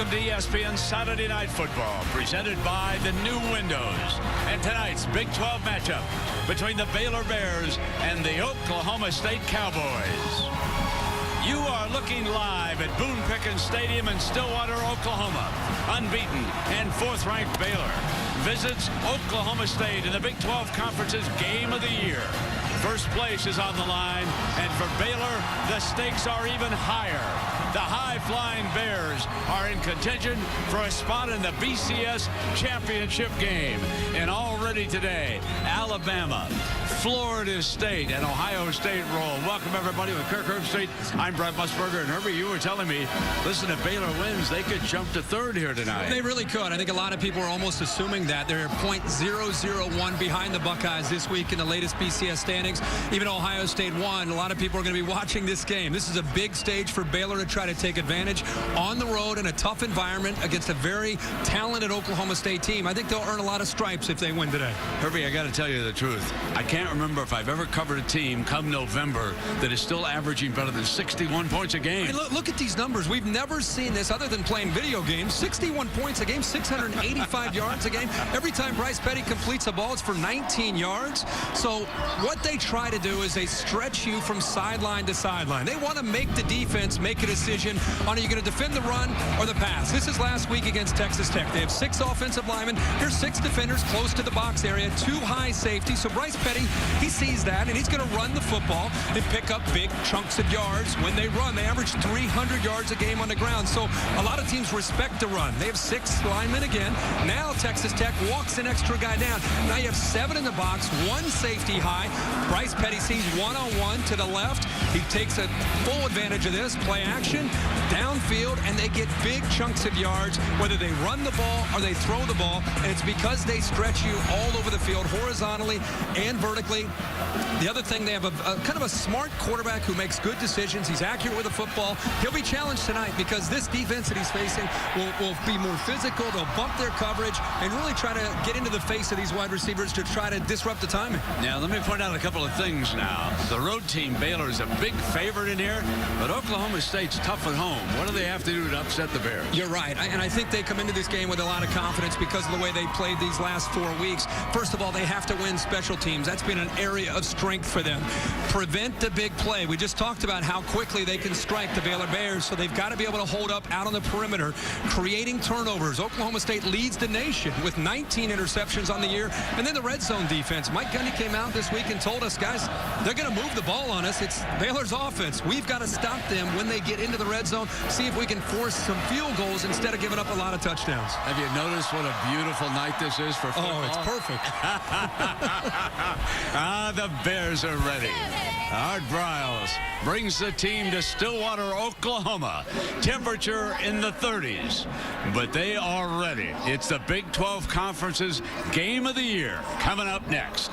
welcome to ESPN Saturday Night Football, presented by the new Windows. And tonight's Big 12 matchup between the Baylor Bears and the Oklahoma State Cowboys. You are looking live at Boone Pickens Stadium in Stillwater, Oklahoma. Unbeaten and fourth-ranked Baylor visits Oklahoma State in the Big 12 Conference's Game of the Year. First place is on the line, and for Baylor, the stakes are even higher. The high-flying Bears are in contention for a spot in the BCS championship game. And already today, Alabama, Florida State, and Ohio State roll. Welcome, everybody, with Kirk Herbstreit. I'm Brett Musburger, and Herbie, you were telling me, listen, if Baylor wins, they could jump to third here tonight. They really could. I think a lot of people are almost assuming that. They're .001 behind the Buckeyes this week in the latest BCS standings. Even Ohio State won. A lot of people are going to be watching this game. This is a big stage for Baylor to try to take advantage on the road in a tough environment against a very talented Oklahoma State team. I think they'll earn a lot of stripes if they win today. Herbie, I got to tell you the truth. I can't remember if I've ever covered a team come November that is still averaging better than 61 points a game. I mean, look at these numbers. We've never seen this other than playing video games. 61 points a game, 685 yards a game. Every time Bryce Petty completes a ball, it's for 19 yards. So what they try to do is they stretch you from sideline to sideline. They want to make the defense make a decision on are you going to defend the run or the pass. This is last week against Texas Tech. They have 6 offensive linemen. Here's 6 defenders close to the box area, 2 high safety. So Bryce Petty, he sees that, and he's going to run the football and pick up big chunks of yards when they run. They average 300 yards a game on the ground. So a lot of teams respect the run. They have 6 linemen again. Now Texas Tech walks an extra guy down. Now you have 7 in the box, 1 safety high. Bryce Petty sees one-on-one to the left. He takes a full advantage of this, play action, downfield, and they get big chunks of yards, whether they run the ball or they throw the ball, and it's because they stretch you all over the field, horizontally and vertically. The other thing, they have a kind of a smart quarterback who makes good decisions. He's accurate with the football. He'll be challenged tonight because this defense that he's facing will be more physical. They'll bump their coverage and really try to get into the face of these wide receivers to try to disrupt the timing. Now, let me point out a couple of things now. The road team, Baylor, is a big favorite in here, but Oklahoma State's tough at home. What do they have to do to upset the Bears? You're right, and I think they come into this game with a lot of confidence because of the way they played these last 4 weeks. First of all, they have to win special teams. That's been an area of strength for them. Prevent the big play. We just talked about how quickly they can strike the Baylor Bears, so they've got to be able to hold up out on the perimeter, creating turnovers. Oklahoma State leads the nation with 19 interceptions on the year. And then the red zone defense. Mike Gundy came out this week and told us, guys, they're going to move the ball on us. It's Baylor's offense. We've got to stop them when they get into the red zone, see if we can force some field goals instead of giving up a lot of touchdowns. Have you noticed what a beautiful night this is for football? Oh, it's perfect. The Bears are ready. Art Briles brings the team to Stillwater, Oklahoma. Temperature in the 30s, but they are ready. It's the Big 12 Conference's Game of the Year coming up next.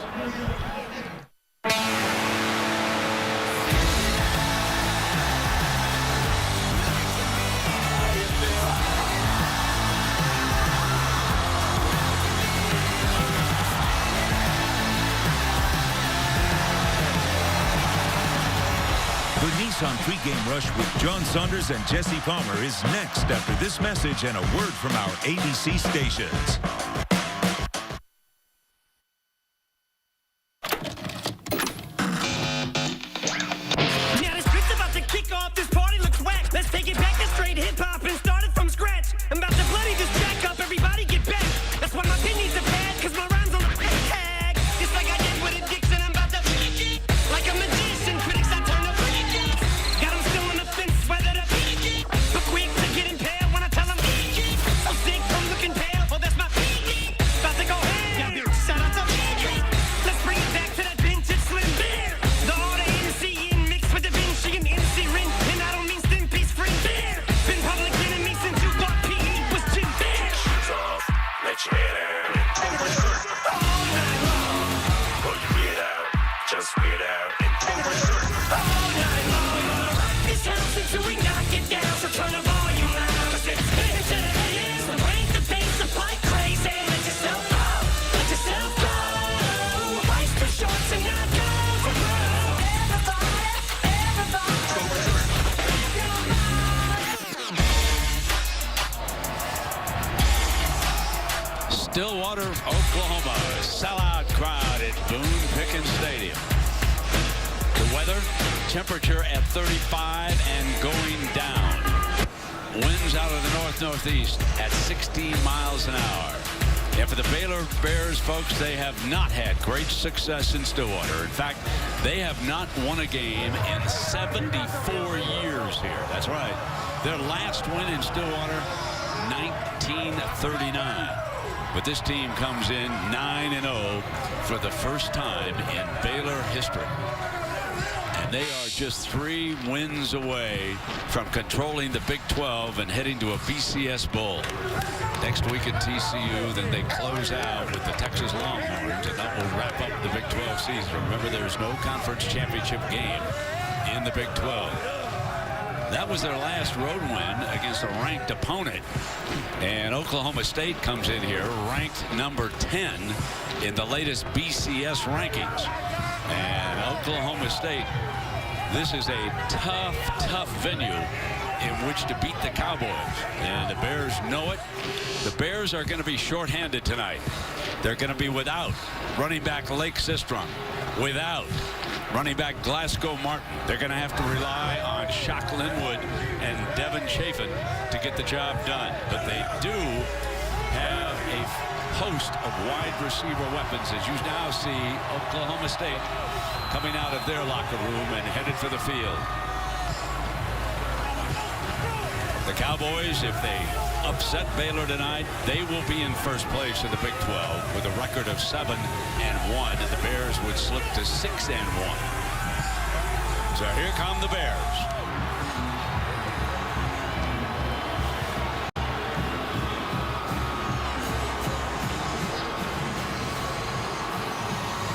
The Nissan pregame rush with John Saunders and Jesse Palmer is next after this message and a word from our ABC stations. Now this bitch about to kick off. This party looks whack. Let's take it back to straight hip-hop and start it from scratch. I'm about to bloody this track up. Everybody get back. That's why my pin needs a pad, cause my rhymes on the tag. It's like I did with Addiction. I'm about to like a magician. Critics, I turn up. Got them still on the fence, whether the but quick to get impaled when I tell them so sick from looking pale. Well, that's my Stillwater, Oklahoma. Sellout crowd at Boone Pickens Stadium. The weather, temperature at 35 and going down. Winds out of the north-northeast at 16 miles an hour. And for the Baylor Bears, folks, they have not had great success in Stillwater. In fact, they have not won a game in 74 years here. That's right. Their last win in Stillwater, 1939. But this team comes in 9-0 for the first time in Baylor history. And they are just 3 wins away from controlling the Big 12 and heading to a BCS Bowl. Next week at TCU, then they close out with the Texas Longhorns, and that will wrap up the Big 12 season. Remember, there's no conference championship game in the Big 12. That was their last road win against a ranked opponent. And Oklahoma State comes in here ranked number 10 in the latest BCS rankings. And Oklahoma State, this is a tough venue in which to beat the Cowboys. And the Bears know it. The Bears are going to be shorthanded tonight. They're going to be without running back Lake Sistrom, without running back Glasgow Martin. They're going to have to rely on Shock Linwood and Devin Chafin to get the job done. But they do have a host of wide receiver weapons, as you now see Oklahoma State coming out of their locker room and headed for the field. The Cowboys, if they upset Baylor tonight, they will be in first place in the Big 12 with a record of 7-1, and the Bears would slip to 6-1. So here come the Bears.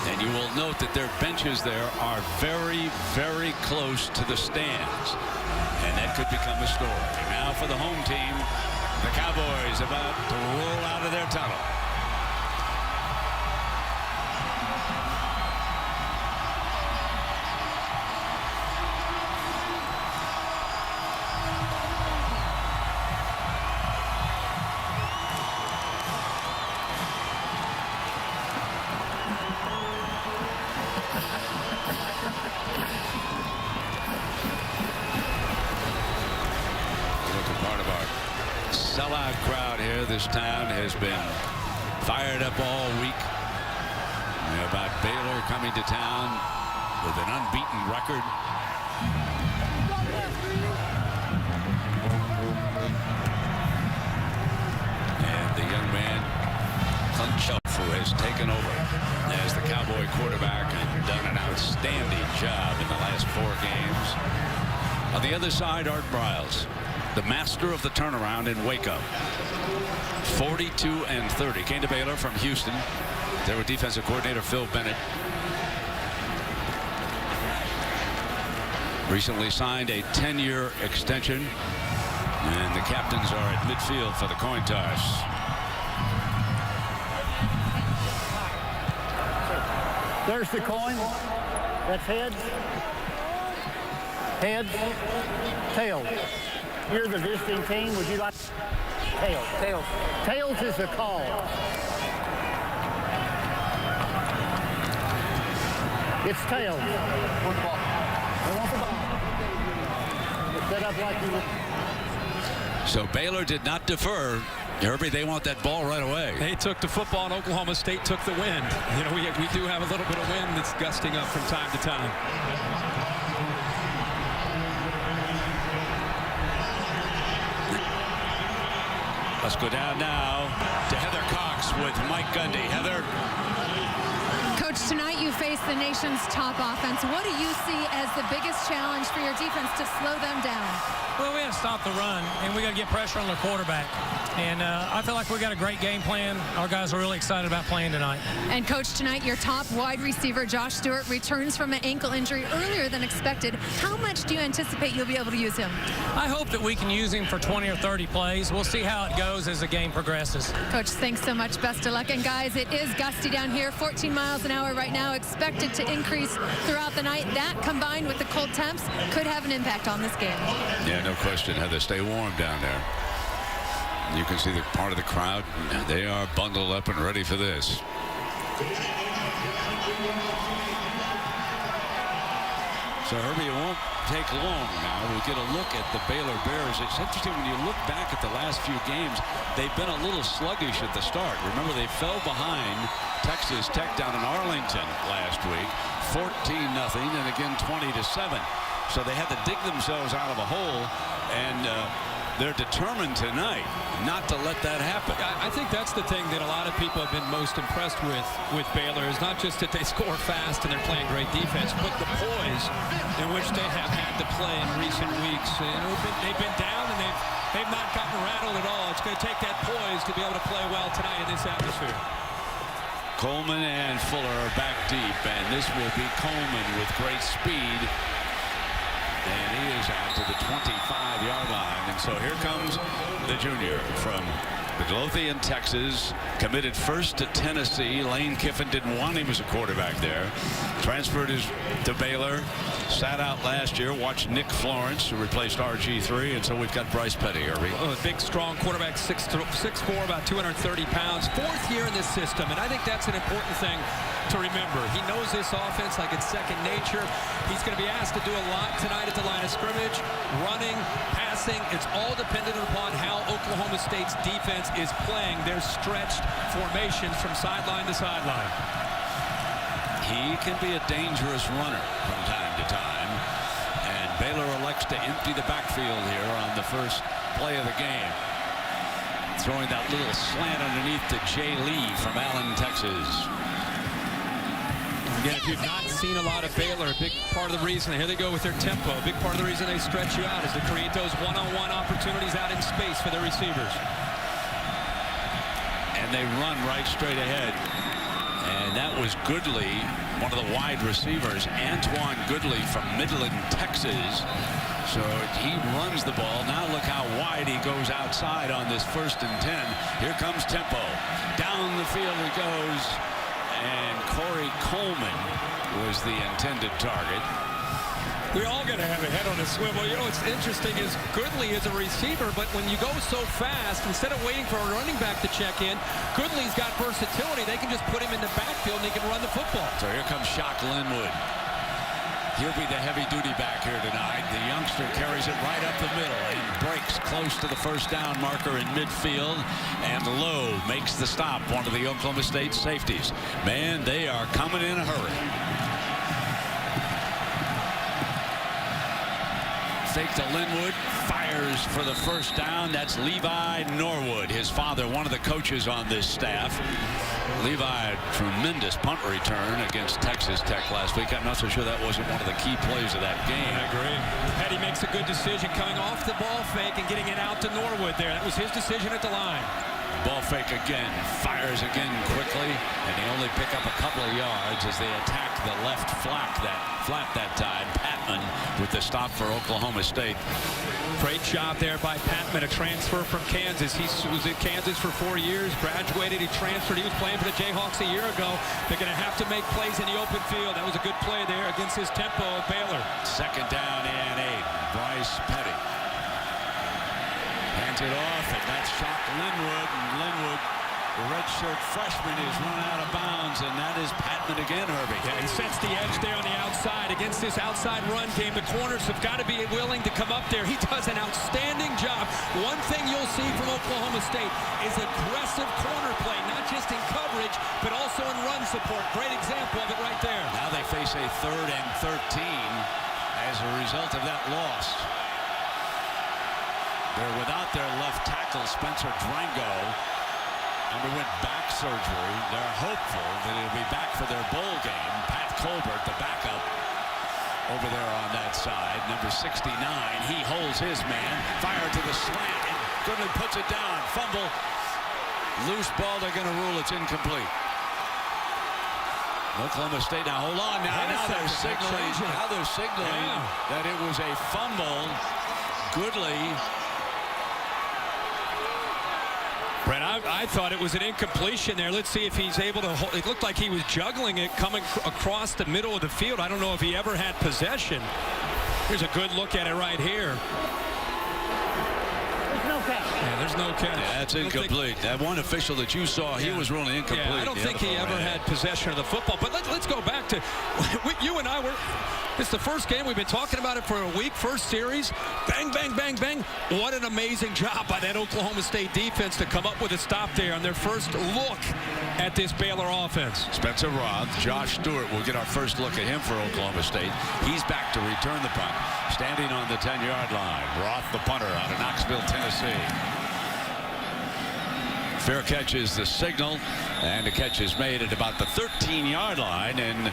And you will note that their benches there are very, very close to the stands. And that could become a story. Now for the home team, the Cowboys about to roll out of their tunnel. Sellout crowd here. This town has been fired up all week about Baylor coming to town with an unbeaten record. And the young man, Clint Chelf, who has taken over as the Cowboy quarterback and done an outstanding job in the last 4 games. On the other side, Art Briles, the master of the turnaround in Waco. 42-30. Came to Baylor from Houston. There with defensive coordinator Phil Bennett. Recently signed a 10-year extension. And the captains are at midfield for the coin toss. There's the coin. That's heads. Heads. Tails. You're the visiting team. Would you like tails? Tails. Tails is the call. It's tails. Football. Set up like you would. So Baylor did not defer. Herbie, they want that ball right away. They took the football, and Oklahoma State took the wind. You know, we do have a little bit of wind that's gusting up from time to time. Let's go down now to Heather Cox with Mike Gundy. Heather. Coach, tonight you face the nation's top offense. What do you see as the biggest challenge for your defense to slow them down? Well, we have to stop the run, and we got to get pressure on the quarterback. And I feel like we got a great game plan. Our guys are really excited about playing tonight. And Coach, tonight your top wide receiver, Josh Stewart, returns from an ankle injury earlier than expected. How much do you anticipate you'll be able to use him? I hope that we can use him for 20 or 30 plays. We'll see how it goes as the game progresses. Coach, thanks so much. Best of luck. And guys, it is gusty down here, 14 miles an hour right now, expected to increase throughout the night. That combined with the cold temps could have an impact on this game. Yeah, no question. Heather, stay warm down there. You can see the part of the crowd. They are bundled up and ready for this. So, Herbie, it won't take long now. We get a look at the Baylor Bears. It's interesting when you look back at the last few games, they've been a little sluggish at the start. Remember, they fell behind Texas Tech down in Arlington last week, 14-0, and again 20-7. So they had to dig themselves out of a hole, and they're determined tonight not to let that happen. I think that's the thing that a lot of people have been most impressed with Baylor is not just that they score fast and they're playing great defense, but the poise in which they have had to play in recent weeks. You know, they've been down and they've not gotten rattled at all. It's going to take that poise to be able to play well tonight in this atmosphere. Coleman and Fuller are back deep, and this will be Coleman with great speed. And he is out to the 25-yard line. And so here comes the junior from Midlothian, Texas, committed first to Tennessee. Lane Kiffin didn't want him as a quarterback there. Transferred to Baylor. Sat out last year. Watched Nick Florence, who replaced RG3. And so we've got Bryce Petty, Irving. A big, strong quarterback, 6'4", about 230 pounds. Fourth year in this system. And I think that's an important thing to remember. He knows this offense like it's second nature. He's going to be asked to do a lot tonight at the line of scrimmage. Running, passing, it's all dependent upon how Oklahoma State's defense is playing their stretched formations from sideline to sideline. He can be a dangerous runner from time to time. And Baylor elects to empty the backfield here on the first play of the game. Throwing that little slant underneath to Jay Lee from Allen, Texas. Again, if you've not seen a lot of Baylor, a big part of the reason, here they go with their tempo, a big part of the reason they stretch you out is to create those one-on-one opportunities out in space for their receivers. And they run right straight ahead. And that was Goodley, one of the wide receivers, Antoine Goodley from Midland, Texas. So he runs the ball. Now look how wide he goes outside on this 1st and 10. Here comes tempo. Down the field he goes. And Corey Coleman was the intended target. We all got to have a head on a swivel. You know what's interesting is Goodley is a receiver, but when you go so fast, instead of waiting for a running back to check in, Goodley's got versatility. They can just put him in the backfield and he can run the football. So here comes Shock Linwood. He'll be the heavy-duty back here tonight. The youngster carries it right up the middle and breaks close to the first down marker in midfield. And Lowe makes the stop, one of the Oklahoma State safeties. Man, they are coming in a hurry. Fake to Linwood, fires for the first down. That's Levi Norwood, his father, one of the coaches on this staff. Levi, tremendous punt return against Texas Tech last week. I'm not so sure that wasn't one of the key plays of that game. I agree. Petty makes a good decision coming off the ball fake and getting it out to Norwood there. That was his decision at the line. Ball fake again, fires again quickly, and they only pick up a couple of yards as they attack the left flat that time. Patman with the stop for Oklahoma State. Great job there by Patman, a transfer from Kansas. He was at Kansas for 4 years, graduated, he transferred. He was playing for the Jayhawks a year ago. They're going to have to make plays in the open field. That was a good play there against his tempo of Baylor. Second down and 8. Bryce Petty hands it off, and that's Shock Linwood. And Linwood, the redshirt freshman, is run out of bounds, and that is Patman again, Herbie. Yeah, he sets the edge there on the outside. Against this outside run game, the corners have got to be willing to come up there. He does an outstanding job. One thing you'll see from Oklahoma State is aggressive corner play, not just in coverage, but also in run support. Great example of it right there. Now they face a 3rd and 13 as a result of that loss. They're without their left tackle, Spencer Drango. Underwent back surgery. They're hopeful that he'll be back for their bowl game. Pat Colbert, the backup, over there on that side. Number 69, he holds his man. Fire to the slant, and Goodley puts it down. Fumble. Loose ball, they're going to rule it's incomplete. Oklahoma State, now hold on. Now they're signaling that it was a fumble. Goodley. Brett, I thought it was an incompletion there. Let's see if he's able to hold. It looked like he was juggling it coming across the middle of the field. I don't know if he ever had possession. Here's a good look at it right here. There's no catch. Yeah, there's no catch. Yeah, that's incomplete. That one official that you saw, he was really incomplete. Yeah, I don't think he ever had possession of the football. But let's go back to you and I were. It's the first game. We've been talking about it for a week. First series. Bang, bang, bang, bang. What an amazing job by that Oklahoma State defense to come up with a stop there on their first look at this Baylor offense. Spencer Roth, Josh Stewart, will get our first look at him for Oklahoma State. He's back to return the punt. Standing on the 10-yard line. Roth, the punter, out of Knoxville, Tennessee. Fair catch is the signal, and the catch is made at about the 13-yard line, and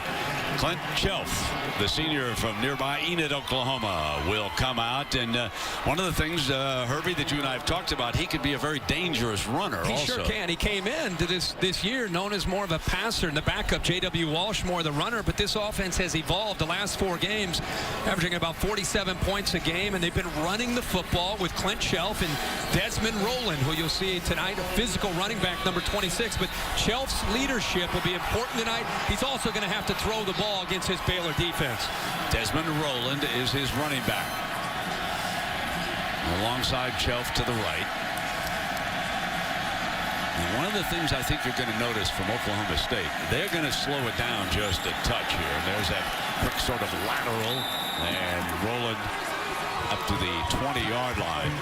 Clint Chelf, the senior from nearby Enid, Oklahoma, will come out. And one of the things, Herbie, that you and I have talked about, he could be a very dangerous runner. He sure can. He came into this year known as more of a passer, and the backup, J.W. Walsh, more the runner. But this offense has evolved the last 4 games, averaging about 47 points a game, and they've been running the football with Clint Chelf and Desmond Rowland, who you'll see tonight, a physical running back, number 26. But Chelf's leadership will be important tonight. He's also going to have to throw the ball against his Baylor defense. Desmond Rowland is his running back. Alongside Chelf to the right. And one of the things I think you're going to notice from Oklahoma State, they're going to slow it down just a touch here. And there's that quick sort of lateral, and Rowland up to the 20-yard line.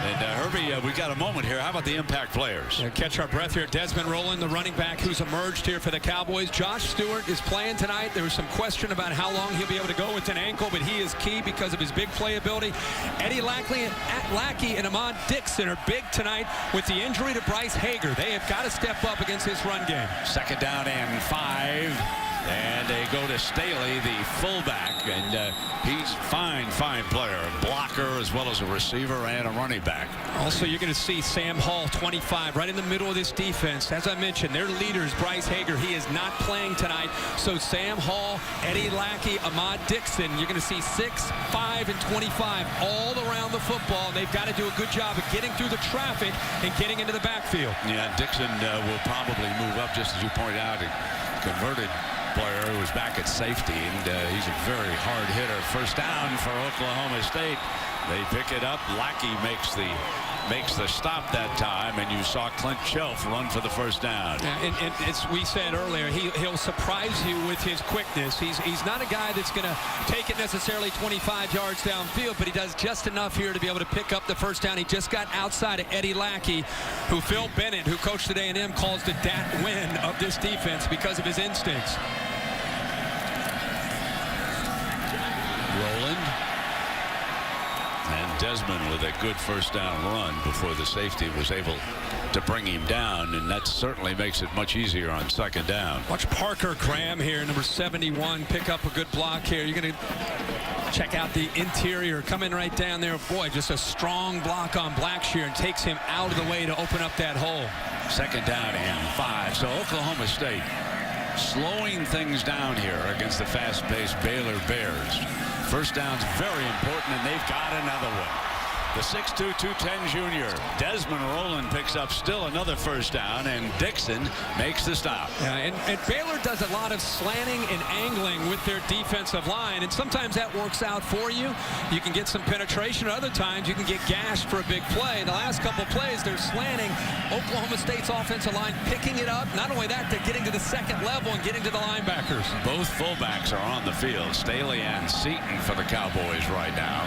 And Herbie, we got a moment here. How about the impact players? Yeah, catch our breath here. Desmond Rowland, the running back who's emerged here for the Cowboys. Josh Stewart is playing tonight. There was some question about how long he'll be able to go with an ankle, but he is key because of his big playability. Eddie Lackey and Ahmad Dixon are big tonight with the injury to Bryce Hager. They have got to step up against this run game. Second down and 5. And they go to Staley, the fullback, and he's fine player, a blocker as well as a receiver and a running back. Also, you're going to see Sam Hall, 25, right in the middle of this defense. As I mentioned, their leaders, Bryce Hager, he is not playing tonight. So Sam Hall, Eddie Lackey, Ahmad Dixon, you're going to see 6, 5, and 25 all around the football. They've got to do a good job of getting through the traffic and getting into the backfield. Yeah, Dixon will probably move up, just as you pointed out, a converted player who was back at safety, and he's a very hard hitter. First down for Oklahoma State. They pick it up. Lackey makes the stop that time, and you saw Clint Chelf run for the first down. And as we said earlier, he'll surprise you with his quickness. He's not a guy that's going to take it necessarily 25 yards downfield, but he does just enough here to be able to pick up the first down. He just got outside of Eddie Lackey, who Phil Bennett, who coached at A&M, calls the Dat Win of this defense because of his instincts. Rowland. And Desmond with a good first down run before the safety was able to bring him down, and that certainly makes it much easier on second down. Watch Parker Graham here, number 71, pick up a good block here. You're going to check out the interior, coming right down there. Boy, just a strong block on Blackshear, and takes him out of the way to open up that hole. Second down and 5. So Oklahoma State slowing things down here against the fast-paced Baylor Bears. First down's very important, and they've got another one. The 6'2", 210 junior, Desmond Rowland, picks up still another first down, and Dixon makes the stop. Yeah, and Baylor does a lot of slanting and angling with their defensive line, and sometimes that works out for you. You can get some penetration. Other times you can get gashed for a big play. In the last couple plays, they're slanting. Oklahoma State's offensive line picking it up. Not only that, they're getting to the second level and getting to the linebackers. Both fullbacks are on the field, Staley and Seaton for the Cowboys right now.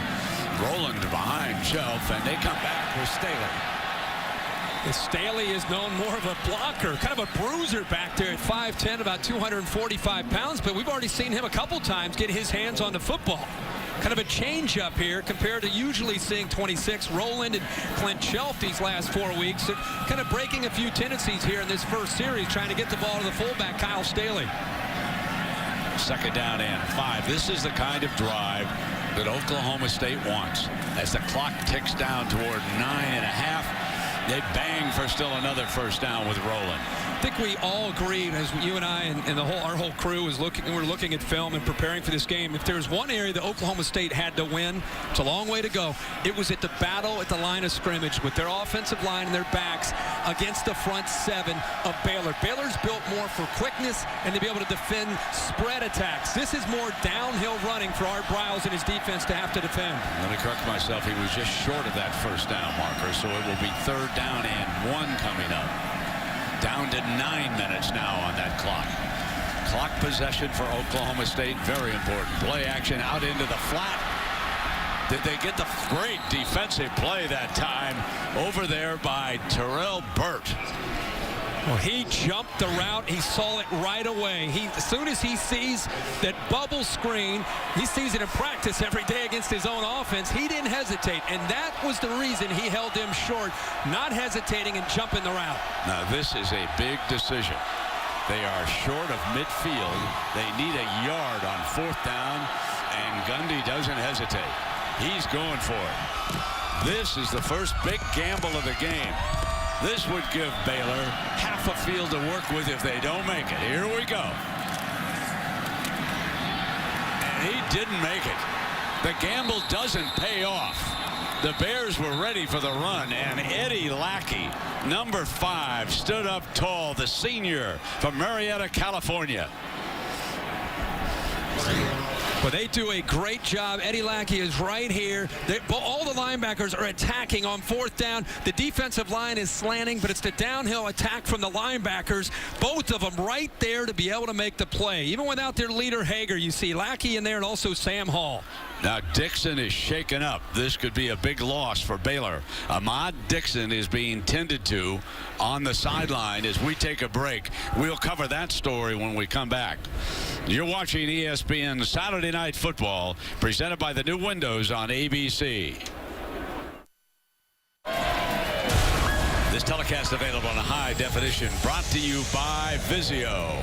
Rowland behind Chelf, and they come back with Staley. Staley is known more of a blocker, kind of a bruiser back there at 5'10", about 245 pounds, but we've already seen him a couple times get his hands on the football. Kind of a change up here compared to usually seeing 26. Rowland and Clint Chelf these last 4 weeks. So kind of breaking a few tendencies here in this first series, trying to get the ball to the fullback, Kyle Staley. Second down and 5. This is the kind of drive that Oklahoma State wants. As the clock ticks down toward 9.5, they bang for still another first down with Rowland. think we all agreed, as you and I and our whole crew was we're looking at film and preparing for this game. If there's one area that Oklahoma State had to win, it's a long way to go. It was at the battle at the line of scrimmage with their offensive line and their backs against the front seven of Baylor. Baylor's built more for quickness and to be able to defend spread attacks. This is more downhill running for Art Briles and his defense to have to defend. Let me correct myself. He was just short of that first down marker, so it will be 3rd down and 1 coming up. Down to 9 minutes now on that clock. Clock possession for Oklahoma State, very important. Play action out into the flat. Did they get the great defensive play that time over there by Terrell Burt? Well, he jumped the route. He saw it right away. As soon as he sees that bubble screen, he sees it in practice every day against his own offense. He didn't hesitate, and that was the reason he held him short, not hesitating and jumping the route. Now, this is a big decision. They are short of midfield. They need a yard on 4th down, and Gundy doesn't hesitate. He's going for it. This is the first big gamble of the game. This would give Baylor half a field to work with if they don't make it. Here we go. And he didn't make it. The gamble doesn't pay off. The Bears were ready for the run, and Eddie Lackey, number 5, stood up tall, the senior from Marietta, California. Well, they do a great job. Eddie Lackey is right here. All the linebackers are attacking on 4th down. The defensive line is slanting, but it's the downhill attack from the linebackers. Both of them right there to be able to make the play. Even without their leader, Hager, you see Lackey in there and also Sam Hall. Now Dixon is shaken up. This could be a big loss for Baylor. Ahmad Dixon is being tended to on the sideline as we take a break. We'll cover that story when we come back. You're watching ESPN Saturday Night Football, presented by the new windows on ABC. This telecast available in high definition, brought to you by Vizio.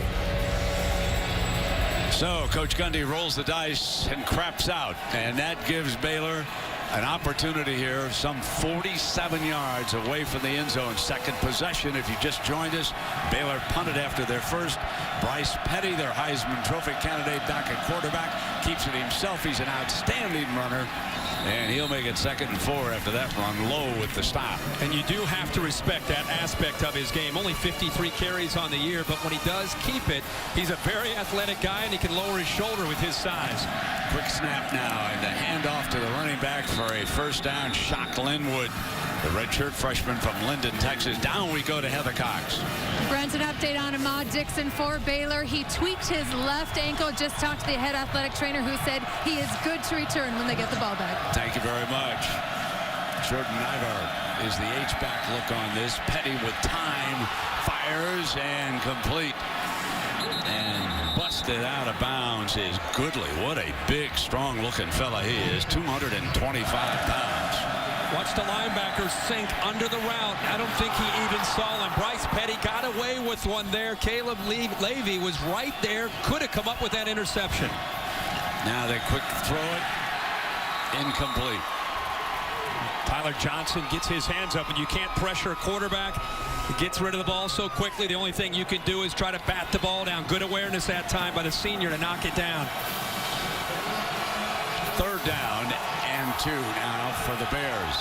So Coach Gundy rolls the dice and craps out, and that gives Baylor an opportunity here, some 47 yards away from the end zone. 2nd possession. If you just joined us, Baylor punted after their first. Bryce Petty, their Heisman Trophy candidate, back at quarterback, keeps it himself. He's an outstanding runner, and he'll make it 2nd and 4 after that run low with the stop. And you do have to respect that aspect of his game. Only 53 carries on the year, but when he does keep it, he's a very athletic guy, and he can lower his shoulder with his size. Quick snap now, and the handoff to the running back for a 1st down. Shock Linwood, the redshirt freshman from Linden, Texas. Down we go to Heather Cox. Brent, an update on Ahmad Dixon for Baylor. He tweaked his left ankle. Just talked to the head athletic trainer, who said he is good to return when they get the ball back. Thank you very much. Jordan Nygaard is the H-back look on this. Petty with time, fires, and complete. And busted out of bounds is Goodley. What a big, strong-looking fella he is. 225 pounds. Watch the linebackers sink under the route. I don't think he even saw him. Bryce Petty got away with one there. Caleb Levy was right there. Could have come up with that interception. Now they quick throw it. Incomplete. Tyler Johnson gets his hands up, and you can't pressure a quarterback. He gets rid of the ball so quickly. The only thing you can do is try to bat the ball down. Good awareness that time by the senior to knock it down. 3rd down and 2 now for the Bears.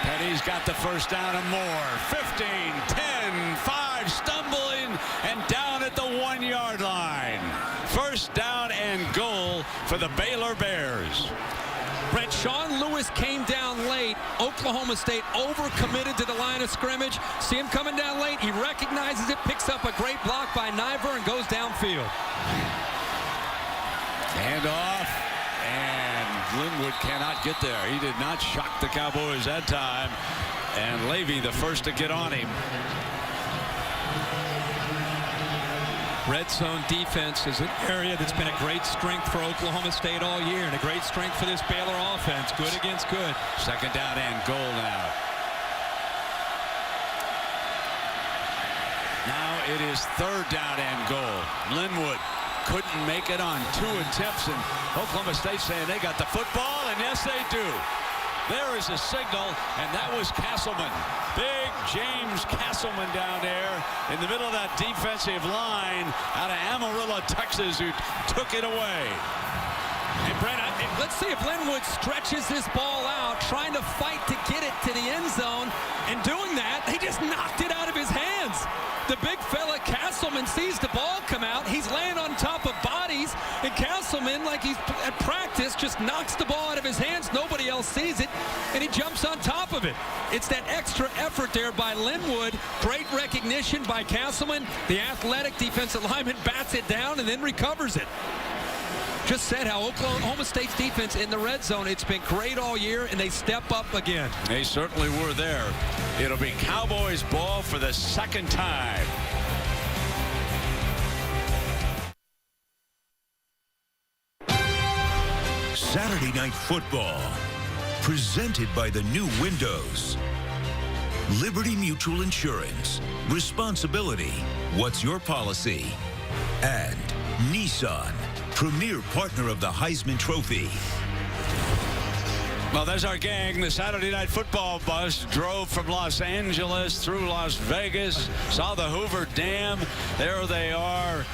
Petty's got the 1st down and more. 15, 10, 5, stumbling and down at the 1-yard line. 1st down and goal for the Baylor Bears. Brent, Sean Lewis came down late. Oklahoma State overcommitted to the line of scrimmage. See him coming down late. He recognizes it, picks up a great block by Niver, and goes downfield. Hand off, and Linwood cannot get there. He did not shock the Cowboys that time. And Levy, the first to get on him. Red zone defense is an area that's been a great strength for Oklahoma State all year, and a great strength for this Baylor offense. Good against good. 2nd down and goal now. Now it is 3rd down and goal. Linwood couldn't make it on 2 attempts, and Oklahoma State saying they got the football, and yes, they do. There is a signal, and that was Castleman. Big James Castleman down there in the middle of that defensive line out of Amarillo, Texas, who took it away. And Brent, let's see if Linwood stretches this ball out, trying to fight to get it to the end zone. And doing that, he just knocked it out of his hands. The big fella Castleman sees the ball come out. He's laying on top of bodies, and Castleman, like he's at practice, just knocks the ball out of his hands. Nobody else sees it, and he jumps on top of it. It's that extra effort there by Linwood. Great recognition by Castleman. The athletic defensive lineman bats it down and then recovers it. Just said how Oklahoma State's defense in the red zone, it's been great all year, and they step up again. They certainly were there. It'll be Cowboys ball for the second time. Saturday Night Football, presented by the new Windows. Liberty Mutual Insurance. Responsibility. What's your policy? And Nissan, premier partner of the Heisman Trophy. Well, there's our gang. The Saturday Night Football bus drove from Los Angeles through Las Vegas, saw the Hoover Dam. There they are.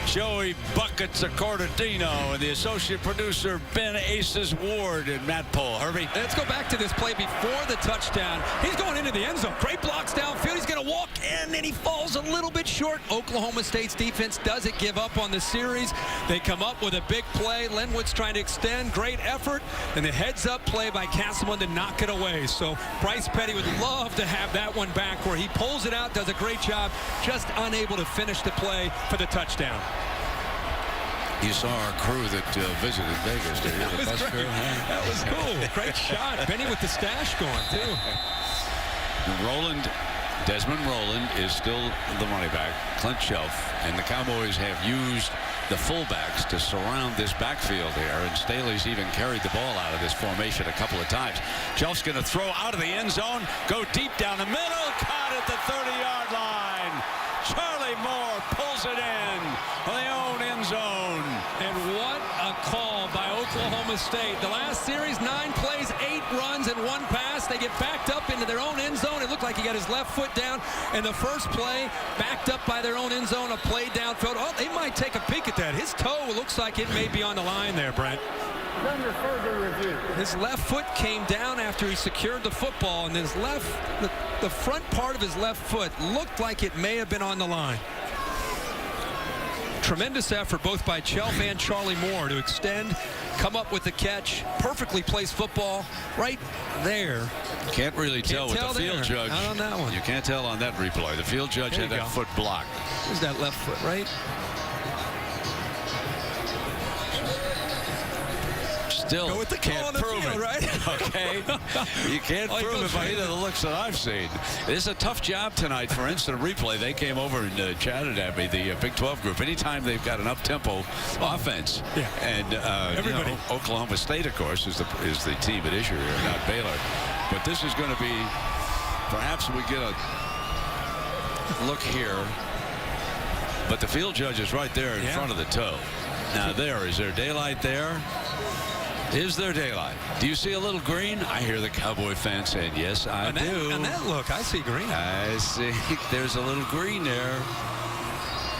Joey Buckets Accordadino and the associate producer Ben Aces Ward and Matt Pohl. Herbie. Let's go back to this play before the touchdown. He's going into the end zone. Great blocks downfield. He's going to walk in, and he falls a little bit short. Oklahoma State's defense doesn't give up on the series. They come up with a big play. Linwood's trying to extend. Great effort. And the heads-up play by Castleman to knock it away. So Bryce Petty would love to have that one back where he pulls it out, does a great job, just unable to finish the play for the touchdown. You saw our crew that visited Vegas. Did you? That was great. That was cool. Great shot. Benny with the stash going, too. Desmond Rowland is still the money back. Clint Chelf. And the Cowboys have used the fullbacks to surround this backfield here. And Staley's even carried the ball out of this formation a couple of times. Chelf's going to throw out of the end zone. Go deep down the middle. Caught at the 30-yard line. Charlie Moore pulls it in on the own end zone. And what a call by Oklahoma State. The last series, 9 plays, 8 runs, and 1 pass. They get backed up into their own end zone. It looked like he got his left foot down. And the first play, backed up by their own end zone, a play downfield. Oh, they might take a peek at that. His toe looks like it may be on the line there, Brent. Under further review. His left foot came down after he secured the football, and his the front part of his left foot looked like it may have been on the line. Tremendous effort both by Chelf and Charlie Moore to extend, come up with the catch, perfectly placed football right there. Can't really tell with the field judge. Not on that one. You can't tell on that replay. The field judge had that foot blocked. There's that left foot, right? Still go with the can't prove field, it, right? Okay? You can't prove it by either of the looks that I've seen. It's a tough job tonight for instant replay. They came over and chatted at me, the Big 12 group. Anytime they've got an up-tempo offense, and everybody, you know, Oklahoma State, of course, is the team at issue here, not Baylor. But this is going to be, perhaps we get a look here. But the field judge is right there in front of the toe. Now is there daylight there? Is there daylight? Do you see a little green? I hear the Cowboy fans saying, yes, I do. And that look, I see green. I see. There's a little green there.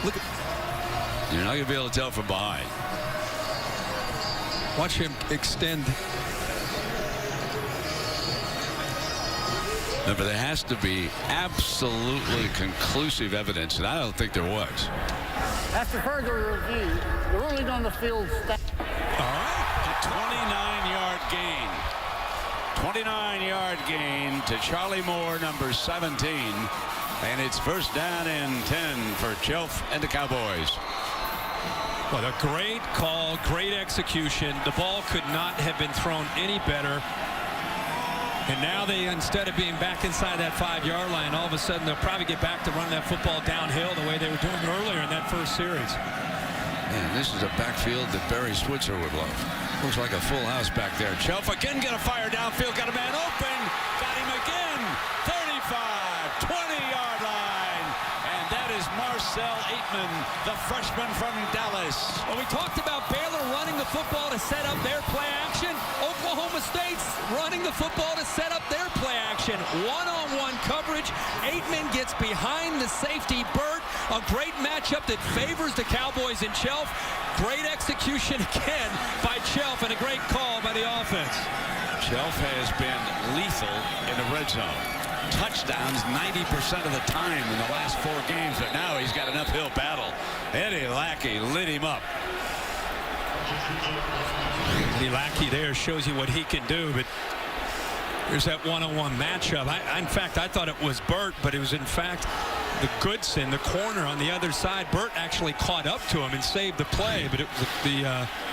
Look at. You're not going to be able to tell from behind. Watch him extend. But there has to be absolutely conclusive evidence, and I don't think there was. After further review, the ruling on the field staff. All right. 29-yard gain. 29-yard gain to Charlie Moore, number 17. And it's first down and 10 for Chelf and the Cowboys. What a great call, great execution. The ball could not have been thrown any better. And now they, instead of being back inside that 5-yard line, all of a sudden they'll probably get back to running that football downhill the way they were doing earlier in that first series. And this is a backfield that Barry Switzer would love. Looks like a full house back there. Chelf again got a fire downfield, got a man open, got him again. 35, 20-yard line. And that is Marcel Aitman, the freshman from Dallas. Well, we talked about Baylor Baylor running the football to set up their play action. Oklahoma State's running the football to set up their play action. One-on-one coverage. Aitman gets behind the safety, Burt. A great matchup that favors the Cowboys and Chelf. Great execution again by Chelf and a great call by the offense. Chelf has been lethal in the red zone. Touchdowns 90% of the time in the last 4 games, but now he's got an uphill battle. Eddie Lackey lit him up. Eddie Lackey there shows you what he can do, but there's that one-on-one matchup. In fact, I thought it was Burt, but it was in fact the Goodson, the corner on the other side. Burt actually caught up to him and saved the play, but it was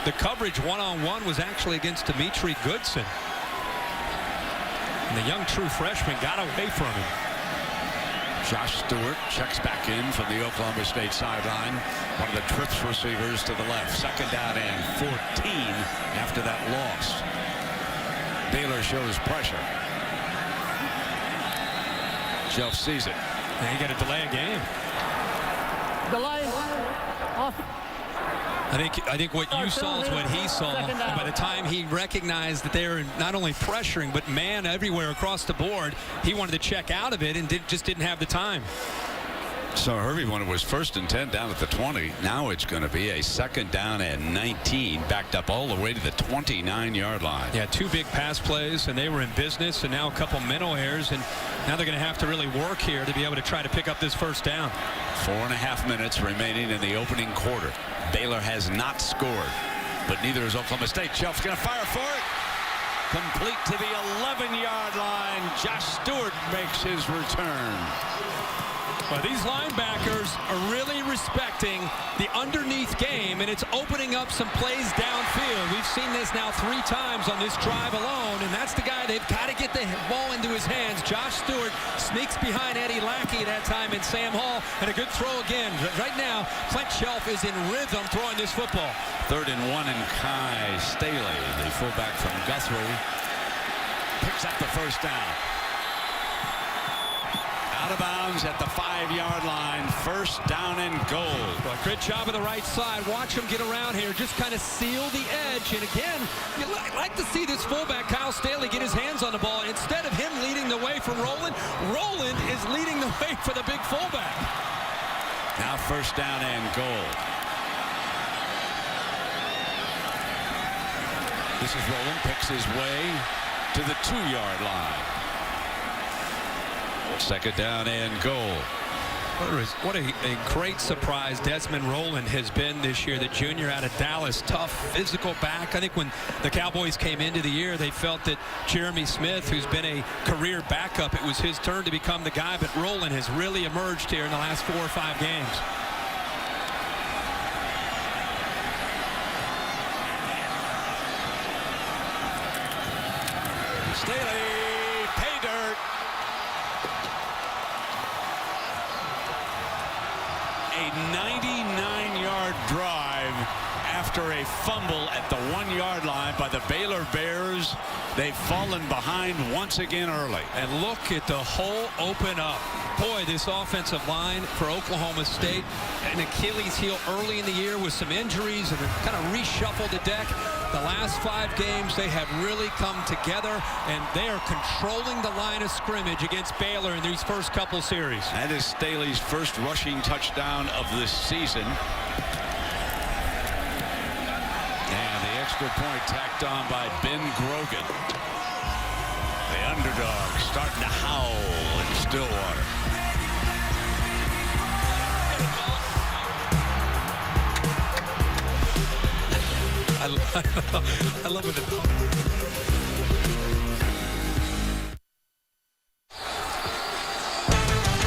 the coverage one-on-one was actually against Dimitri Goodson. And the young true freshman got away from him. Josh Stewart checks back in from the Oklahoma State sideline. One of the trips receivers to the left. 2nd down and 14 after that loss. Baylor shows pressure. Chelf sees it. Now you got to delay a game. Delay. Off. I think what you saw is what he saw. And by the time he recognized that they were not only pressuring, but man everywhere across the board, he wanted to check out of it and just didn't have the time. So Herbie, when it was 1st and 10 down at the 20, now it's going to be a 2nd down and 19, backed up all the way to the 29-yard line. Yeah, 2 big pass plays, and they were in business, and now a couple mental errors, and now they're going to have to really work here to be able to try to pick up this 1st down. 4.5 minutes remaining in the opening quarter. Baylor has not scored, but neither is Oklahoma State. Chelf's going to fire for it. Complete to the 11-yard line. Josh Stewart makes his return. Well, these linebackers are really respecting the underneath game, and it's opening up some plays downfield. We've seen this now 3 times on this drive alone, and that's the guy they've got to get the ball into his hands. Josh Stewart sneaks behind Eddie Lackey that time, and Sam Hall, and a good throw again. Right now, Clint Chelf is in rhythm throwing this football. 3rd and 1, and Kai Staley, the fullback from Guthrie, picks up the 1st down. Out of bounds at the 5-yard line. 1st down and goal. Well, good job of the right side. Watch him get around here. Just kind of seal the edge. And again, you like to see this fullback, Kyle Staley, get his hands on the ball. Instead of him leading the way from Roland, Roland is leading the way for the big fullback. Now 1st down and goal. This is Roland. Picks his way to the 2-yard line. 2nd down and goal. What a great surprise Desmond Roland has been this year, the junior out of Dallas. Tough, physical back. I think when the Cowboys came into the year, they felt that Jeremy Smith, who's been a career backup, it was his turn to become the guy, but Roland has really emerged here in the last 4 or 5 games. Staley, pay dirt. A 99-yard drive after a fumble at the 1-yard line by the Baylor Bears. They've fallen behind once again early. And look at the hole open up. Boy, this offensive line for Oklahoma State, an Achilles heel early in the year with some injuries and kind of reshuffled the deck. The last 5 games, they have really come together, and they are controlling the line of scrimmage against Baylor in these first couple series. That is Staley's first rushing touchdown of this season. And the extra point tacked on by Ben Grogan. The underdog starting to howl in Stillwater. I love it.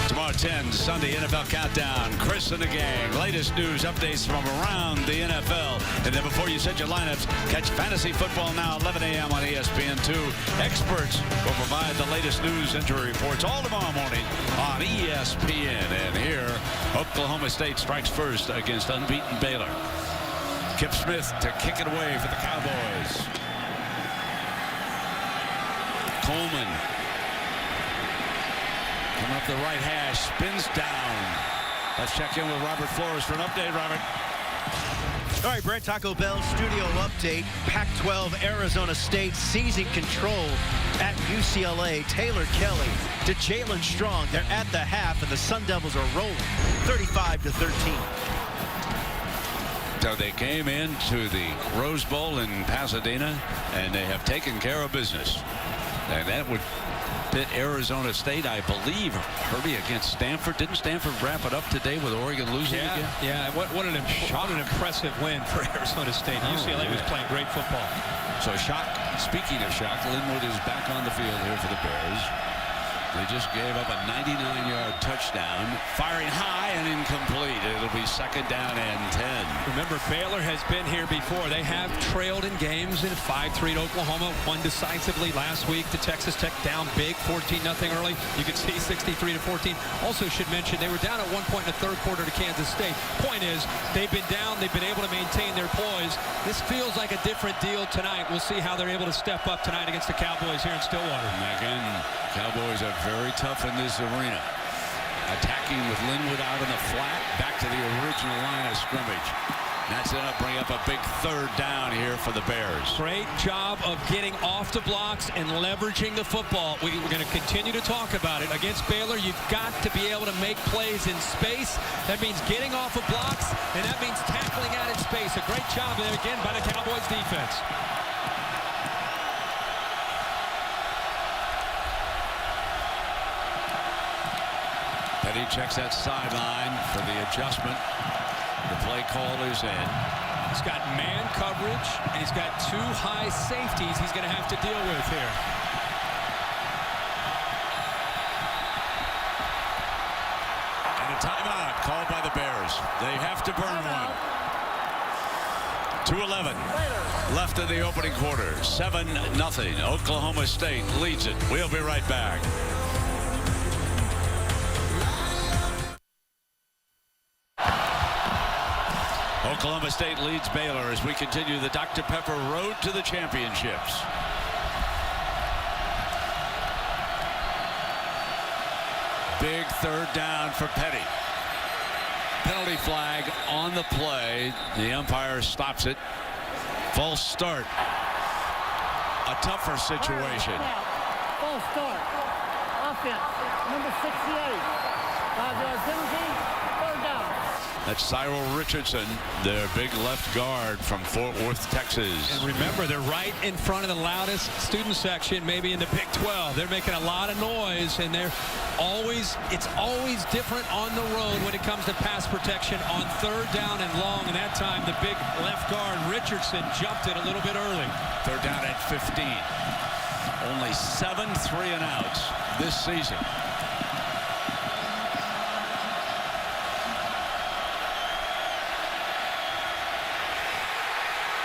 Tomorrow 10, Sunday NFL Countdown. Chris and the gang. Latest news, updates from around the NFL. And then before you set your lineups, catch Fantasy Football Now, 11 a.m. on ESPN2. Experts will provide the latest news, injury reports all tomorrow morning on ESPN. And here, Oklahoma State strikes first against unbeaten Baylor. Kip Smith to kick it away for the Cowboys. Coleman coming up the right hash, spins down. Let's check in with Robert Flores for an update, Robert. All right, Brent, Taco Bell studio update. Pac-12 Arizona State seizing control at UCLA. Taylor Kelly to Jalen Strong. They're at the half, and the Sun Devils are rolling 35-13. So they came into the Rose Bowl in Pasadena, and they have taken care of business. And that would pit Arizona State, I believe, Herbie, against Stanford. Didn't Stanford wrap it up today with Oregon losing again? Yeah, what an impressive win for Arizona State. UCLA was playing great football. So shock. Speaking of shock, Linwood is back on the field here for the Bears. They just gave up a 99-yard touchdown, firing high and incomplete. It'll be 2nd down and 10. Remember, Baylor has been here before. They have trailed in games in 5-3 at Oklahoma, won decisively last week to Texas Tech, down big, 14-0 early. You can see 63-14. Also should mention they were down at one point in the third quarter to Kansas State. Point is, they've been down. They've been able to maintain their poise. This feels like a different deal tonight. We'll see how they're able to step up tonight against the Cowboys here in Stillwater. And again, Cowboys are very tough in this arena. Attacking with Linwood out in the flat, back to the original line of scrimmage. That's going to bring up a big 3rd down here for the Bears. Great job of getting off the blocks and leveraging the football. We're going to continue to talk about it. Against Baylor, you've got to be able to make plays in space. That means getting off of blocks, and that means tackling out in space. A great job there again by the Cowboys defense. Petty checks that sideline for the adjustment. The play call is in. He's got man coverage, and he's got 2 high safeties he's going to have to deal with here. And a timeout called by the Bears. They have to burn one. 2:11 left in the opening quarter. 7-0. Oklahoma State leads it. We'll be right back. Oklahoma State leads Baylor as we continue the Dr. Pepper road to the championships. Big 3rd down for Petty. Penalty flag on the play. The umpire stops it. False start. A tougher situation. False start. Offense. Number 68. 5-yard penalty. 3rd down. That's Cyril Richardson, their big left guard from Fort Worth, Texas. And remember, they're right in front of the loudest student section, maybe in the Big 12. They're making a lot of noise, and it's always different on the road when it comes to pass protection on 3rd down and long. And that time, the big left guard, Richardson, jumped it a little bit early. 3rd down at 15. Only 7 3-and-outs this season.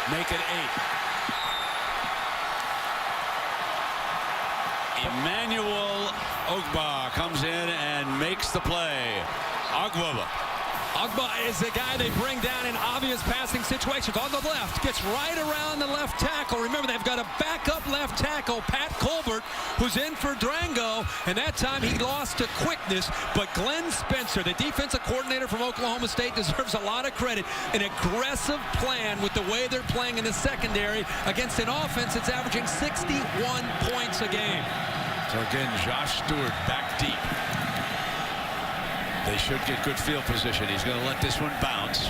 Make it 8. Emmanuel Ogba comes in and makes the play. Ogba is the guy they bring down in obvious passing situations. On the left, gets right around the left tackle. Remember, they've got a backup left tackle, Pat Colbert, who's in for Drango, and that time he lost to quickness. But Glenn Spencer, the defensive coordinator from Oklahoma State, deserves a lot of credit. An aggressive plan with the way they're playing in the secondary against an offense that's averaging 61 points a game. So again, Josh Stewart back deep. They should get good field position. He's going to let this one bounce.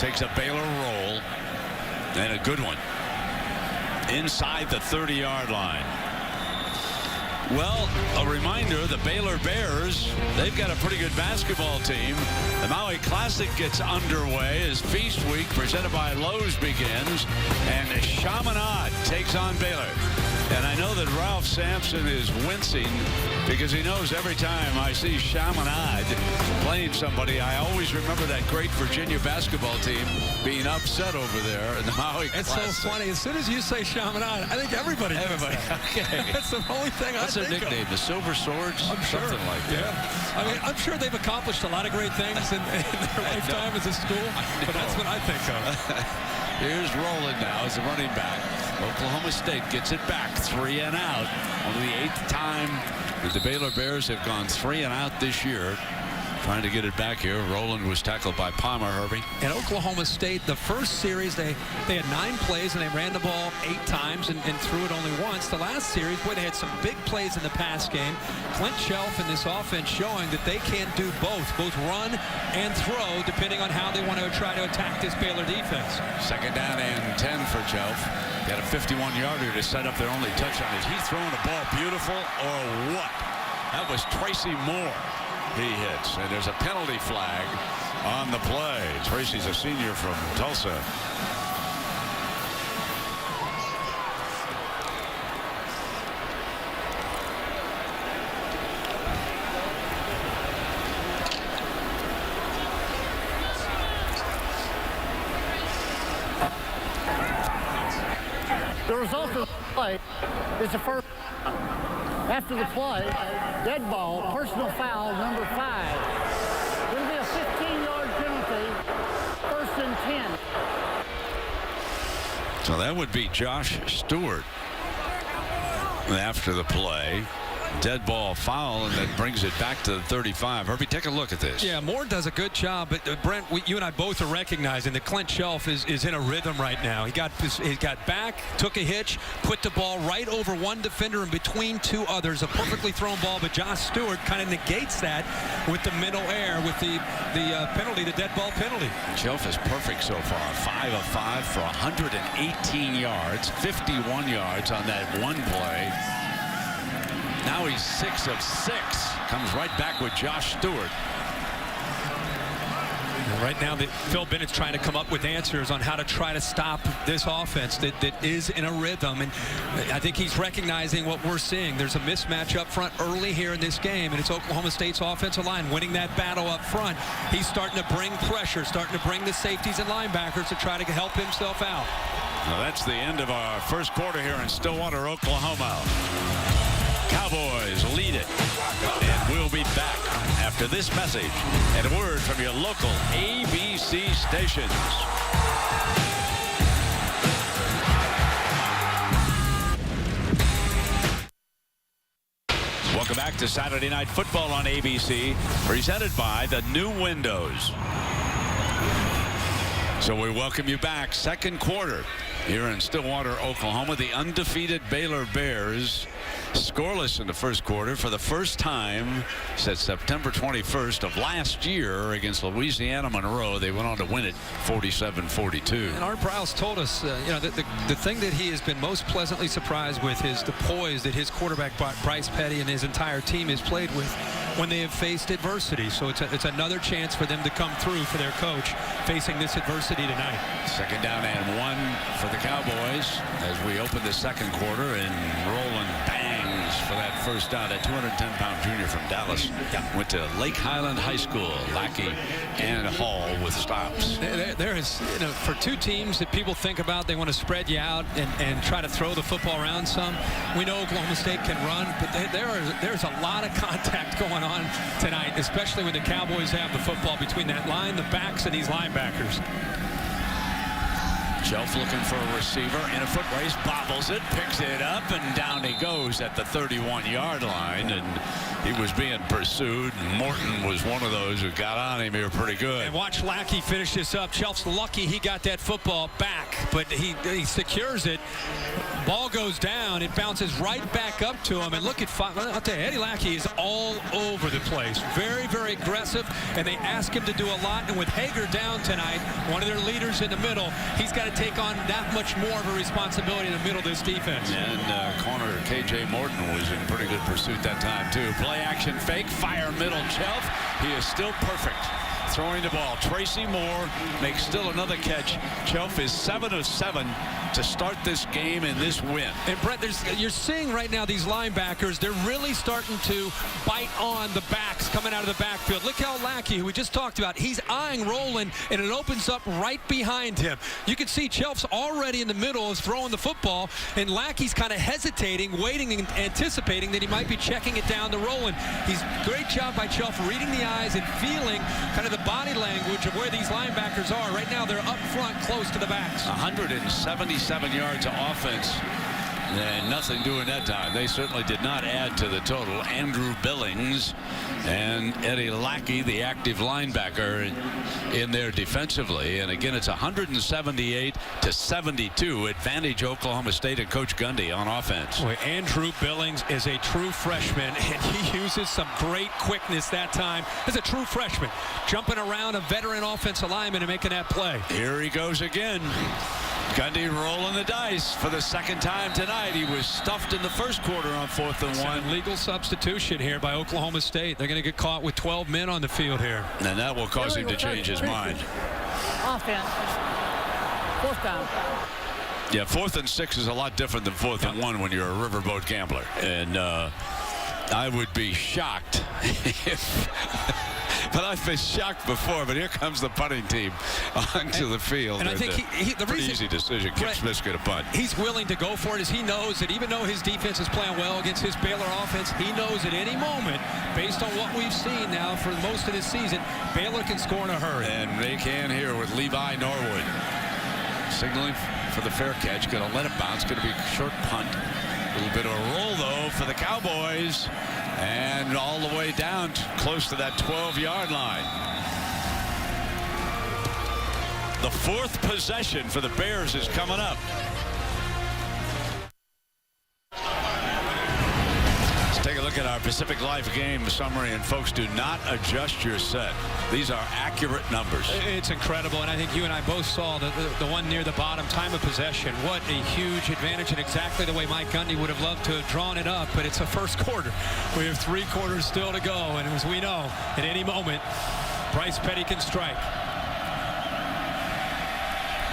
Takes a Baylor roll. And a good one. Inside the 30-yard line. Well, a reminder, the Baylor Bears, they've got a pretty good basketball team. The Maui Classic gets underway as Feast Week presented by Lowe's begins. And Chaminade takes on Baylor. And I know that Ralph Sampson is wincing because he knows every time I see Chaminade playing somebody, I always remember that great Virginia basketball team being upset over there in the Maui Classic. It's so funny. As soon as you say Chaminade, I think everybody knows that. Okay. That's the only thing I think of. What's their nickname? The Silver Swords? I'm sure. Something like that. Yeah. I mean, I'm sure they've accomplished a lot of great things in their lifetime as a school, but that's what I think of. Here's Rowland now as the running back. Oklahoma State gets it back, 3-and-out. Only the 8th time that the Baylor Bears have gone 3-and-out this year. Trying to get it back here. Rowland was tackled by Palmer, Herbie. And Oklahoma State, the first series, they had 9 plays and they ran the ball 8 times and threw it only once. The last series, boy, they had some big plays in the pass game. Clint Chelf in this offense showing that they can do both run and throw, depending on how they want to try to attack this Baylor defense. 2nd down and 10 for Chelf. Got a 51-yarder to set up their only touchdown. Is he throwing the ball beautiful or what? That was Tracy Moore. He hits, and there's a penalty flag on the play. Tracy's a senior from Tulsa. The result of the play is the first. After the play, dead ball, personal foul, number 5. It'll be a 15-yard penalty, 1st and 10. So that would be Josh Stewart after the play. Dead ball foul, and that brings it back to the 35. Herbie, take a look at this. Yeah, Moore does a good job, but Brent, you and I both are recognizing that Clint Chelf is in a rhythm right now. He got back, took a hitch, put the ball right over one defender and between 2 others. A perfectly thrown ball, but Josh Stewart kind of negates that with the middle air, with the penalty, the dead ball penalty. Chelf is perfect so far. 5 of 5 for 118 yards, 51 yards on that one play. Now he's 6 of 6. Comes right back with Josh Stewart. Right now, Phil Bennett's trying to come up with answers on how to try to stop this offense that is in a rhythm. And I think he's recognizing what we're seeing. There's a mismatch up front early here in this game, and it's Oklahoma State's offensive line winning that battle up front. He's starting to bring pressure, starting to bring the safeties and linebackers to try to help himself out. Well, that's the end of our first quarter here in Stillwater, Oklahoma. Cowboys lead it, and we'll be back after this message and a word from your local ABC stations. Welcome back to Saturday Night Football on ABC, presented by the new windows. So we welcome you back. Second quarter here in Stillwater, Oklahoma. The undefeated Baylor Bears scoreless in the first quarter for the first time since September 21st of last year against Louisiana Monroe. They went on to win it 47-42. And Art Briles told us, the thing that he has been most pleasantly surprised with is the poise that his quarterback Bryce Petty and his entire team has played with when they have faced adversity. So it's another chance for them to come through for their coach facing this adversity tonight. 2nd down and 1 for the Cowboys as we open the second quarter, and Rowland bangs for that first down. That 210-pound junior from Dallas went to Lake Highland High School. Lackey and Hall with stops. There is, for 2 teams that people think about, they want to spread you out and try to throw the football around some. We know Oklahoma State can run, but there's a lot of contact going on tonight, especially when the Cowboys have the football between that line, the backs, and these linebackers. Chelf looking for a receiver in a foot race, bobbles it, picks it up, and down he goes at the 31-yard line. And he was being pursued. Morton was one of those who got on him here pretty good. And watch Lackey finish this up. Chelf's lucky he got that football back, but he secures it. Ball goes down. It bounces right back up to him. And look at, I'll tell you, Eddie Lackey is all over the place. Very, very aggressive, and they ask him to do a lot. And with Hager down tonight, one of their leaders in the middle, he's got to take on that much more of a responsibility in the middle of this defense. And corner K.J. Morton was in pretty good pursuit that time, too. Play action fake, fire middle Chelf. He is still perfect throwing the ball. Tracy Moore makes still another catch. Chelf is 7 of 7 to start this game and this win. And Brett, you're seeing right now these linebackers, they're really starting to bite on the backs coming out of the backfield. Look how Lackey, who we just talked about, he's eyeing Rowland, and it opens up right behind him. You can see Chelf's already in the middle, is throwing the football, and Lackey's kind of hesitating, waiting and anticipating that he might be checking it down to Rowland. Great job by Chelf reading the eyes and feeling kind of the body language of where these linebackers are. Right now they're up front close to the backs. 177 yards of offense And nothing doing that time. They certainly did not add to the total. Andrew Billings and Eddie Lackey, the active linebacker, in there defensively. And again, it's 178-72 advantage Oklahoma State and Coach Gundy on offense. Boy, Andrew Billings is a true freshman, and he uses some great quickness that time as a true freshman, jumping around a veteran offensive lineman and making that play. Here he goes again. Gundy rolling the dice for the second time tonight. He was stuffed in the first quarter on 4th and 1. Legal substitution here by Oklahoma State. They're going to get caught with 12 men on the field here. And that will cause him to change his mind. Offense. 4th down. Yeah, 4th and 6 is a lot different than 4th and 1 when you're a riverboat gambler. And I would be shocked if... But I've been shocked before, but here comes the punting team onto the field. And I think the pretty reason, easy decision. Kip Smith's going to punt. He's willing to go for it as he knows that even though his defense is playing well against his Baylor offense, he knows at any moment, based on what we've seen now for most of this season, Baylor can score in a hurry. And they can here with Levi Norwood. Signaling for the fair catch. Going to let it bounce. Going to be a short punt. A little bit of a roll, though, for the Cowboys. And all the way down close to that 12-yard line. The 4th possession for the Bears is coming up. Let's take a look at our Pacific Life game summary. And folks, do not adjust your set. These are accurate numbers. It's incredible, and I think you and I both saw the one near the bottom, time of possession. What a huge advantage, and exactly the way Mike Gundy would have loved to have drawn it up, but it's a first quarter. We have 3 quarters still to go, and as we know, at any moment, Bryce Petty can strike.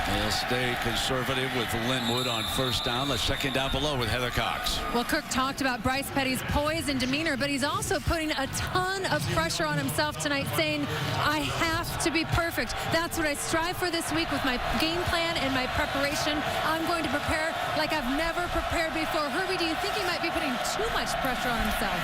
They'll stay conservative with Linwood on 1st down. Let's check in down below with Heather Cox. Well, Kirk talked about Bryce Petty's poise and demeanor, but he's also putting a ton of pressure on himself tonight, saying, I have to be perfect. That's what I strive for this week with my game plan and my preparation. I'm going to prepare like I've never prepared before. Herbie, do you think he might be putting too much pressure on himself?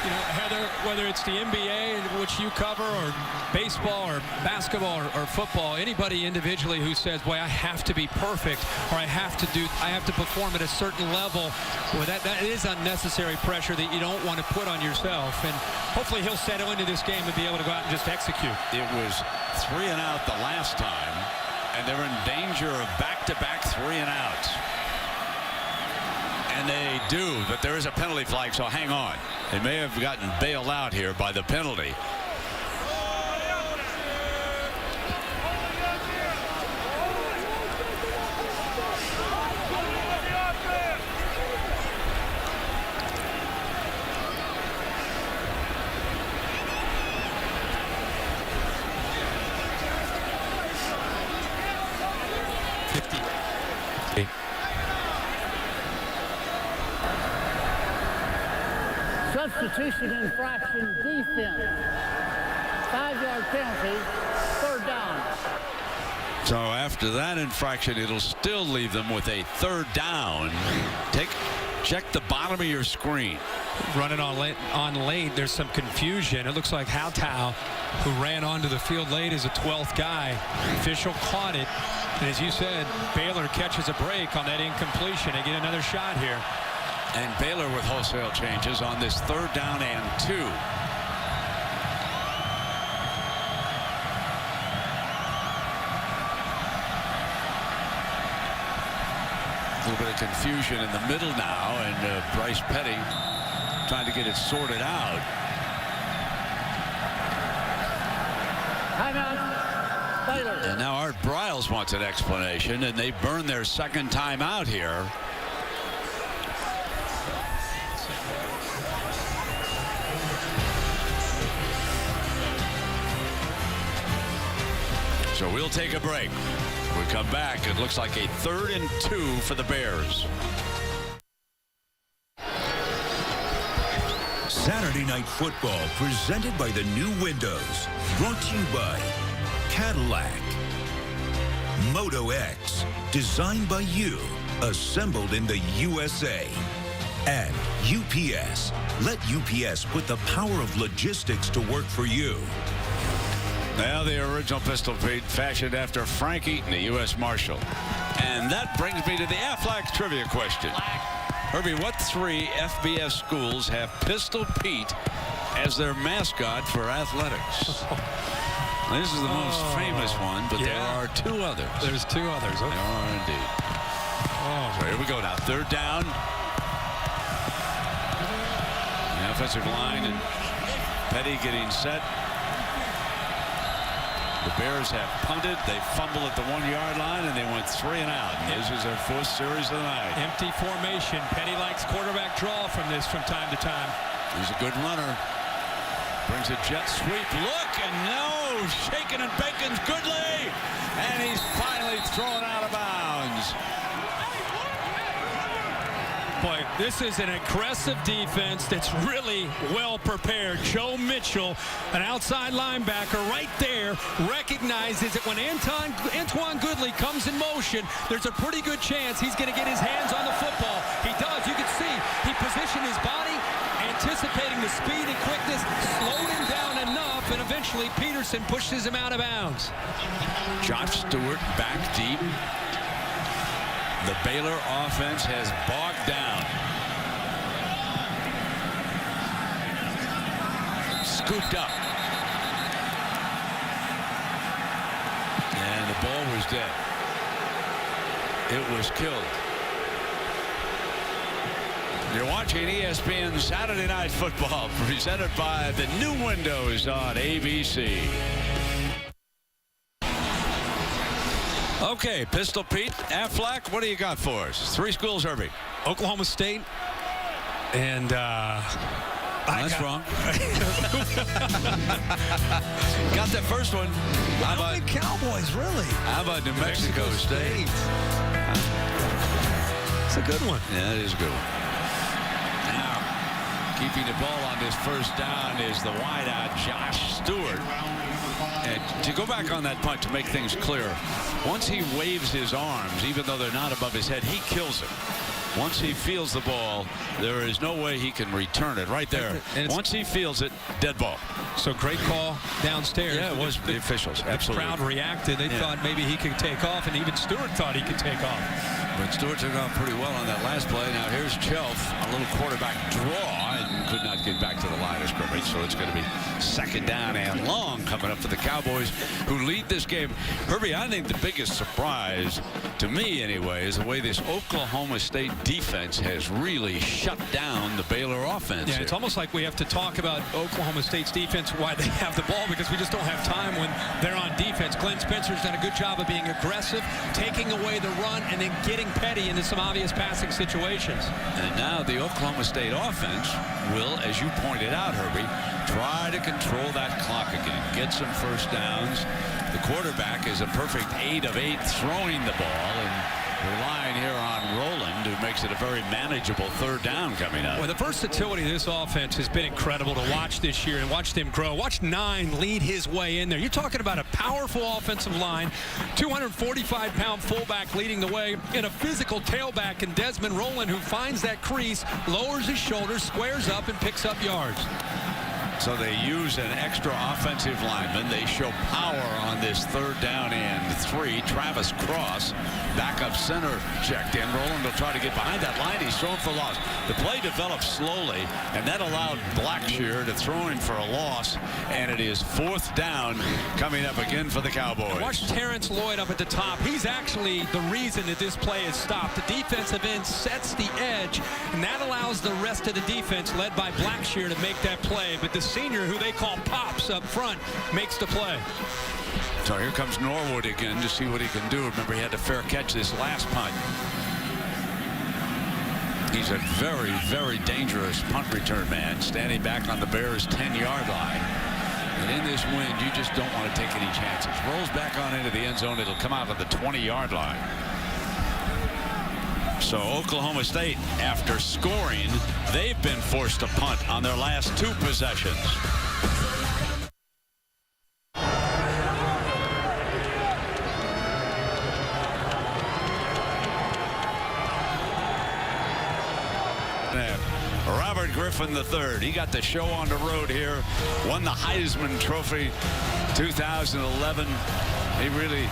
You know, Heather, whether it's the NBA, which you cover, or baseball, or basketball, or football, anybody individually who says, boy, I have to be perfect, or I have to perform at a certain level, well, that is unnecessary pressure that you don't want to put on yourself. And hopefully he'll settle into this game and be able to go out and just execute. It was 3 and out the last time, and they're in danger of back-to-back 3 and outs. And they do, but there is a penalty flag, so hang on. They may have gotten bailed out here by the penalty. Substitution infraction defense. 5-yard penalty. 3rd down. So after that infraction, it'll still leave them with a 3rd down. Check the bottom of your screen. Running on late, there's some confusion. It looks like Hautau, who ran onto the field late, is a 12th guy. Official caught it. And as you said, Baylor catches a break on that incompletion. They get another shot here. And Baylor with wholesale changes on this 3rd down and 2. A little bit of confusion in the middle now, and Bryce Petty trying to get it sorted out. Timeout. Baylor. And now Art Briles wants an explanation, and they burn their 2nd time out here. So we'll take a break. When we come back, it looks like a 3rd and 2 for the Bears. Saturday Night Football presented by the new windows. Brought to you by Cadillac. Moto X, designed by you, assembled in the USA. And UPS. Let UPS put the power of logistics to work for you. Now the original pistol Pete, fashioned after Frank Eaton, the U.S. Marshal. And that brings me to the Aflac trivia question. Herbie, what 3 FBS schools have Pistol Pete as their mascot for athletics? This is the most famous one, but there are 2 others. There's 2 others. Okay. There are indeed. So here we go now. 3rd down. The offensive line and Petty getting set. The Bears have punted. They fumble at the 1-yard line, and they went 3 and out. And this is their 4th series of the night. Empty formation. Petty likes quarterback draw from time to time. He's a good runner. Brings a jet sweep. Look, and no, shaking and bacon's Goodley. And he's finally thrown out of bounds. Boy, this is an aggressive defense that's really well prepared. Joe Mitchell, an outside linebacker right there, recognizes that when Antoine Goodley comes in motion, there's a pretty good chance he's going to get his hands on the football. He does. You can see he positioned his body, anticipating the speed and quickness, slowed him down enough, and eventually Peterson pushes him out of bounds. Josh Stewart back deep. The Baylor offense has bogged down. Scooped up. And the ball was dead. It was killed. You're watching ESPN Saturday Night Football, presented by the new windows on ABC. Okay, Pistol Pete, Aflac, what do you got for us? 3 schools, Herbie. Oklahoma State and that's wrong. Got that first one. How about the Cowboys, really? How about New Mexico State? It's a good one. Yeah, it is a good one. Now, keeping the ball on this 1st down is the wideout, Josh Stewart. And to go back on that punt to make things clear, once he waves his arms, even though they're not above his head, he kills it. Once he feels the ball, there is no way he can return it right there. And once he feels it, dead ball. So great call downstairs. Yeah, it was the officials. Absolutely. The crowd reacted. They thought maybe he could take off, and even Stewart thought he could take off. But Stewart took off pretty well on that last play. Now here's Chelf, a little quarterback draw, and could not get back to the line of scrimmage. So it's going to be 2nd down and long coming up for the Cowboys, who lead this game. Herbie, I think the biggest surprise, to me anyway, is the way this Oklahoma State defense has really shut down the Baylor offense. Yeah, it's almost like we have to talk about Oklahoma State's defense, why they have the ball, because we just don't have time when they're on defense. Glenn Spencer's done a good job of being aggressive, taking away the run, and then getting Petty into some obvious passing situations. And now the Oklahoma State offense will, as you pointed out, Herbie, try to control that clock again, get some 1st downs. The quarterback is a perfect 8 of 8 throwing the ball, and relying here on Roland, who makes it a very manageable 3rd down coming up. Well, the versatility of this offense has been incredible to watch this year and watch them grow. Watch 9 lead his way in there. You're talking about a powerful offensive line, 245-pound fullback leading the way, and a physical tailback in Desmond Roland, who finds that crease, lowers his shoulders, squares up, and picks up yards. So they use an extra offensive lineman. They show power on this 3rd down and 3. Travis Cross, backup center, checked in. Roland will try to get behind that line. He's thrown for loss. The play developed slowly, and that allowed Blackshear to throw him for a loss. And it is 4th down coming up again for the Cowboys. Watch Terrence Lloyd up at the top. He's actually the reason that this play is stopped. The defensive end sets the edge, and that allows the rest of the defense, led by Blackshear, to make that play. But the senior, who they call Pops up front, makes the play. So here comes Norwood again to see what he can do. Remember, he had a fair catch this last punt. He's a very, very dangerous punt return man, standing back on the Bears' 10-yard line. And in this wind, you just don't want to take any chances. Rolls back on into the end zone. It'll come out on the 20-yard line. So Oklahoma State, after scoring, they've been forced to punt on their last 2 possessions. Robert Griffin III, he got the show on the road here, won the Heisman Trophy 2011. He really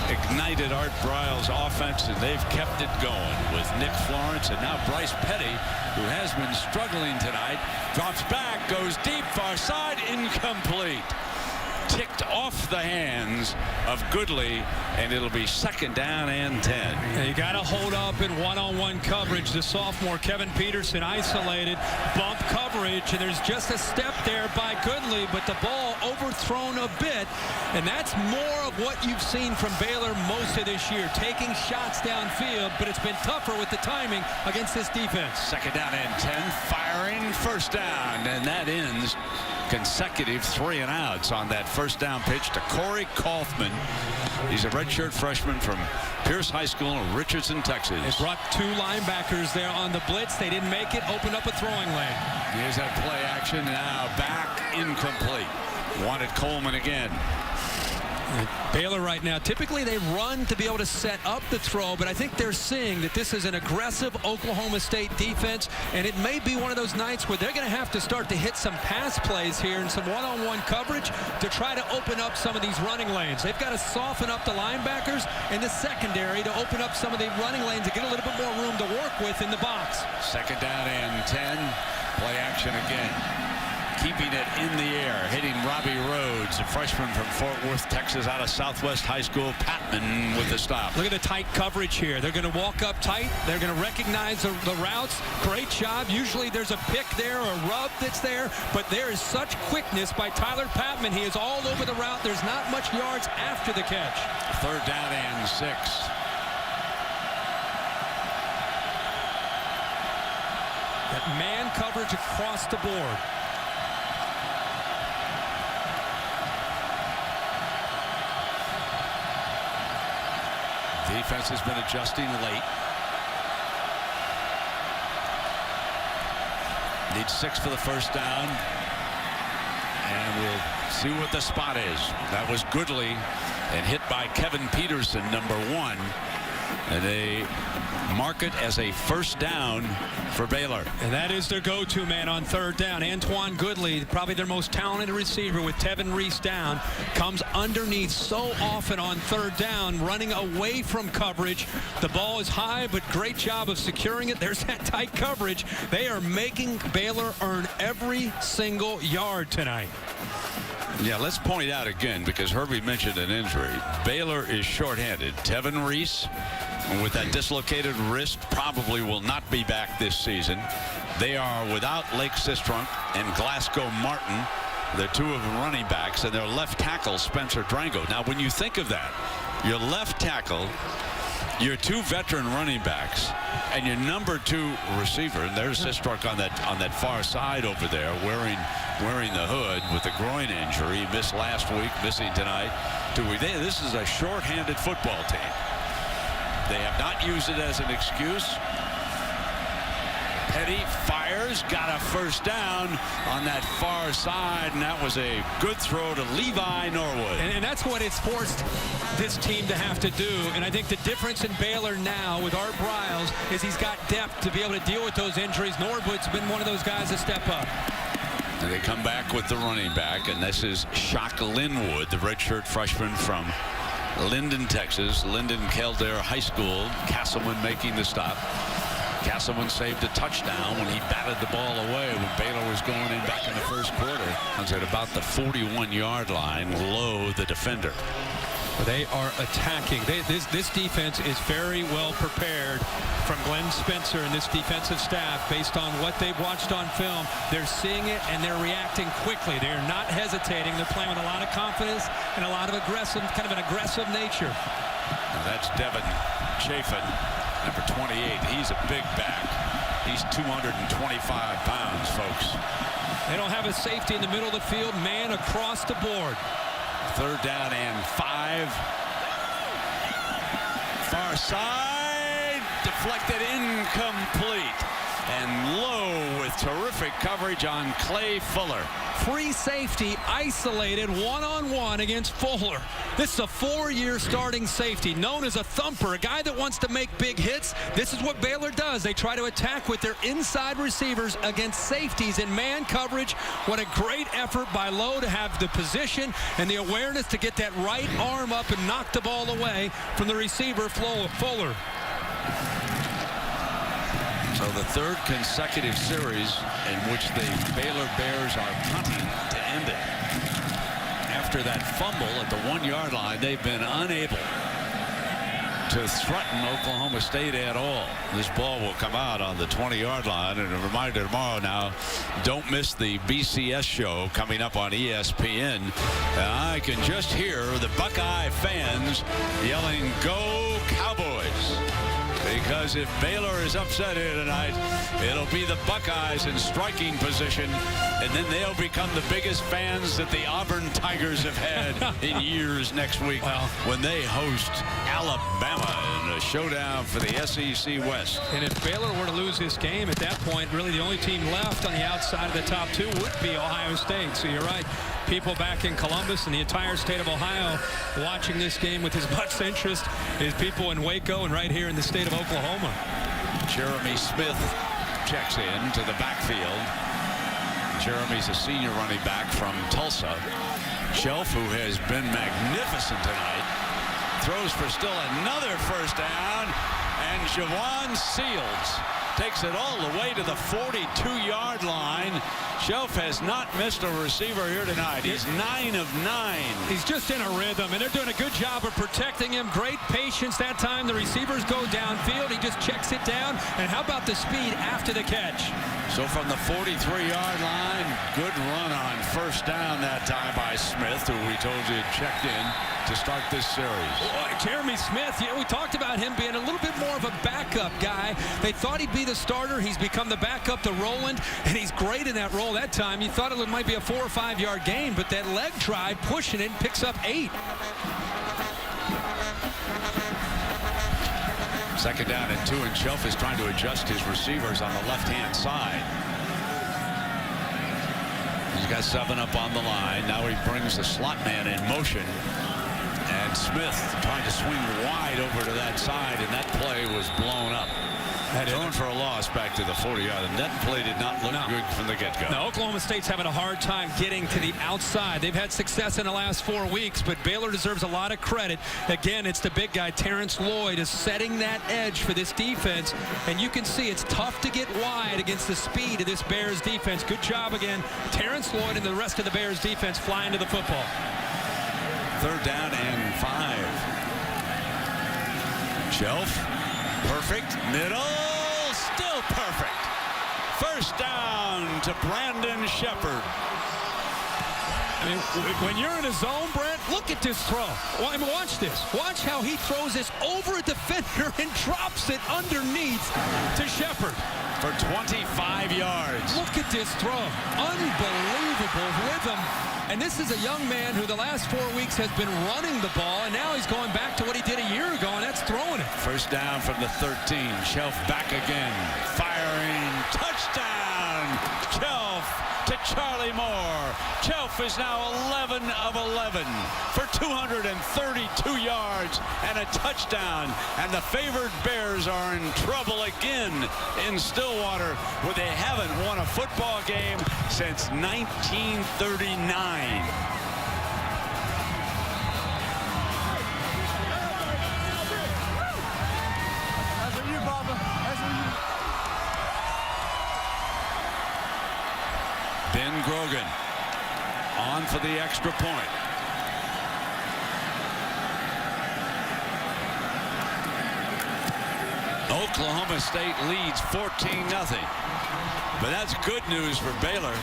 ignited Art Briles' offense, and they've kept it going with Nick Florence, and now Bryce Petty, who has been struggling tonight, drops back, goes deep, far side, incomplete. Ticked off the hands of Goodley, and it'll be 2nd down and 10. Yeah, you got to hold up in one-on-one coverage. The sophomore Kevin Peterson isolated, bump coverage, and there's just a step there by Goodley, but the ball overthrown a bit, and that's more of what you've seen from Baylor most of this year, taking shots downfield, but it's been tougher with the timing against this defense. 2nd down and 10, firing 1st down, and that ends consecutive 3 and outs on that 1st down pitch to Corey Kaufman. He's a redshirt freshman from Pierce High School in Richardson, Texas. They brought 2 linebackers there on the blitz. They didn't make it. Opened up a throwing lane. Here's that play action. Now back, incomplete. Wanted Coleman again. Baylor right now, typically they run to be able to set up the throw, but I think they're seeing that this is an aggressive Oklahoma State defense, and it may be one of those nights where they're going to have to start to hit some pass plays here and some one-on-one coverage to try to open up some of these running lanes. They've got to soften up the linebackers and the secondary to open up some of the running lanes and get a little bit more room to work with in the box. 2nd down and 10. Play action again. Keeping it in the air, hitting Robbie Rhodes, a freshman from Fort Worth, Texas, out of Southwest High School. Patman with the stop. Look at the tight coverage here. They're going to walk up tight. They're going to recognize the routes. Great job. Usually there's a pick there or a rub that's there, but there is such quickness by Tyler Patman. He is all over the route. There's not much yards after the catch. 3rd down and 6. That man coverage across the board. Defense has been adjusting late. Needs 6 for the 1st down. And we'll see what the spot is. That was Goodley and hit by Kevin Peterson, number 1. And they mark it as a 1st down for Baylor. And that is their go-to man on 3rd down. Antoine Goodley, probably their most talented receiver with Tevin Reese down, comes underneath so often on 3rd down, running away from coverage. The ball is high, but great job of securing it. There's that tight coverage. They are making Baylor earn every single yard tonight. Yeah, let's point out again, because Herbie mentioned an injury. Baylor is shorthanded. Tevin Reese, with that dislocated wrist, probably will not be back this season. They are without Lake Sistrunk and Glasgow Martin. They're 2 of them running backs, and their left tackle, Spencer Drango. Now, when you think of that, your left tackle, your 2 veteran running backs, and your number 2 receiver, and there's Sistrunk on that far side over there, wearing the hood with the groin injury. He missed last week, missing tonight. This is a short-handed football team. They have not used it as an excuse. Petty fires, got a 1st down on that far side, and that was a good throw to Levi Norwood. And that's what it's forced this team to have to do. And I think the difference in Baylor now with Art Briles is he's got depth to be able to deal with those injuries. Norwood's been one of those guys to step up. And they come back with the running back, and this is Shock Linwood, the redshirt freshman from Linden, Texas. Linden Kildare High School. Castleman making the stop. Castleman saved a touchdown when he batted the ball away when Baylor was going in back in the 1st quarter. Comes at about the 41-yard line, below the defender. They are attacking. This defense is very well prepared from Glenn Spencer and this defensive staff based on what they've watched on film. They're seeing it and they're reacting quickly. They're not hesitating. They're playing with a lot of confidence and a lot of aggressive, kind of an aggressive nature. Now that's Devin Chafin, number 28. He's a big back. He's 225 pounds, folks. They don't have a safety in the middle of the field. Man across the board. 3rd down and 5. Far side, deflected, incomplete. and low with terrific coverage on Clay Fuller. Free safety isolated one-on-one against Fuller. This is a 4-year starting safety known as a thumper, a guy that wants to make big hits. This is what Baylor does. They try to attack with their inside receivers against safeties in man coverage. What a great effort by Lowe to have the position and the awareness to get that right arm up and knock the ball away from the receiver, Fuller. So the third consecutive series in which the Baylor Bears are punting to end it. After that fumble at the 1-yard line, they've been unable to threaten Oklahoma State at all. This ball will come out on the 20-yard line. And a reminder tomorrow now, don't miss the BCS show coming up on ESPN. I can just hear the Buckeye fans yelling, "Go Cowboys!" Because if Baylor is upset here tonight, it'll be the Buckeyes in striking position, and then they'll become the biggest fans that the Auburn Tigers have had in years next week when they host Alabama in a showdown for the SEC West. And if Baylor were to lose this game at that point, really the only team left on the outside of the top two would be Ohio State. So you're right. People back in Columbus and the entire state of Ohio watching this game with as much interest as people in Waco and right here in the state of Oklahoma. Jeremy Smith checks in to the backfield. Jeremy's a senior running back from Tulsa. Chelf, who has been magnificent tonight, throws for still another first down, and Javon Seals takes it all the way to the 42-yard line. Chelf has not missed a receiver here tonight. He's 9 of 9. He's just in a rhythm, and they're doing a good job of protecting him. Great patience that time. The receivers go downfield. He just checks it down. And how about the speed after the catch? So from the 43-yard line, good run on first down that time by Smith, who we told you checked in to start this series. Boy, Jeremy Smith, we talked about him being a little bit more of a backup guy. They thought he'd be the starter. He's become the backup to Rowland, and he's great in that role that time. You thought it might be a 4- or 5-yard gain, but that leg drive pushing it picks up 8. Second down and 2, and Chelf is trying to adjust his receivers on the left-hand side. He's got 7 up on the line. Now he brings the slot man in motion. And Smith trying to swing wide over to that side, and that play was blown up. Thrown for a loss back to the 40-yard, and that play did not look good from the get-go. Now, Oklahoma State's having a hard time getting to the outside. They've had success in the last 4 weeks, but Baylor deserves a lot of credit. Again, it's the big guy, Terrence Lloyd, is setting that edge for this defense, and you can see it's tough to get wide against the speed of this Bears defense. Good job again. Terrence Lloyd and the rest of the Bears defense flying to the football. Third down and 5. Chelf, perfect, middle, still perfect. First down to Brandon Shepard. I mean, when you're in a zone, Brent, look at this throw. Well, I mean, watch this. Watch how he throws this over a defender and drops it underneath to Shepard. For 25 yards. Look at this throw. Unbelievable rhythm. And this is a young man who the last 4 weeks has been running the ball, and now he's going back to what he did a year ago, and that's throwing it. First down from the 13. Chelf back again. Firing. Touchdown. Chelf to Charlie Moore. Chelf is now 11 of 11 for 232 yards and a touchdown. And the favored Bears are in trouble again in Stillwater, where they haven't won a football game since 1939. Ben Grogan on for the extra point. Oklahoma State leads 14-0. But that's good news for Baylor.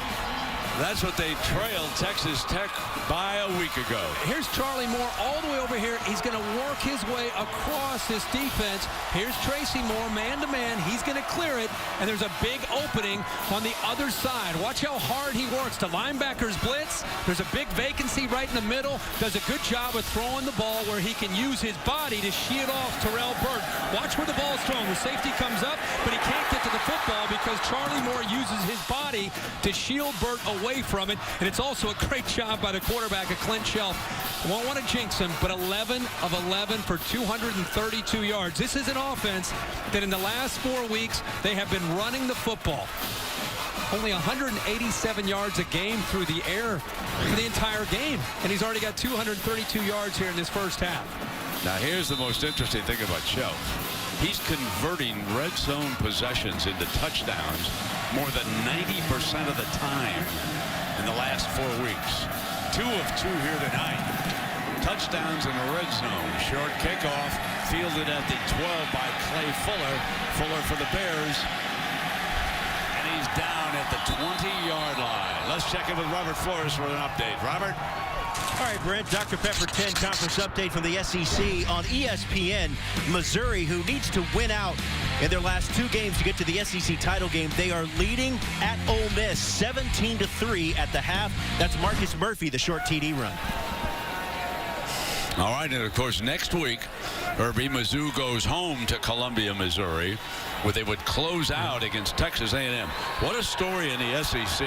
That's what they trailed Texas Tech by a week ago. Here's Charlie Moore all the way over here. He's going to work his way across this defense. Here's Tracy Moore, man-to-man. He's going to clear it, and there's a big opening on the other side. Watch how hard he works. The linebackers blitz. There's a big vacancy right in the middle. Does a good job of throwing the ball where he can use his body to shield off Terrell Burt. Watch where the ball's thrown. The safety comes up, but he can't get to the football because Charlie Moore uses his body to shield Burt away from it, and it's also a great job by the quarterback of Clint Chelf. Won't want to jinx him, but 11 of 11 for 232 yards. This is an offense that in the last 4 weeks, they have been running the football. Only 187 yards a game through the air for the entire game, and he's already got 232 yards here in this first half. Now here's the most interesting thing about Chelf. He's converting red zone possessions into touchdowns more than 90% of the time in the last 4 weeks. 2 of 2 here tonight. Touchdowns in the red zone. Short kickoff fielded at the 12 by Clay Fuller. Fuller for the Bears. And he's down at the 20-yard line. Let's check in with Robert Flores for an update. Robert? All right, Brent, Dr. Pepper 10 conference update from the SEC on ESPN. Missouri, who needs to win out in their last 2 games to get to the SEC title game. They are leading at Ole Miss 17-3 at the half. That's Marcus Murphy, the short TD run. All right, and of course, next week, Herbie, Mizzou goes home to Columbia, Missouri, where they would close out against Texas A&M. What a story in the SEC,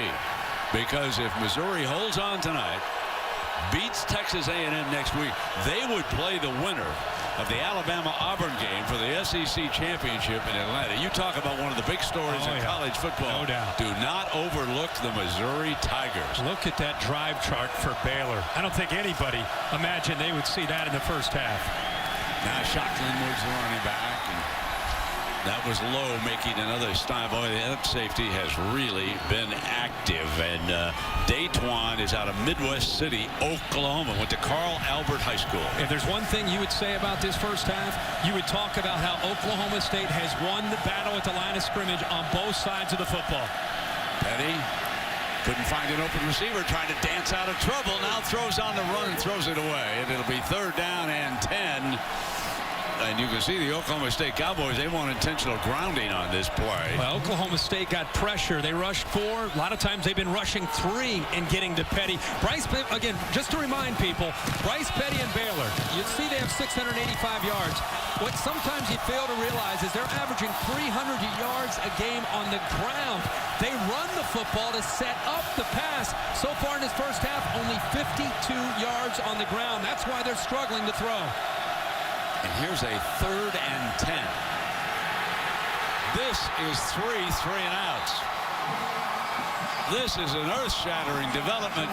because if Missouri holds on tonight, beats Texas A&M next week, they would play the winner of the Alabama-Auburn game for the SEC championship in Atlanta. You talk about one of the big stories in college football. No doubt. Do not overlook the Missouri Tigers. Look at that drive chart for Baylor. I don't think anybody imagined they would see that in the first half. Now Shocklin moves the running back, and that was Lowe making another stop. Boy, that safety has really been active. And Daytwan is out of Midwest City, Oklahoma. Went to Carl Albert High School. If there's one thing you would say about this first half, you would talk about how Oklahoma State has won the battle at the line of scrimmage on both sides of the football. Petty couldn't find an open receiver, trying to dance out of trouble. Now throws on the run and throws it away. And it'll be 3rd down and 10. And you can see the Oklahoma State Cowboys, they want intentional grounding on this play. Well, Oklahoma State got pressure. They rushed 4. A lot of times they've been rushing 3 and getting to Petty. Bryce, again, just to remind people, Bryce Petty and Baylor, you see they have 685 yards. What sometimes you fail to realize is they're averaging 300 yards a game on the ground. They run the football to set up the pass. So far in this first half, only 52 yards on the ground. That's why they're struggling to throw. And here's a 3rd and 10. This is 3 3-and-outs. This is an earth-shattering development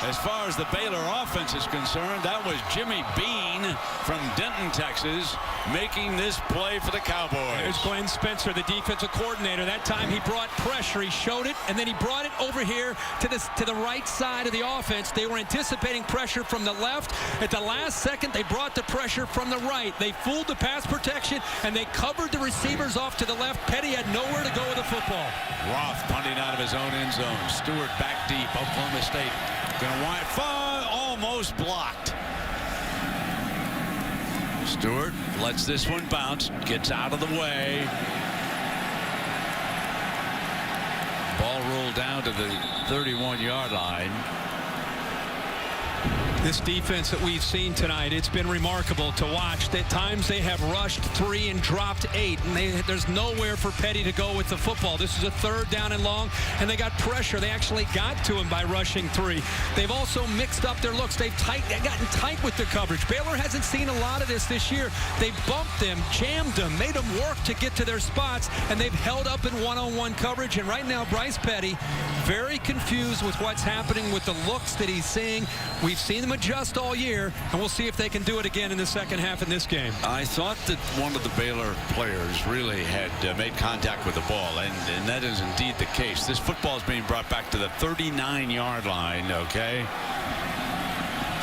as far as the Baylor offense is concerned. That was Jimmy Bean from Denton, Texas, making this play for the Cowboys. There's Glenn Spencer, the defensive coordinator. That time he brought pressure. He showed it, and then he brought it over here to the right side of the offense. They were anticipating pressure from the left. At the last second, they brought the pressure from the right. They fooled the pass protection, and they covered the receivers off to the left. Petty had nowhere to go with the football. Roth punting out of his own end zone. Stewart back deep. Oklahoma State going to wind far, almost blocked. Stewart lets this one bounce, gets out of the way. Ball rolled down to the 31-yard line. This defense that we've seen tonight, it's been remarkable to watch. At times they have rushed 3 and dropped 8, and there's nowhere for Petty to go with the football. This is a 3rd down and long, and they got pressure. They actually got to him by rushing 3. They've also mixed up their looks. They've gotten tight with the coverage. Baylor hasn't seen a lot of this year. They bumped them, jammed them, made them work to get to their spots, and they've held up in one-on-one coverage. And right now, Bryce Petty, very confused with what's happening with the looks that he's seeing. We've seen them adjust all year, and we'll see if they can do it again in the second half in this game. I thought that one of the Baylor players really had made contact with the ball, and that is indeed the case. This football is being brought back to the 39-yard line, okay?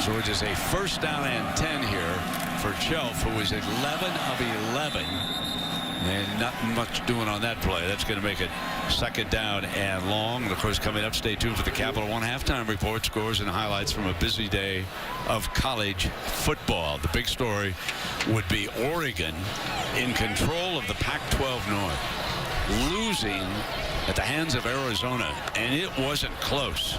So it is a 1st down and 10 here for Chelf, who is 11 of 11 And not much doing on that play. That's going to make it second down and long. And of course, coming up, stay tuned for the Capital One halftime report, scores and highlights from a busy day of college football. The big story would be Oregon in control of the Pac-12 North, losing at the hands of Arizona, and it wasn't close.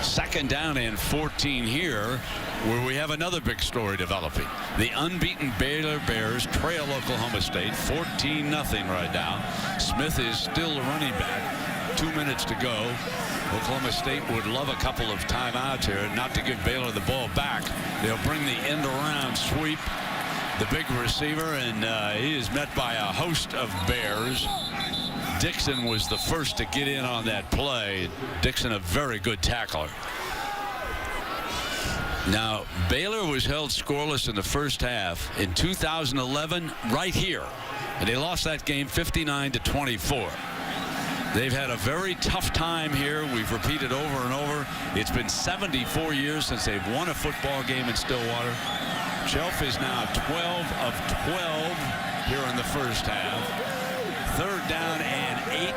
Second down and 14 here, where we have another big story developing. The unbeaten Baylor Bears trail Oklahoma State 14-0 right now. Smith is still the running back. 2 minutes to go. Oklahoma State would love a couple of timeouts here, not to give Baylor the ball back. They'll bring the end around sweep. The big receiver, and he is met by a host of Bears. Dixon was the first to get in on that play. Dixon, a very good tackler. Now, Baylor was held scoreless in the first half in 2011 right here, and they lost that game 59-24. They've had a very tough time here. We've repeated over and over. It's been 74 years since they've won a football game in Stillwater. Chelf is now 12 of 12 here in the first half. Third down and 8.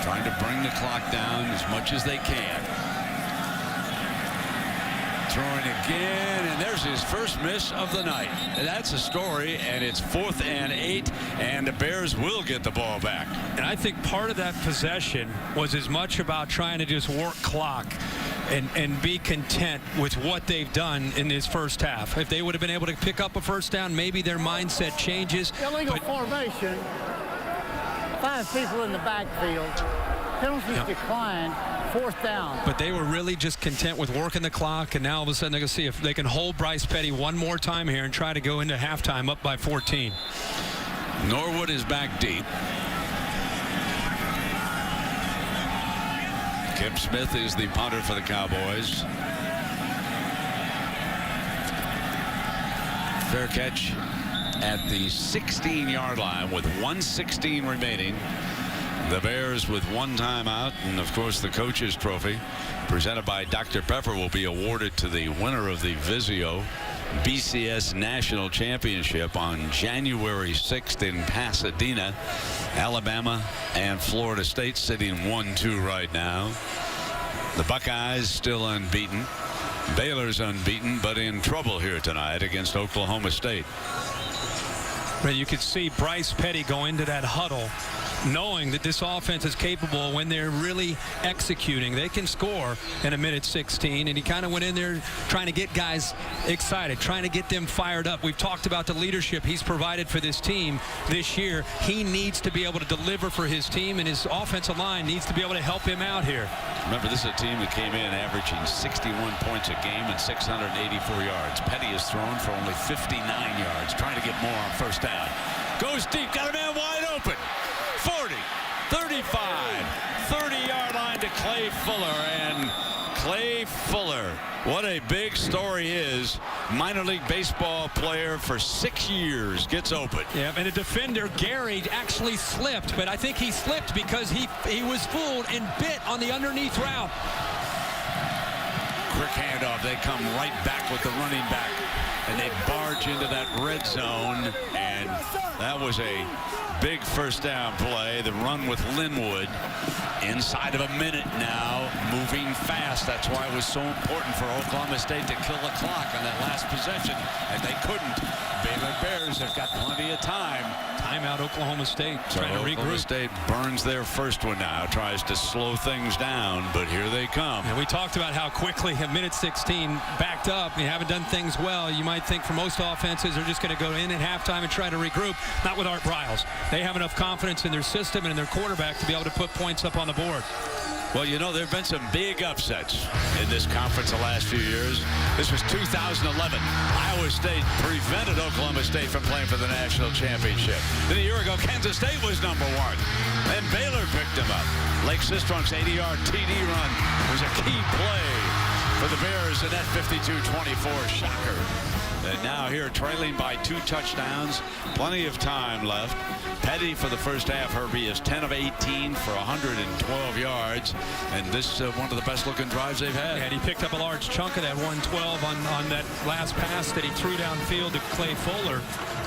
Trying to bring the clock down as much as they can. Throwing again, and there's his first miss of the night. That's a story, and it's 4th and 8, and the Bears will get the ball back. And I think part of that possession was as much about trying to just work clock and be content with what they've done in this first half. If they would have been able to pick up a first down, maybe their mindset changes. Illegal formation. 5 people in the backfield. Penalties declined. 4th down. But they were really just content with working the clock, and now all of a sudden they're going to see if they can hold Bryce Petty one more time here and try to go into halftime up by 14. Norwood is back deep. Kip Smith is the punter for the Cowboys. Fair catch at the 16-yard line with 1:16 remaining. The Bears with 1 timeout, and of course the coach's trophy presented by Dr. Pepper will be awarded to the winner of the Vizio BCS National Championship on January 6th in Pasadena. Alabama and Florida State sitting 1-2 right now. The Buckeyes still unbeaten. Baylor's unbeaten, but in trouble here tonight against Oklahoma State. But you could see Bryce Petty go into that huddle knowing that this offense is capable when they're really executing. They can score in a minute 16, and he kind of went in there trying to get guys excited, trying to get them fired up. We've talked about the leadership he's provided for this team this year. He needs to be able to deliver for his team, and his offensive line needs to be able to help him out here. Remember, this is a team that came in averaging 61 points a game and 684 yards. Petty is thrown for only 59 yards, trying to get more on first down. Goes deep, got a man wide open. 40, 35, 30-yard line to Clay Fuller, and Clay Fuller, what a big story is. Minor league baseball player for 6 years gets open. Yeah, and a defender, Gary, actually slipped, but I think he slipped because he was fooled and bit on the underneath route. Quick handoff. They come right back with the running back, and they barge into that red zone, and that was a big first down play. The run with Linwood inside of a minute now, moving fast. That's why it was so important for Oklahoma State to kill the clock on that last possession, and they couldn't. Baylor Bears have got plenty of time. Timeout Oklahoma State, trying to regroup. Oklahoma State burns their first one now, tries to slow things down, but here they come. And we talked about how quickly a minute 16 backed up. You haven't done things well. You might think for most offenses they're just going to go in at halftime and try to regroup. Not with Art Briles. They have enough confidence in their system and in their quarterback to be able to put points up on the board. Well, you know, there have been some big upsets in this conference the last few years. This was 2011. Iowa State prevented Oklahoma State from playing for the national championship. Then a year ago, Kansas State was #1. And Baylor picked them up. Lake Sistrun's 80-yard TD run was a key play for the Bears, and that 52-24 shocker. And now here trailing by 2 touchdowns. Plenty of time left. Petty for the first half, Herbie, is 10 of 18 for 112 yards. And this one of the best looking drives they've had. And he picked up a large chunk of that 112 on that last pass that he threw downfield to Clay Fuller.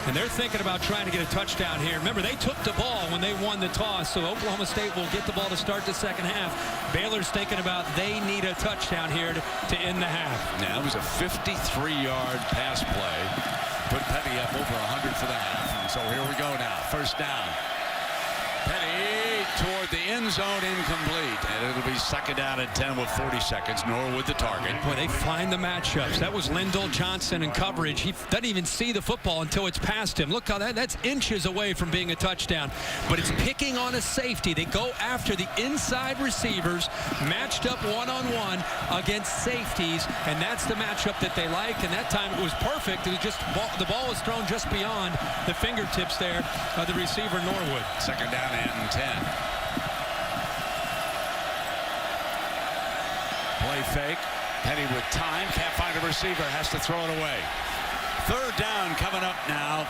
And they're thinking about trying to get a touchdown here. Remember, they took the ball when they won the toss, so Oklahoma State will get the ball to start the second half. Baylor's thinking about they need a touchdown here to end the half. Now, it was a 53-yard pass play. Put Petty up over 100 for the half. And so here we go now. First down. Petty toward the end zone, incomplete. And it'll be second down and 10 with 40 seconds. Norwood the target. Boy, they find the matchups. That was Lindell Johnson in coverage. He doesn't even see the football until it's past him. Look how that's inches away from being a touchdown. But it's picking on a safety. They go after the inside receivers, matched up one-on-one against safeties, and that's the matchup that they like. And that time it was perfect. It was just the ball was thrown just beyond the fingertips there of the receiver Norwood. Second down and 10. Play fake. Petty with time. Can't find a receiver. Has to throw it away. Third down coming up now.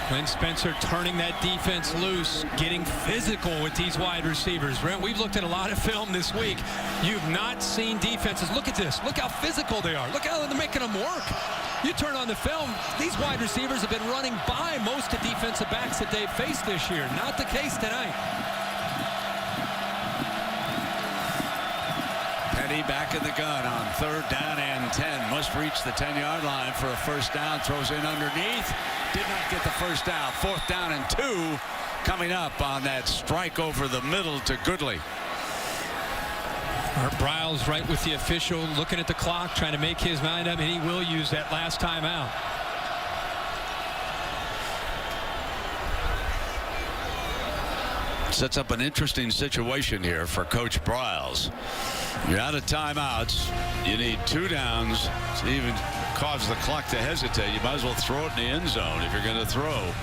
Clint Spencer turning that defense loose, getting physical with these wide receivers. Brent, we've looked at a lot of film this week. You've not seen defenses. Look at this. Look how physical they are. Look how they're making them work. You turn on the film, these wide receivers have been running by most of the defensive backs that they've faced this year. Not the case tonight. Petty back in the gun on third down and 10. Must reach the 10-yard line for a first down. Throws in underneath. Did not get the first down. Fourth down and 2 coming up on that strike over the middle to Goodley. Art Briles right with the official, looking at the clock, trying to make his mind up, and he will use that last time out. Sets up an interesting situation here for Coach Briles. You're out of timeouts. You need 2 downs to even cause the clock to hesitate. You might as well throw it in the end zone if you're going to throw.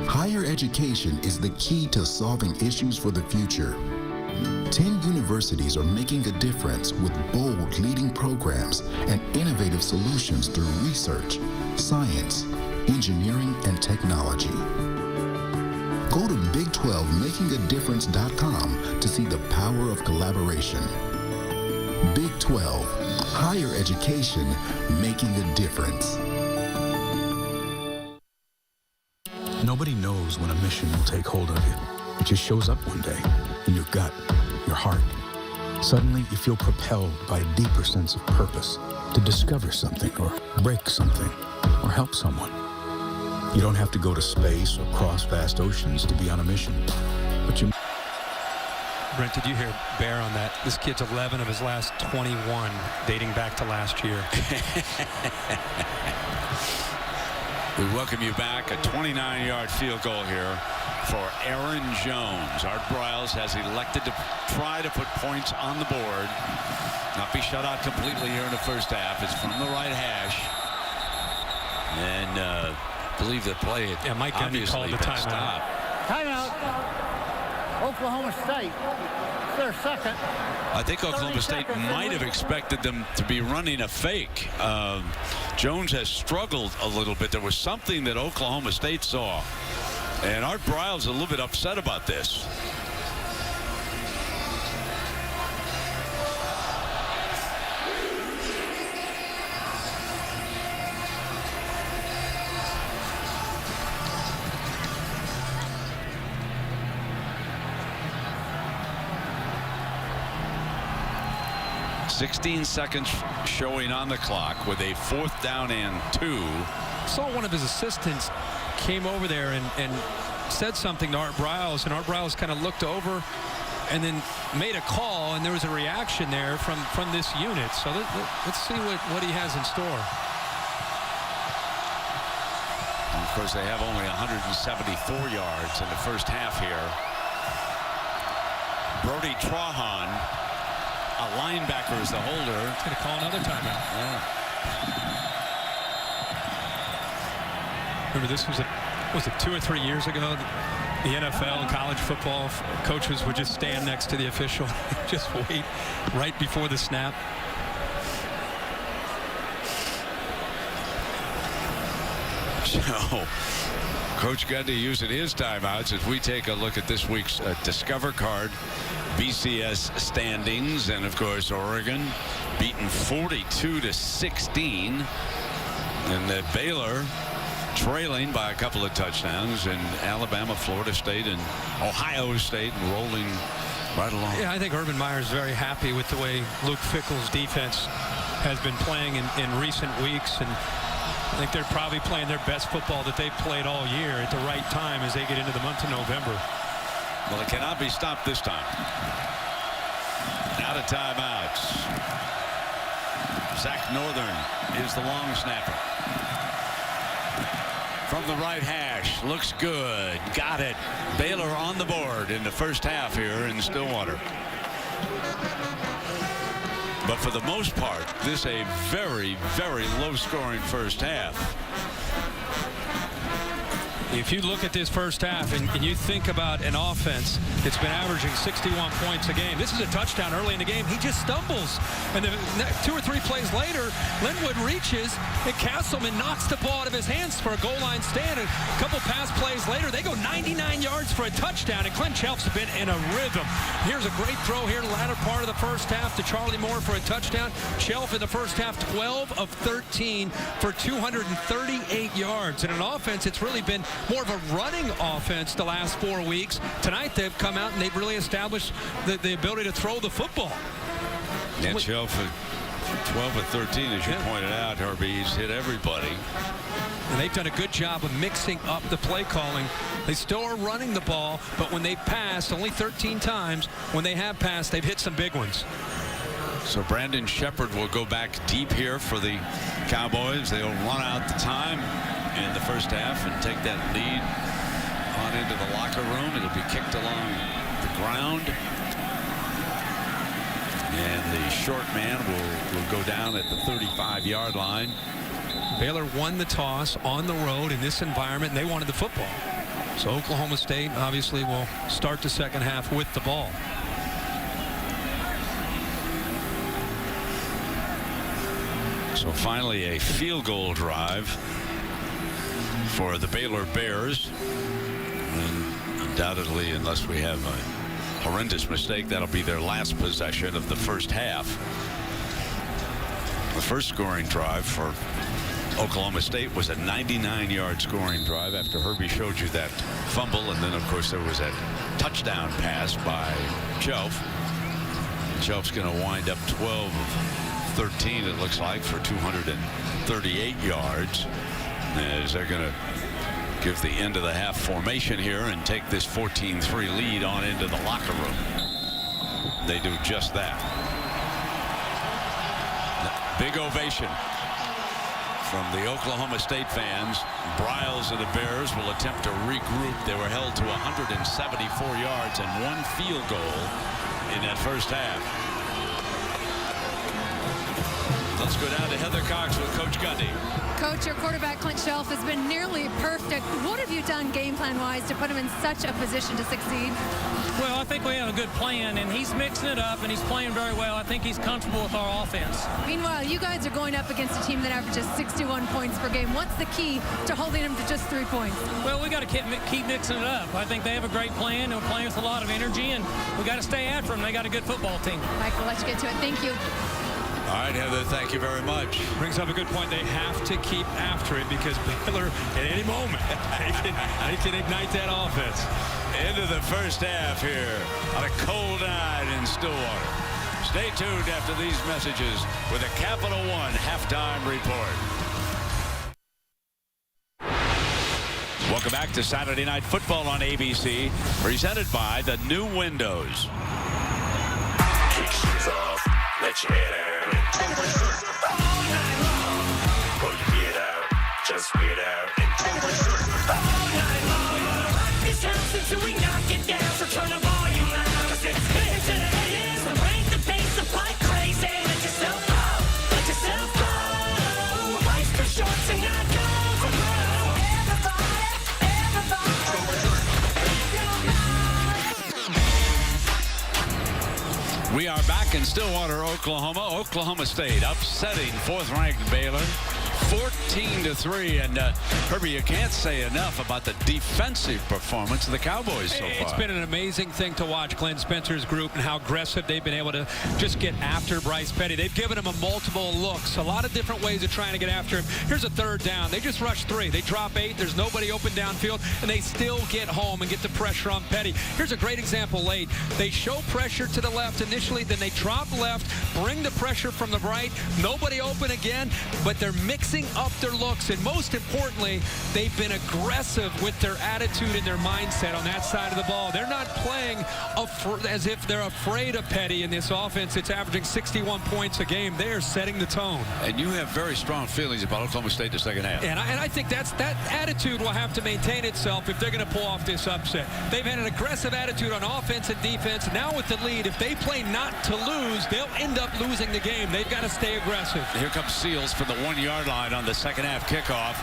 Higher education is the key to solving issues for the future. 10 universities are making a difference with bold leading programs and innovative solutions through research, science, engineering, and technology. Go to Big12makingadifference.com to see the power of collaboration. Big 12, higher education making a difference. Nobody knows when a mission will take hold of you. It just shows up one day in your gut, your heart. Suddenly, you feel propelled by a deeper sense of purpose to discover something or break something or help someone. You don't have to go to space or cross vast oceans to be on a mission, but you... Brent, did you hear Bear on that? This kid's 11 of his last 21 dating back to last year. We welcome you back. A 29-yard field goal here for Aaron Jones. Art Briles has elected to try to put points on the board. Not be shut out completely here in the first half. It's from the right hash. And I believe the play Mike Gundy called the timeout. Timeout. Oklahoma State. It's their second. I think Oklahoma State might have expected them to be running a fake. Jones has struggled a little bit. There was something that Oklahoma State saw. And Art Briles is a little bit upset about this. .16 seconds showing on the clock with a fourth down and 2. Saw one of his assistants came over there and said something to Art Briles, and Art Briles kind of looked over and then made a call, and there was a reaction there from this unit. So let's see what he has in store. And of course, they have only 174 yards in the first half here. Brody Trahan, a linebacker, is the holder. He's going to call another timeout. Yeah. Remember, this was it 2 or 3 years ago? The NFL and college football coaches would just stand next to the official, just wait right before the snap. So, Coach Gundy using his timeouts as we take a look at this week's Discover Card BCS standings. And, of course, Oregon beaten 42-16. And Baylor trailing by a couple of touchdowns. And Alabama, Florida State, and Ohio State rolling right along. Yeah, I think Urban Meyer's very happy with the way Luke Fickell's defense has been playing in recent weeks. And I think they're probably playing their best football that they've played all year at the right time as they get into the month of November. Well, it cannot be stopped this time. Out of timeouts. Zach Northern is the long snapper. From the right hash, looks good. Got it. Baylor on the board in the first half here in Stillwater. But for the most part, this a very, very low-scoring first half. If you look at this first half and you think about an offense that's been averaging 61 points a game, this is a touchdown early in the game. He just stumbles. And then 2 or 3 plays later, Linwood reaches, and Castleman knocks the ball out of his hands for a goal line stand. And a couple pass plays later, they go 99 yards for a touchdown. And Clint Chelf's been in a rhythm. Here's a great throw here in the latter part of the first half to Charlie Moore for a touchdown. Chelf in the first half, 12 of 13 for 238 yards. And an offense, it's really been more of a running offense the last 4 weeks. Tonight they've come out and they've really established the ability to throw the football. And Chelf at 12 of 13, as you pointed out, Herbie, he's hit everybody. And they've done a good job of mixing up the play calling. They still are running the ball, but when they pass, only 13 times, when they have passed, they've hit some big ones. So Brandon Shepard will go back deep here for the Cowboys. They'll run out the time in the first half and take that lead on into the locker room. It'll be kicked along the ground. And the short man will go down at the 35-yard line. Baylor won the toss on the road in this environment, and they wanted the football. So Oklahoma State obviously will start the second half with the ball. So finally a field goal drive for the Baylor Bears. And undoubtedly, unless we have a horrendous mistake, that'll be their last possession of the first half. The first scoring drive for Oklahoma State was a 99-yard scoring drive after Herbie showed you that fumble. And then, of course, there was that touchdown pass by Chelf. Chelf's going to wind up 12 of 13, it looks like, for 238 yards, as they're going to give the end of the half formation here and take this 14-3 lead on into the locker room. They do just that. Big ovation from the Oklahoma State fans. Briles of the Bears will attempt to regroup. They were held to 174 yards and 1 field goal in that first half. Let's go down to Heather Cox with Coach Gundy. Coach, your quarterback, Clint Chelf, has been nearly perfect. What have you done game plan-wise to put him in such a position to succeed? Well, I think we have a good plan, and he's mixing it up, and he's playing very well. I think he's comfortable with our offense. Meanwhile, you guys are going up against a team that averages 61 points per game. What's the key to holding them to just 3 points? Well, we got to keep mixing it up. I think they have a great plan, and we're playing with a lot of energy, and we got to stay after them. They got a good football team. Mike, we'll let you get to it. Thank you. All right, Heather, thank you very much. Brings up a good point. They have to keep after it because Baylor, at any moment, they can ignite that offense. Into the first half here on a cold night in Stillwater. Stay tuned after these messages with a Capital One halftime report. Welcome back to Saturday Night Football on ABC, presented by the new Windows. Kick shoes off, let your head out. All night long. Pull your beard out, just weird out. All night long. Rock this house until we knock it down. So turn the volume loud, 'cause it's clear to the ears. Raise the bass up like crazy. Let yourself go, let yourself go. Life's too short to not go for broke. Everybody, everybody. We are back in Stillwater, Oklahoma. Oklahoma State upsetting fourth-ranked Baylor 14-3. And Herbie, you can't say enough about the defensive performance of the Cowboys so far. It's been an amazing thing to watch Clint Spencer's group and how aggressive they've been able to just get after Bryce Petty. They've given him a multiple looks, a lot of different ways of trying to get after him. Here's a third down. They just rush 3. They drop 8. There's nobody open downfield, and they still get home and get the pressure on Petty. Here's a great example late. They show pressure to the left initially, then they drop left, bring the pressure from the right, nobody open again, but they're mixing up their looks, and most importantly, they've been aggressive with their attitude and their mindset on that side of the ball. They're not playing as if they're afraid of Petty in this offense. It's averaging 61 points a game. They are setting the tone. And you have very strong feelings about Oklahoma State in the second half. And I think that attitude will have to maintain itself if they're going to pull off this upset. They've had an aggressive attitude on offense and defense. Now with the lead, if they play not to lose, they'll end up losing the game. They've got to stay aggressive. Here comes Seals from the 1-yard line on the second half kickoff.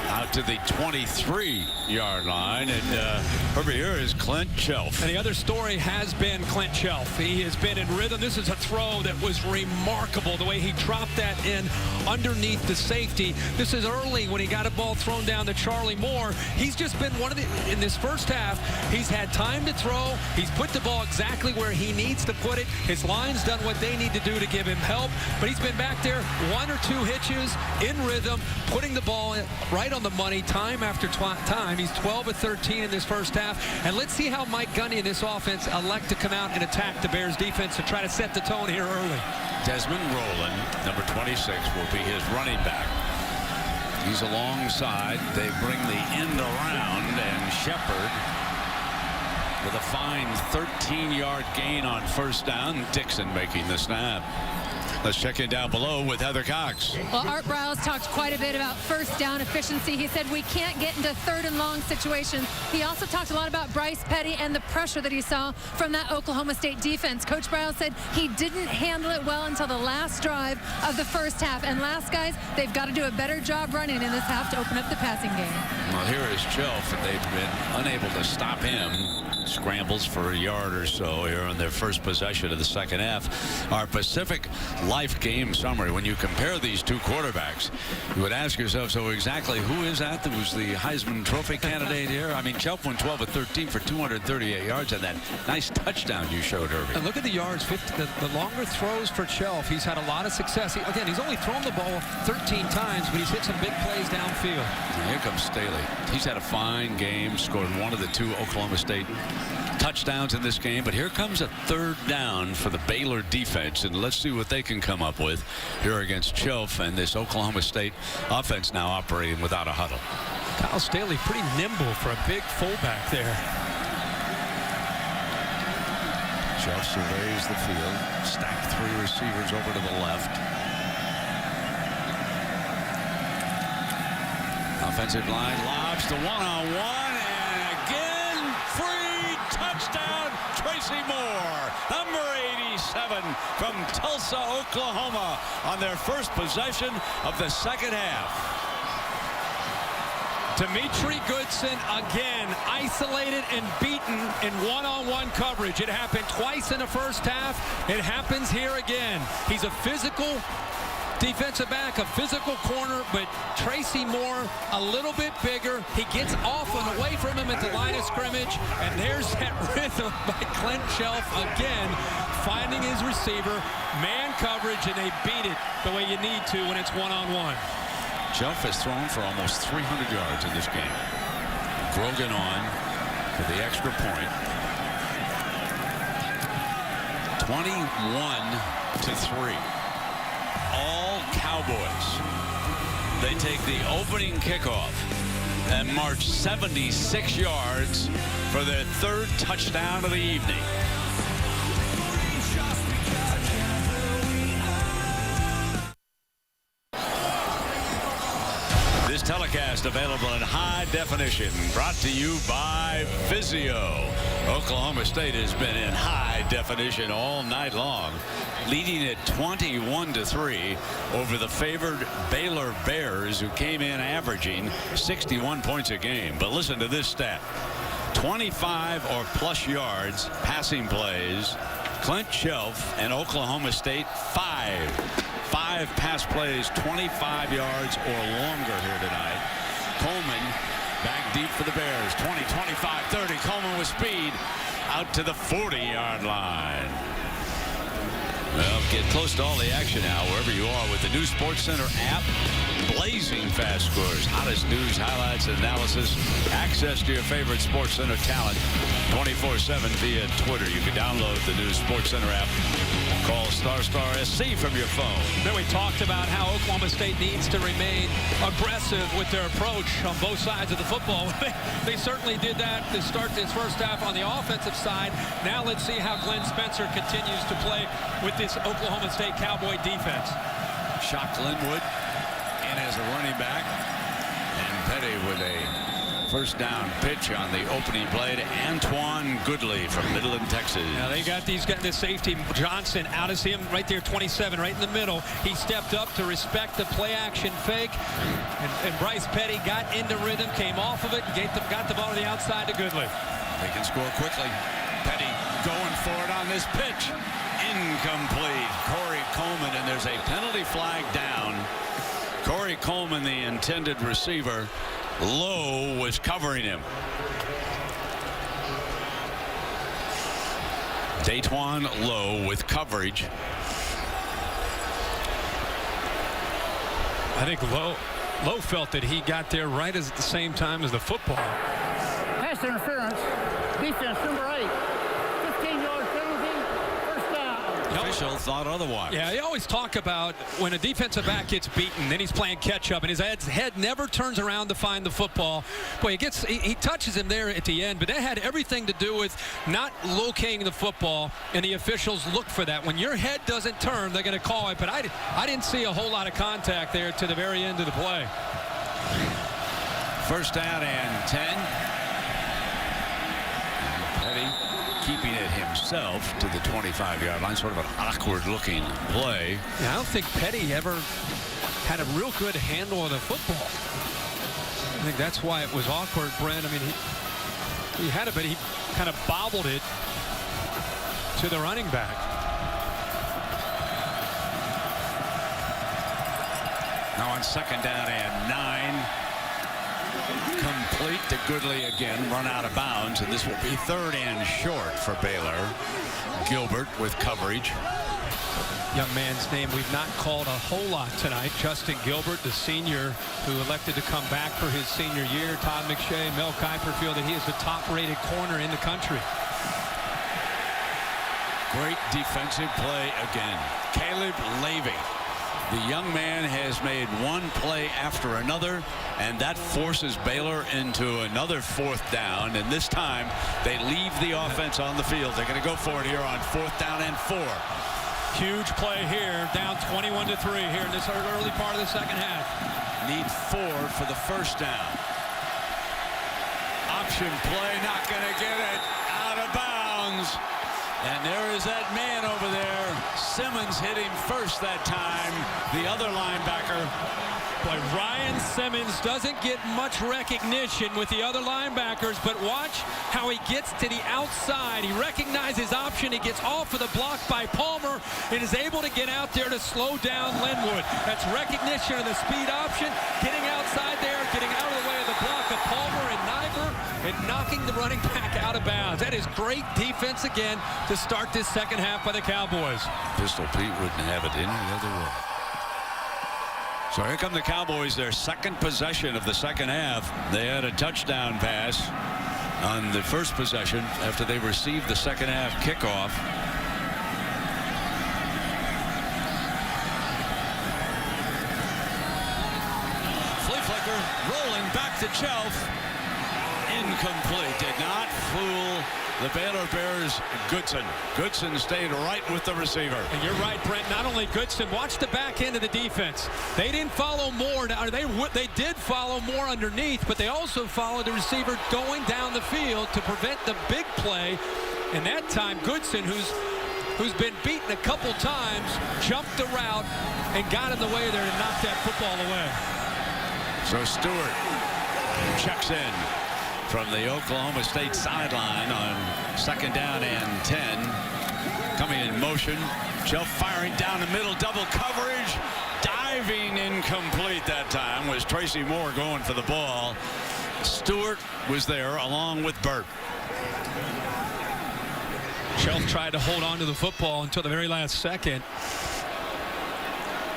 Out to the 23-yard line, and over here is Clint Chelf. And the other story has been Clint Chelf. He has been in rhythm. This is a throw that was remarkable, the way he dropped that in underneath the safety. This is early when he got a ball thrown down to Charlie Moore. He's just been one of the, in this first half, he's had time to throw. He's put the ball exactly where he needs to put it. His line's done what they need to do to give him help, but he's been back there 1 or 2 hitches in rhythm, putting the ball right on the money time after time. He's 12 of 13 in this first half. And let's see how Mike Gundy and this offense elect to come out and attack the Bears defense to try to set the tone here early. Desmond Rowland, number 26, will be his running back. He's alongside. They bring the end around, and Shepard with a fine 13-yard gain on first down. Dixon making the snap. Let's check in down below with Heather Cox. Well, Art Briles talked quite a bit about first down efficiency. He said we can't get into third and long situations. He also talked a lot about Bryce Petty and the pressure that he saw from that Oklahoma State defense. Coach Briles said he didn't handle it well until the last drive of the first half. And last, guys, they've got to do a better job running in this half to open up the passing game. Well, here is Chelf, and they've been unable to stop him. Scrambles for a yard or so here on their first possession of the second half. Our Pacific Life game summary. When you compare these two quarterbacks, you would ask yourself, so exactly who is that was the Heisman Trophy candidate here? I mean, Chelf went 12 of 13 for 238 yards and that nice touchdown you showed, Irving. And look at the yards, the longer throws for Chelf. He's had a lot of success. Again, he's only thrown the ball 13 times, but he's hit some big plays downfield. And here comes Staley. He's had a fine game, scored one of the 2 Oklahoma State touchdowns in this game, but here comes a third down for the Baylor defense, and let's see what they can come up with here against Chelf and this Oklahoma State offense now operating without a huddle. Kyle Staley pretty nimble for a big fullback there. Chelf surveys the field, stacked 3 receivers over to the left. Offensive line lobs the one-on-one, and again, free touchdown, Tracy Moore, number 87 from Tulsa, Oklahoma, on their first possession of the second half. Dimitri Goodson again isolated and beaten in one-on-one coverage. It happened twice in the first half. It happens here again. He's a physical defensive back, a physical corner, but Tracy Moore a little bit bigger. He gets off and away from him at the line of scrimmage, and there's that rhythm by Clint Chelf again, finding his receiver, man coverage, and they beat it the way you need to when it's one-on-one. Chelf has thrown for almost 300 yards in this game. Grogan on for the extra point. 21-3. All Cowboys. They take the opening kickoff and march 76 yards for their 3rd touchdown of the evening. This telecast available in high definition, brought to you by Vizio. Oklahoma State has been in high definition all night long, leading at 21-3 over the favored Baylor Bears, who came in averaging 61 points a game. But listen to this stat: 25 or plus yards passing plays Clint Chelf and Oklahoma State, five pass plays, 25 yards or longer here tonight. Coleman back deep for the Bears, 20, 25, 30. Coleman with speed out to the 40-yard line. Well, get close to all the action now wherever you are with the new SportsCenter app. Blazing fast scores, hottest news, highlights, and analysis. Access to your favorite SportsCenter talent 24/7 via Twitter. You can download the new SportsCenter app. Call *SC from your phone. Then we talked about how Oklahoma State needs to remain aggressive with their approach on both sides of the football. They certainly did that to start this first half on the offensive side. Now let's see how Glenn Spencer continues to play with this Oklahoma State Cowboy defense. Shock Linwood in as a running back. And Petty with a first down pitch on the opening play to Antoine Goodley from Midland, Texas. Now they got the safety Johnson out of him right there, 27, right in the middle. He stepped up to respect the play action fake. And Bryce Petty got into rhythm, came off of it, and got the ball to the outside to Goodley. They can score quickly. Petty going for it on this pitch. Incomplete. Corey Coleman, and there's a penalty flag down. Corey Coleman, the intended receiver. Lowe was covering him. Datewan Lowe with coverage. I think Lowe felt that he got there right at the same time as the football. Pass interference. Defense number 8. 15-yard penalty. First down. The official thought otherwise. Yeah, they always talk about when a defensive back gets beaten, then he's playing catch-up, and his head never turns around to find the football. Boy, he touches him there at the end, but that had everything to do with not locating the football, and the officials look for that. When your head doesn't turn, they're going to call it, but I didn't see a whole lot of contact there to the very end of the play. First down and 10. Petty keeping it himself to the 25-yard line. Sort of an awkward-looking play. Yeah, I don't think Petty ever had a real good handle on the football. I think that's why it was awkward, Brent. I mean, he had it, but he kind of bobbled it to the running back. Now on second down and 9. Complete to Goodley again, run out of bounds, and this will be third and short for Baylor. Gilbert with coverage. Young man's name we've not called a whole lot tonight. Justin Gilbert, the senior who elected to come back for his senior year. Todd McShay, Mel Kiper feel that he is the top-rated corner in the country. Great defensive play again. Caleb Levy. The young man has made one play after another, and that forces Baylor into another fourth down. And this time, they leave the offense on the field. They're going to go for it here on fourth down and 4. Huge play here, down 21-3 here in this early part of the second half. Need 4 for the first down. Option play, not going to get it. Out of bounds. And there is that man over there. Simmons hit him first that time. The other linebacker. Boy, Ryan Simmons doesn't get much recognition with the other linebackers, but watch how he gets to the outside. He recognizes option. He gets off of the block by Palmer and is able to get out there to slow down Linwood. That's recognition of the speed option, getting outside there, getting out of the way of the block of Palmer and Niver, and knocking the running back out of bounds. That is great defense again to start this second half by the Cowboys. Pistol Pete wouldn't have it any other way. So here come the Cowboys, their second possession of the second half. They had a touchdown pass on the first possession after they received the second half kickoff. Flea flicker rolling back to Chelf. Incomplete. Did not fool the Baylor Bears. Goodson stayed right with the receiver. And you're right, Brent. Not only Goodson, watch the back end of the defense. They didn't follow more. They did follow more underneath, but they also followed the receiver going down the field to prevent the big play. And that time, Goodson, who's been beaten a couple times, jumped the route and got in the way there to knock that football away. So Stewart checks in from the Oklahoma State sideline on second down and 10. coming in motion. Chelf firing down the middle, double coverage. Diving incomplete that time was Tracy Moore going for the ball. Stewart was there along with Burt. Chelf tried to hold on to the football until the very last second.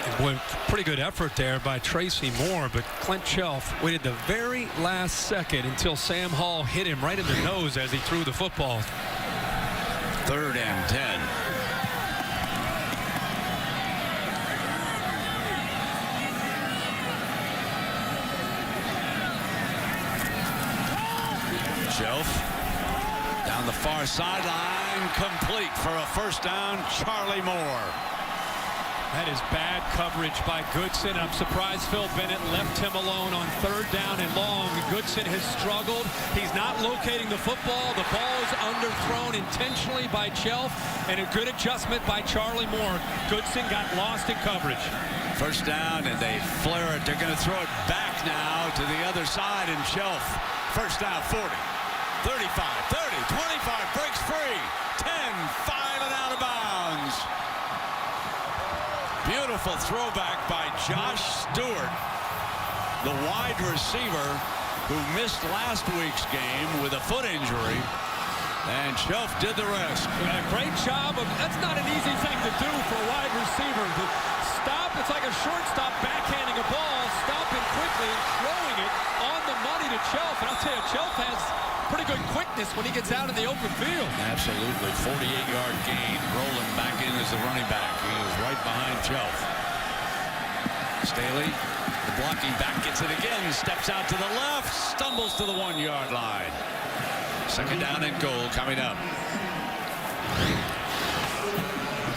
And boy, pretty good effort there by Tracy Moore, but Clint Chelf waited the very last second until Sam Hall hit him right in the nose as he threw the football. 3rd and 10. Chelf down the far sideline, complete for a first down. Charlie Moore. That is bad coverage by Goodson. I'm surprised Phil Bennett left him alone on 3rd down and long. Goodson has struggled. He's not locating the football. The ball is underthrown intentionally by Chelf, and a good adjustment by Charlie Moore. Goodson got lost in coverage. First down, and they flare it. They're going to throw it back now to the other side, and Chelf. First down, 40, 35, 30, 25, breaks free. 10, 5 and out of bounds. Beautiful throwback by Josh Stewart, the wide receiver who missed last week's game with a foot injury. And Chelf did the rest. A great job. That's not an easy thing to do for a wide receiver. To stop, it's like a shortstop backhanding a ball, stopping quickly and throwing it on the money to Chelf. And I'll tell you, Chelf has pretty good quickness when he gets out in the open field. Absolutely. 48-yard gain. Rolling back in as the running back. He was right behind Chelf. Staley, the blocking back, gets it again. Steps out to the left. Stumbles to the 1-yard line. 2nd down and goal coming up.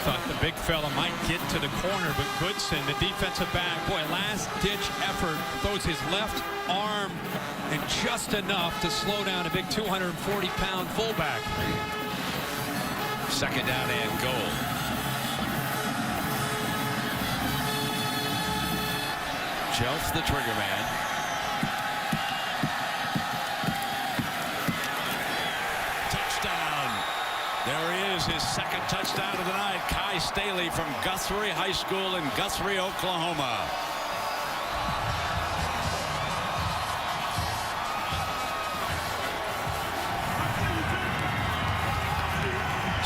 Thought the big fella might get to the corner, but Goodson, the defensive back, boy, last-ditch effort, throws his left arm and just enough to slow down a big 240-pound fullback. 2nd down and goal. Chelf, the trigger man. Touchdown. There he is, his 2nd touchdown of the night. Kai Staley from Guthrie High School in Guthrie, Oklahoma.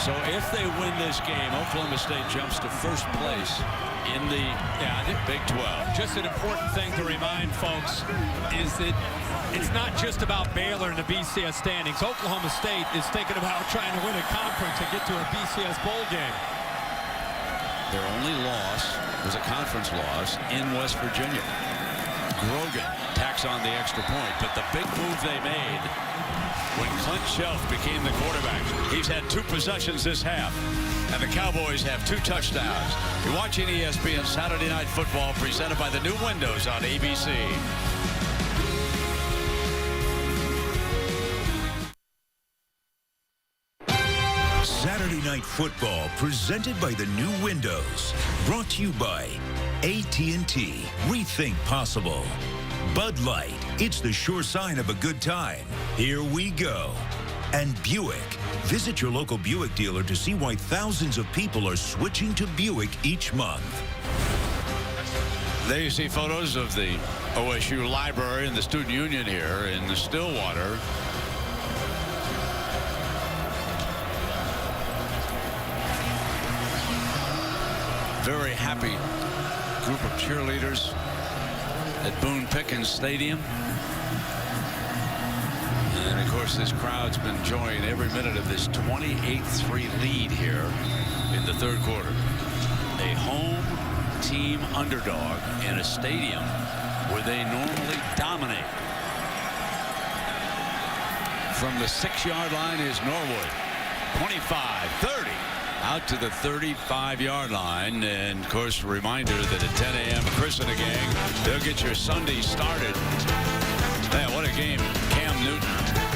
So if they win this game, Oklahoma State jumps to 1st place in the Big 12. Just an important thing to remind folks is that it's not just about Baylor and the BCS standings. Oklahoma State is thinking about trying to win a conference and get to a BCS bowl game. Their only loss was a conference loss in West Virginia. Grogan tacks on the extra point, but the big move they made when Clint Chelf became the quarterback. He's had 2 possessions this half, and the Cowboys have 2 touchdowns. You're watching ESPN Saturday Night Football, presented by the new windows on ABC. Saturday Night Football, presented by the new windows. Brought to you by AT&T. Rethink possible. Bud Light. It's the sure sign of a good time. Here we go. And Buick. Visit your local Buick dealer to see why thousands of people are switching to Buick each month. There you see photos of the OSU library and the student union here in the Stillwater. Very happy group of cheerleaders at Boone Pickens Stadium. And of course, this crowd's been enjoying every minute of this 28-3 lead here in the 3rd quarter. A home team underdog in a stadium where they normally dominate. From the 6-yard line is Norwood. 25, 30. Out to the 35-yard line. And, of course, a reminder that at 10 a.m., Chris and the gang, they'll get your Sunday started. Man, what a game. Cam Newton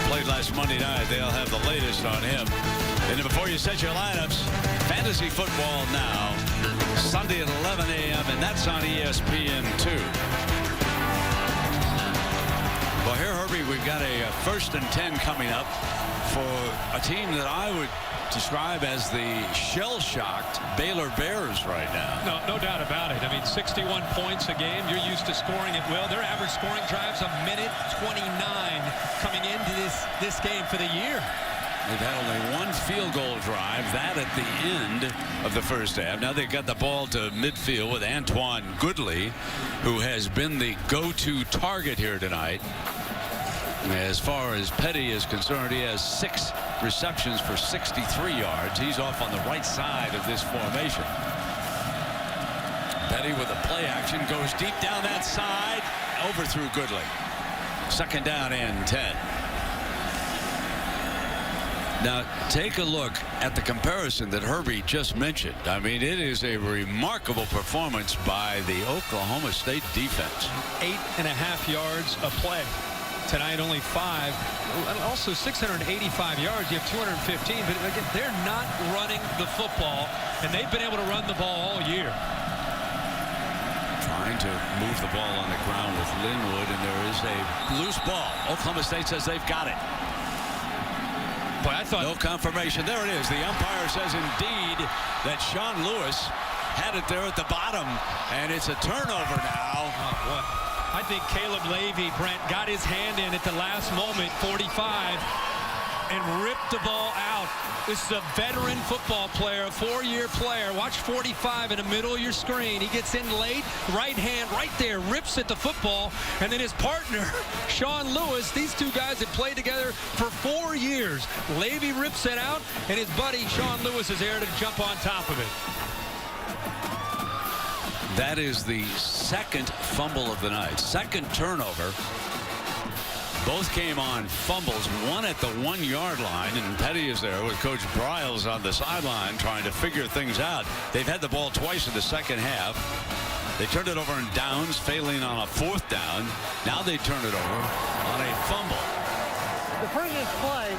played last Monday night. They'll have the latest on him. And before you set your lineups, fantasy football now, Sunday at 11 a.m., and that's on ESPN2. Well, here, Herbie, we've got a 1st and 10 coming up for a team that I would describe as the shell-shocked Baylor Bears right now. No doubt about it. I mean, 61 points a game. You're used to scoring at will. Their average scoring drive's a minute 29 coming into this game for the year. They've had only one field goal drive, that at the end of the first half. Now they've got the ball to midfield with Antoine Goodley, who has been the go-to target here tonight. As far as Petty is concerned, he has 6 receptions for 63 yards. He's off on the right side of this formation. Petty with a play action goes deep down that side, overthrew Goodley. 2nd down and 10. Now take a look at the comparison that Herbie just mentioned. I mean, it is a remarkable performance by the Oklahoma State defense. 8.5 yards a play. Tonight only 5. Also 685 yards. You have 215. But again, they're not running the football, and they've been able to run the ball all year. Trying to move the ball on the ground with Linwood, and there is a loose ball. Oklahoma State says they've got it. But I thought no confirmation. There it is. The umpire says indeed that Sean Lewis had it there at the bottom, and it's a turnover now. Oh, boy. I think Caleb Levy, Brent, got his hand in at the last moment, 45, and ripped the ball out. This is a veteran football player, a 4-year player. Watch 45 in the middle of your screen. He gets in late, right hand right there, rips at the football, and then his partner, Sean Lewis, these two guys have played together for 4 years. Levy rips it out, and his buddy, Sean Lewis, is there to jump on top of it. That is the 2nd fumble of the night. 2nd turnover. Both came on fumbles, one at the 1-yard line, and Petty is there with Coach Briles on the sideline trying to figure things out. They've had the ball twice in the 2nd half. They turned it over in downs, failing on a 4th down. Now they turn it over on a fumble. The previous play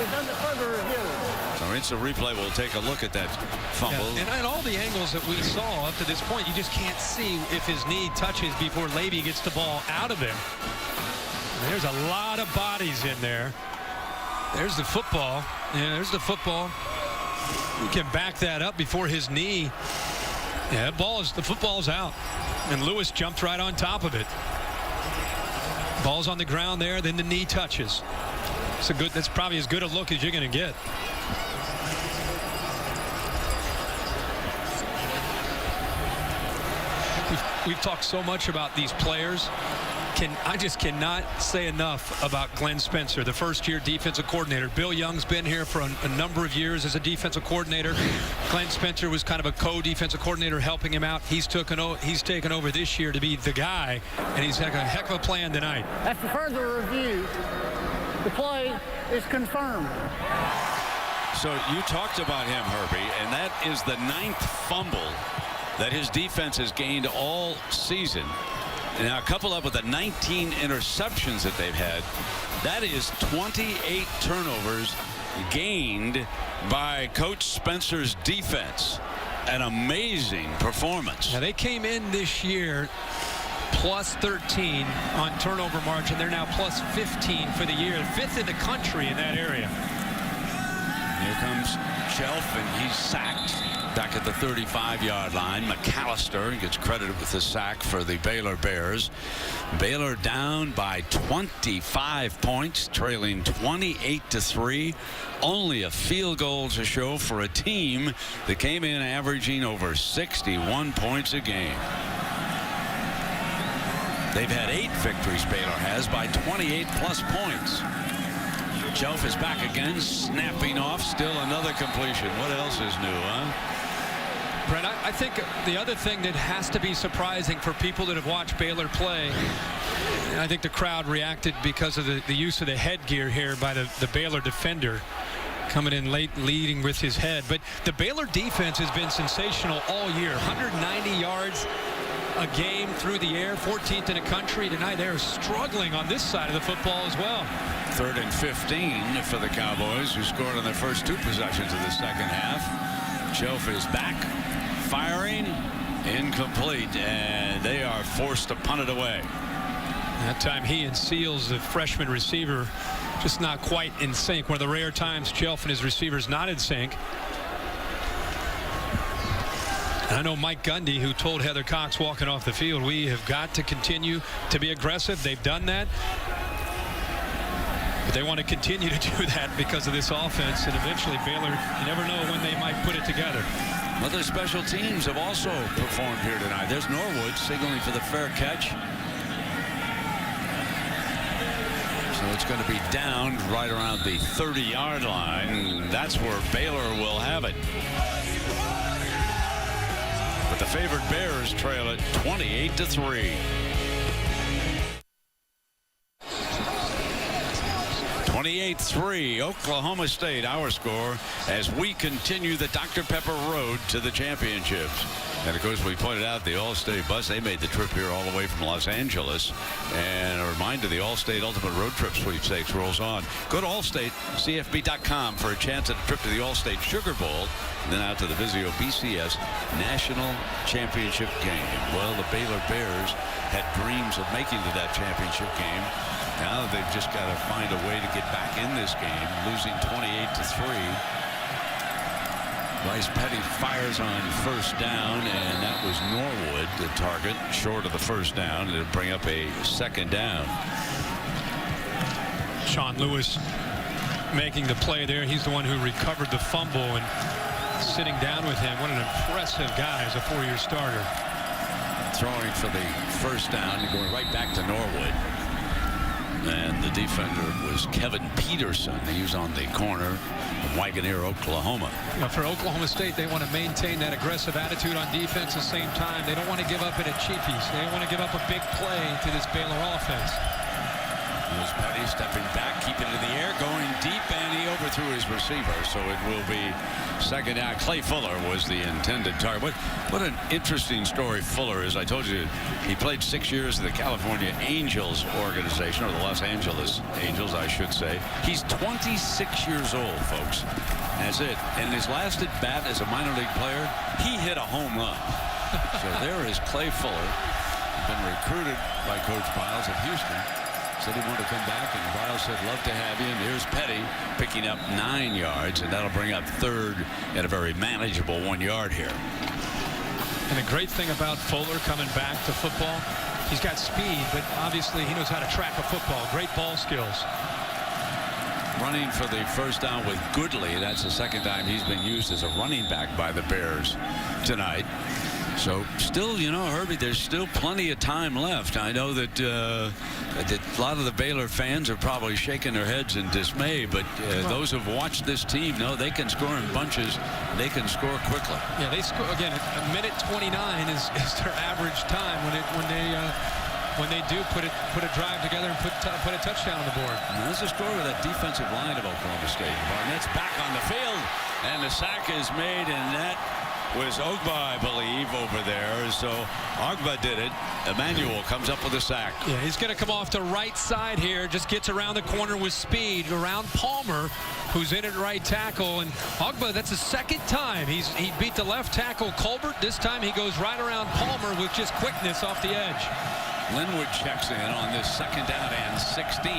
is under further review. So instant replay will take a look at that fumble. Yeah, and all the angles that we saw up to this point, you just can't see if his knee touches before Levy gets the ball out of there. There's a lot of bodies in there. There's the football. Yeah, there's the football. You can back that up before his knee. Yeah, the football's out. And Lewis jumped right on top of it. Ball's on the ground there, then the knee touches. That's probably as good a look as you're going to get. We've talked so much about these players. I just cannot say enough about Glenn Spencer, the 1st-year defensive coordinator. Bill Young's been here for a number of years as a defensive coordinator. Glenn Spencer was kind of a co-defensive coordinator helping him out. He's taken over this year to be the guy, and he's had a heck of a plan tonight. After further review, the play is confirmed. So you talked about him, Herbie, and that is the 9th fumble that his defense has gained all season. And now couple up with the 19 interceptions that they've had. That is 28 turnovers gained by Coach Spencer's defense. An amazing performance. Now they came in this year plus 13 on turnover margin. They're now plus 15 for the year. 5th in the country in that area. Here comes Chelf, and he's sacked back at the 35-yard line. McAllister gets credited with the sack for the Baylor Bears. Baylor down by 25 points, trailing 28-3. Only a field goal to show for a team that came in averaging over 61 points a game. They've had 8 victories, Baylor has, by 28-plus points. Chelf is back again, snapping off. Still another completion. What else is new, huh? Brent, I think the other thing that has to be surprising for people that have watched Baylor play, and I think the crowd reacted because of the use of the headgear here by the Baylor defender coming in late, leading with his head. But the Baylor defense has been sensational all year. 190 yards a game through the air, 14th in the country. Tonight they're struggling on this side of the football as well. 3rd and 15 for the Cowboys, who scored on their first 2 possessions of the 2nd half. Chelf is back, firing, incomplete, and they are forced to punt it away. That time he and Seals, the freshman receiver, just not quite in sync. One of the rare times Chelf and his receivers not in sync. And I know Mike Gundy, who told Heather Cox walking off the field, we have got to continue to be aggressive. They've done that. But they want to continue to do that because of this offense. And eventually Baylor, you never know when they might put it together. Well, the special teams have also performed here tonight. There's Norwood signaling for the fair catch. So it's going to be down right around the 30-yard line. That's where Baylor will have it. But the favored Bears trail it 28-3. 28-3, Oklahoma State, our score, as we continue the Dr. Pepper road to the championships. And, of course, we pointed out the All-State bus. They made the trip here all the way from Los Angeles. And a reminder, the All-State Ultimate Road Trip Sweepstakes rolls on. Go to allstatecfb.com for a chance at a trip to the All-State Sugar Bowl, and then out to the Vizio BCS National Championship game. Well, the Baylor Bears had dreams of making to that championship game. Now they've just got to find a way to get back in this game, losing 28-3. Bryce Petty fires on first down, and that was Norwood, the target, short of the first down. It'll bring up a second down. Sean Lewis making the play there. He's the one who recovered the fumble, and sitting down with him. What an impressive guy as a four-year starter. Throwing for the first down and going right back to Norwood. And the defender was Kevin Peterson. He was on the corner of Wagoneer, Oklahoma. For Oklahoma State, they want to maintain that aggressive attitude on defense at the same time. They don't want to give up at a cheapies. They don't want to give up a big play to this Baylor offense. Here's Petty stepping back, keeping it in the air, going deep, and he overthrew his receiver. So it will be second down. Clay Fuller was the intended target. What an interesting story Fuller is. I told you he played 6 years in the California Angels organization, or the Los Angeles Angels, I should say. He's 26 years old, folks. That's it. And his last at bat as a minor league player, he hit a home run. So there is Clay Fuller. Been recruited by Coach Biles of Houston. Said he wanted to come back, and Biles said, love to have you. And here's Petty picking up 9 yards, and that'll bring up third at a very manageable 1 yard here. And the great thing about Fuller coming back to football, he's got speed, but obviously he knows how to track a football. Great ball skills. Running for the first down with Goodley. That's the second time he's been used as a running back by the Bears tonight. So still, you know, Herbie, there's still plenty of time left. I know that a lot of the Baylor fans are probably shaking their heads in dismay, but those who've watched this team know they can score in bunches. They can score quickly. Yeah, they score again. A minute 29 is their average time when they do put a drive together and put a touchdown on the board. And there's a story with that defensive line of Oklahoma State. Barnett's back on the field, and the sack is made, and that was Ogba, I believe, over there. So Ogba did it. Emmanuel comes up with a sack. Yeah, he's going to come off the right side here. Just gets around the corner with speed around Palmer, who's in at right tackle. And Ogba, that's the second time he beat the left tackle Colbert. This time he goes right around Palmer with just quickness off the edge. Linwood checks in on this second down and 16.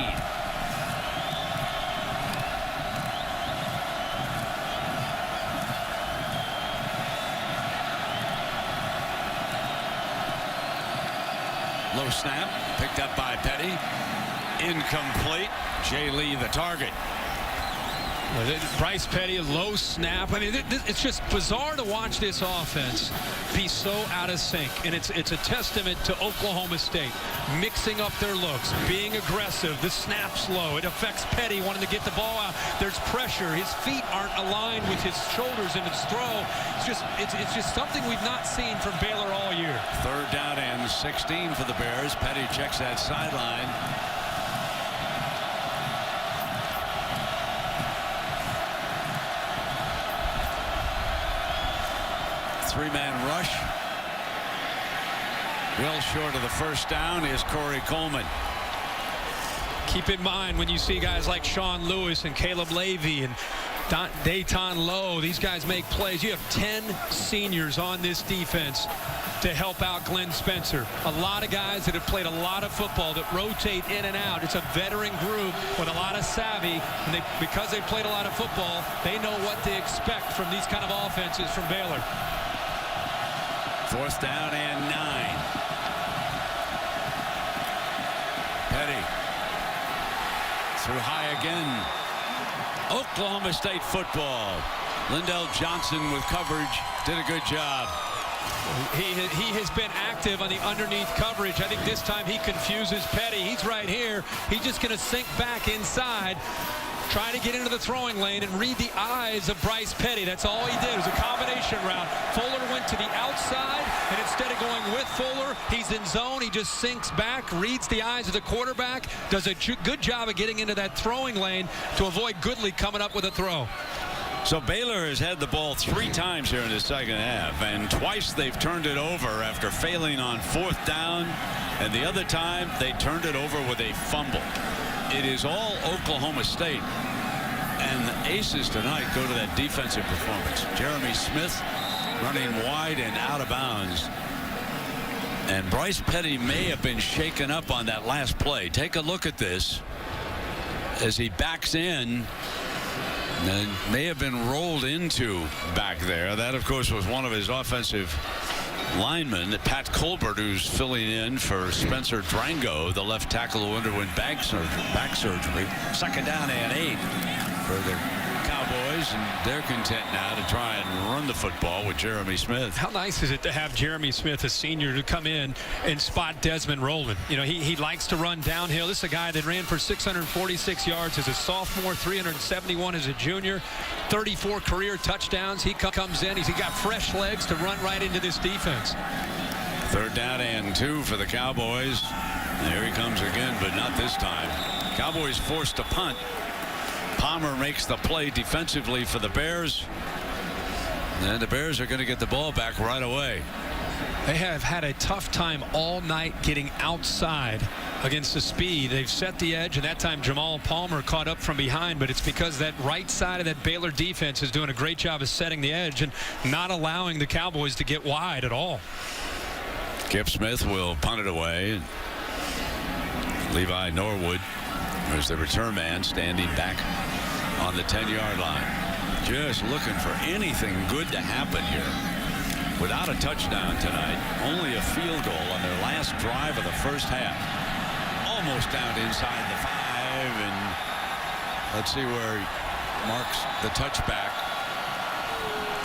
Low snap, picked up by Petty. Incomplete. Jay Lee, the target. Bryce Petty, low snap. I mean, it's just bizarre to watch this offense be so out of sync. And it's a testament to Oklahoma State mixing up their looks, being aggressive. The snap's low. It affects Petty wanting to get the ball out. There's pressure. His feet aren't aligned with his shoulders in his throw. It's just something we've not seen from Baylor all year. Third down and 16 for the Bears. Petty checks that sideline. Three-man rush. Well short of the first down is Corey Coleman. Keep in mind when you see guys like Sean Lewis and Caleb Levy and Dayton Lowe. These guys make plays. You have 10 seniors on this defense to help out Glenn Spencer. A lot of guys that have played a lot of football that rotate in and out. It's a veteran group with a lot of savvy, and because they've played a lot of football, they know what to expect from these kind of offenses from Baylor. 4th down and 9. Petty through high again. Oklahoma State football. Lindell Johnson with coverage did a good job. He has been active on the underneath coverage. I think this time he confuses Petty. He's right here. He's just going to sink back inside, try to get into the throwing lane and read the eyes of Bryce Petty. That's all he did. It was a combination route. Fuller went to the outside, and instead of going with Fuller, he's in zone. He just sinks back, reads the eyes of the quarterback, does a good job of getting into that throwing lane to avoid Goodley coming up with a throw. So Baylor has had the ball 3 times here in the second half, and twice they've turned it over after failing on 4th down, and the other time they turned it over with a fumble. It is all Oklahoma State, and the aces tonight go to that defensive performance. Jeremy Smith running wide and out of bounds, and Bryce Petty may have been shaken up on that last play. Take a look at this as he backs in. And may have been rolled into back there. That, of course, was one of his offensive linemen, Pat Colbert, who's filling in for Spencer Drango, the left tackle who underwent back surgery. 2nd down and 8 for the Cowboys, and they're content now to try and run the football with Jeremy Smith. How nice is it to have Jeremy Smith, a senior, to come in and spot Desmond Rowland? You know, he likes to run downhill. This is a guy that ran for 646 yards as a sophomore, 371 as a junior, 34 career touchdowns. He comes in. He's got fresh legs to run right into this defense. 3rd down and 2 for the Cowboys. There he comes again, but not this time. Cowboys forced to punt. Palmer makes the play defensively for the Bears. And the Bears are going to get the ball back right away. They have had a tough time all night getting outside against the speed. They've set the edge, and that time Jamal Palmer caught up from behind, but it's because that right side of that Baylor defense is doing a great job of setting the edge and not allowing the Cowboys to get wide at all. Kip Smith will punt it away. Levi Norwood, there's the return man, standing back on the 10-yard line. Just looking for anything good to happen here. Without a touchdown tonight, only a field goal on their last drive of the first half. Almost down inside the 5, and let's see where he marks the touchback.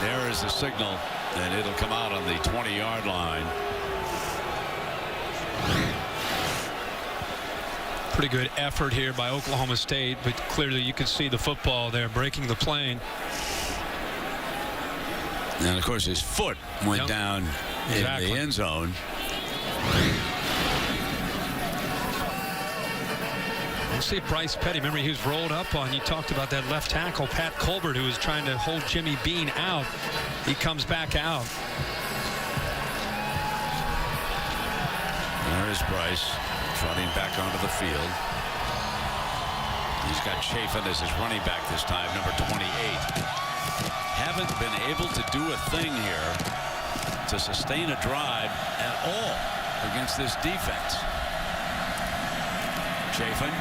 There is the signal, and it'll come out on the 20-yard line. Pretty good effort here by Oklahoma State, but clearly you could see the football there breaking the plane. And of course his foot went down in the end zone. We'll see Bryce Petty. Remember, he was rolled up on. You talked about that left tackle, Pat Colbert, who was trying to hold Jimmy Bean out. He comes back out. There is Bryce running back onto the field. He's got Chafin as his running back this time, number 28. Haven't been able to do a thing here to sustain a drive at all against this defense. Chafin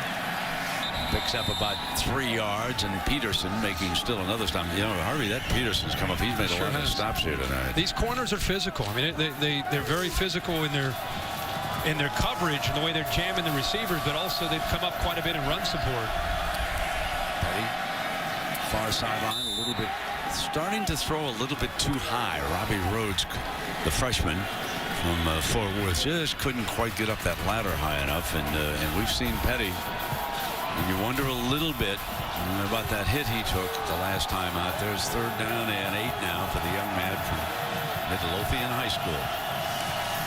picks up about 3 yards, and Peterson making still another stop. You know, Harvey, that Peterson's come up. He's made a lot of stops here tonight. These corners are physical. I mean, they're very physical in their coverage and the way they're jamming the receivers, but also they've come up quite a bit in run support. Petty, far sideline, a little bit, starting to throw a little bit too high. Robbie Rhodes, the freshman from Fort Worth, just couldn't quite get up that ladder high enough, and we've seen Petty, and you wonder a little bit about that hit he took the last time out. There's 3rd down and 8 now for the young man from Midlothian High School.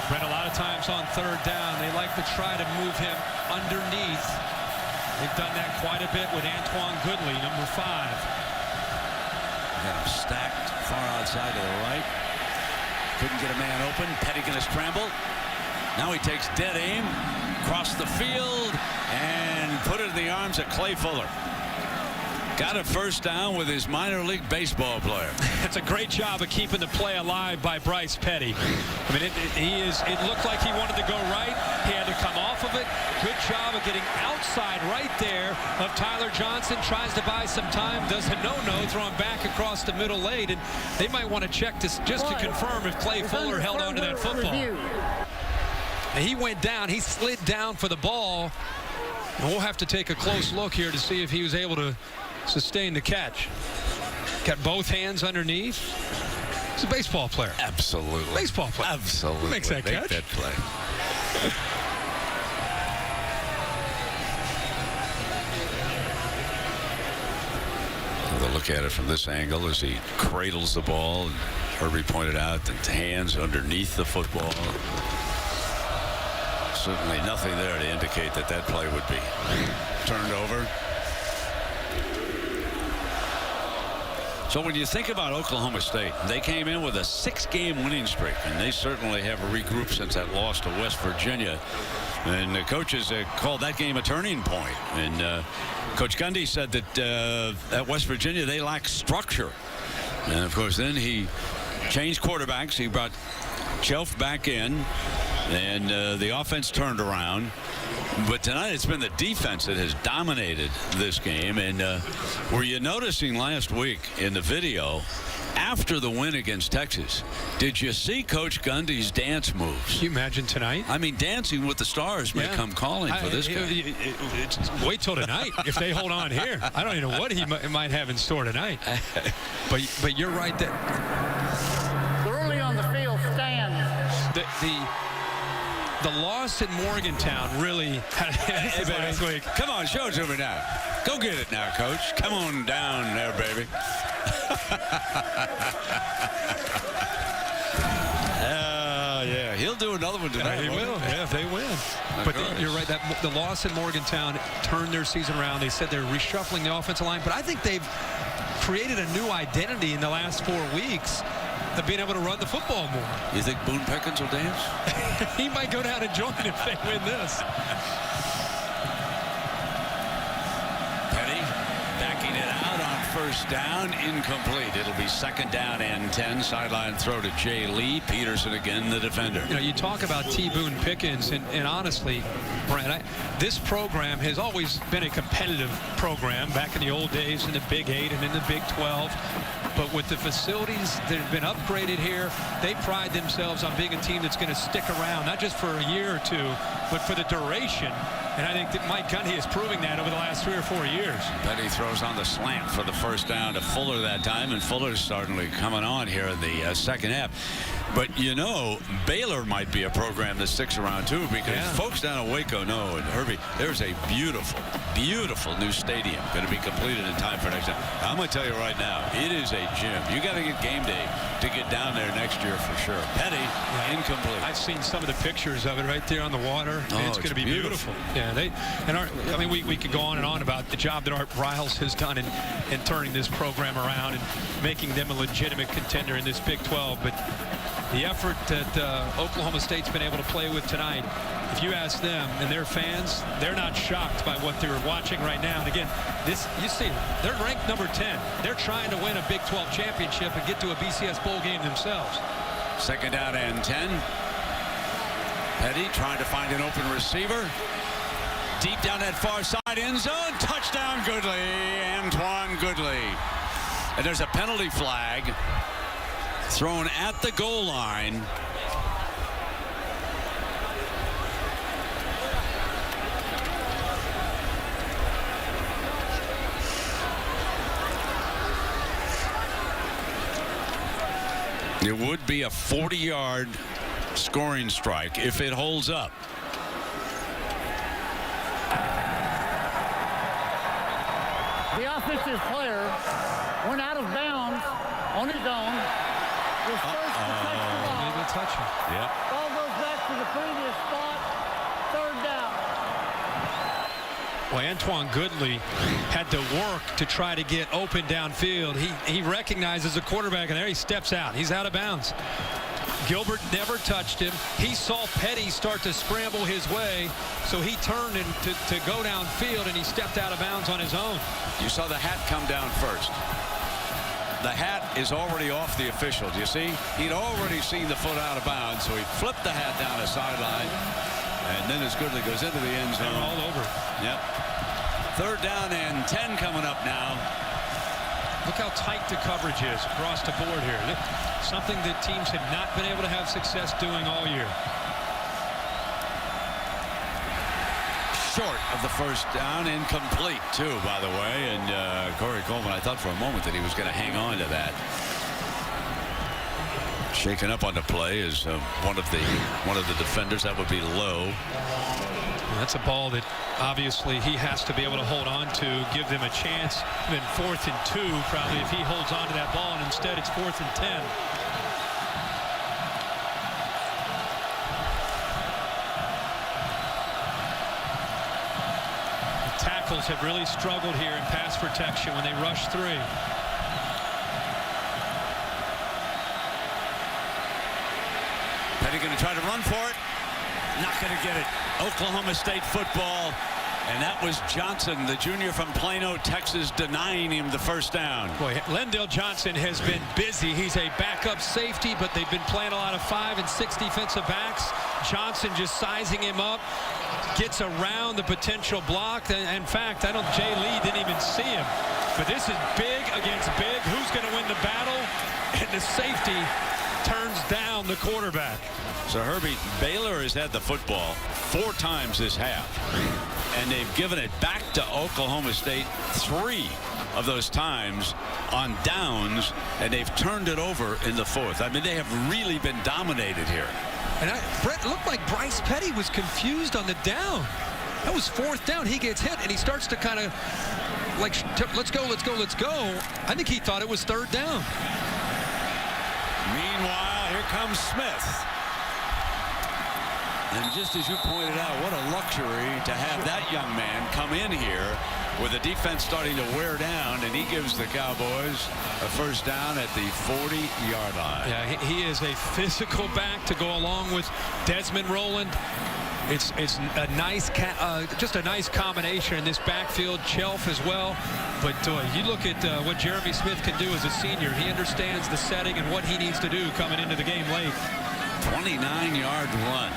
Brent, a lot of times on 3rd down, they like to try to move him underneath. They've done that quite a bit with Antoine Goodley, number 5. Got him stacked far outside to the right. Couldn't get a man open. Petty going to scramble. Now he takes dead aim, across the field, and put it in the arms of Clay Fuller. Got a first down with his minor league baseball player. It's a great job of keeping the play alive by Bryce Petty. I mean, it looked like he wanted to go right. He had to come off of it. Good job of getting outside right there of Tyler Johnson. Tries to buy some time. Does a no-no, throwing back across the middle lane. And they might want to check this just to confirm if Clay Fuller held on to that football. And he went down. He slid down for the ball. And we'll have to take a close look here to see if he was able to sustain the catch. Got both hands underneath. He's a baseball player. Absolutely. Baseball player. Absolutely. Makes that catch. That play. We'll look at it from this angle as he cradles the ball. And Herbie pointed out that the hands underneath the football. Certainly nothing there to indicate that that play would be turned over. So when you think about Oklahoma State, they came in with a 6-game winning streak, and they certainly have regrouped since that loss to West Virginia. And the coaches called that game a turning point. And Coach Gundy said that at West Virginia they lack structure. And of course then he changed quarterbacks. He brought Chelf back in, and the offense turned around. But tonight it's been the defense that has dominated this game. And were you noticing last week in the video after the win against Texas, did you see Coach Gundy's dance moves? Can you imagine tonight? I mean, Dancing with the Stars may come calling for this guy. Wait till tonight if they hold on here. I don't even know what he might have in store tonight. But you're right that The early on the field stands. The loss in Morgantown really had last week. Come on, show it to me now. Go get it now, Coach. Come on down there, baby. Yeah, he'll do another one tonight. He will, yeah, if they win. But you're right, that the loss in Morgantown turned their season around. They said they're reshuffling the offensive line, but I think they've created a new identity in the last 4 weeks of being able to run the football more. You think Boone Pickens will dance? He might go down and join if they win this. Petty backing it out on first down, incomplete. It'll be 2nd down and 10. Sideline throw to Jay Lee. Peterson again, the defender. You know, you talk about T. Boone Pickens, and honestly, Brent, this program has always been a competitive program back in the old days in the Big 8 and in the Big 12. But with the facilities that have been upgraded here, they pride themselves on being a team that's going to stick around, not just for a year or two, but for the duration. And I think that Mike Gundy is proving that over the last 3 or 4 years. Petty throws on the slant for the first down to Fuller that time, and Fuller's certainly coming on here in the second half. But, you know, Baylor might be a program that sticks around, too, because folks down in Waco know, and Herbie, there's a beautiful, beautiful new stadium going to be completed in time for next time. I'm going to tell you right now, it is a gym. You got to get game day to get down there next year for sure. Petty, incomplete. I've seen some of the pictures of it right there on the water. Oh, it's going to be beautiful. Yeah, I mean, we could go on and on about the job that Art Briles has done in turning this program around and making them a legitimate contender in this Big 12. But the effort that Oklahoma State's been able to play with tonight, if you ask them and their fans, they're not shocked by what they're watching right now. And again, you see, they're ranked number 10. They're trying to win a Big 12 championship and get to a BCS bowl game themselves. 2nd down and 10. Petty trying to find an open receiver. Deep down that far side end zone. Touchdown, Goodley. Antoine Goodley. And there's a penalty flag thrown at the goal line. It would be a 40-yard scoring strike if it holds up. The offensive player went out of bounds on his own. Was first to touch the ball. Maybe touch him. Yep. Ball goes back to the previous spot. 3rd down. Well, Antoine Goodley had to work to try to get open downfield. He recognizes a quarterback, and there he steps out. He's out of bounds. Gilbert never touched him. He saw Petty start to scramble his way, so he turned to go downfield, and he stepped out of bounds on his own. You saw the hat come down first. The hat is already off the official. Do you see? He'd already seen the foot out of bounds, so he flipped the hat down a sideline, and then as Goodley goes into the end zone. All over. Yep. 3rd down and 10 coming up now. Look how tight the coverage is across the board here. Something that teams have not been able to have success doing all year. Short of the 1st down, incomplete too, by the way. And Corey Coleman, I thought for a moment that he was going to hang on to that. Shaken up on the play is one of the defenders. That would be Lowe. That's a ball that obviously he has to be able to hold on to, give them a chance. Then 4th and 2 probably if he holds on to that ball, and instead it's 4th and 10. The tackles have really struggled here in pass protection when they rush 3. Petty going to try to run for it. Not going to get it. Oklahoma State football. And that was Johnson, the junior from Plano, Texas, denying him the 1st down. Boy, Lendale Johnson has been busy. He's a backup safety, but they've been playing a lot of 5 and 6 defensive backs. Johnson just sizing him up, gets around the potential block. In fact, Jay Lee didn't even see him. But this is big against big. Who's going to win the battle? And the safety turns down the quarterback. So Herbie, Baylor has had the football 4 times this half, and they've given it back to Oklahoma State 3 of those times on downs, and they've turned it over in the 4th. I mean, they have really been dominated here. And Brett, looked like Bryce Petty was confused on the down. That was 4th down. He gets hit, and he starts to kind of like, let's go, let's go, let's go. I think he thought it was 3rd down. Meanwhile, here comes Smith. And just as you pointed out, what a luxury to have that young man come in here with the defense starting to wear down, and he gives the Cowboys a 1st down at the 40-yard line. Yeah, he is a physical back to go along with Desmond Rowland. It's a nice, just a nice combination in this backfield. Chelf as well. But you look at what Jeremy Smith can do as a senior. He understands the setting and what he needs to do coming into the game late. 29-yard run.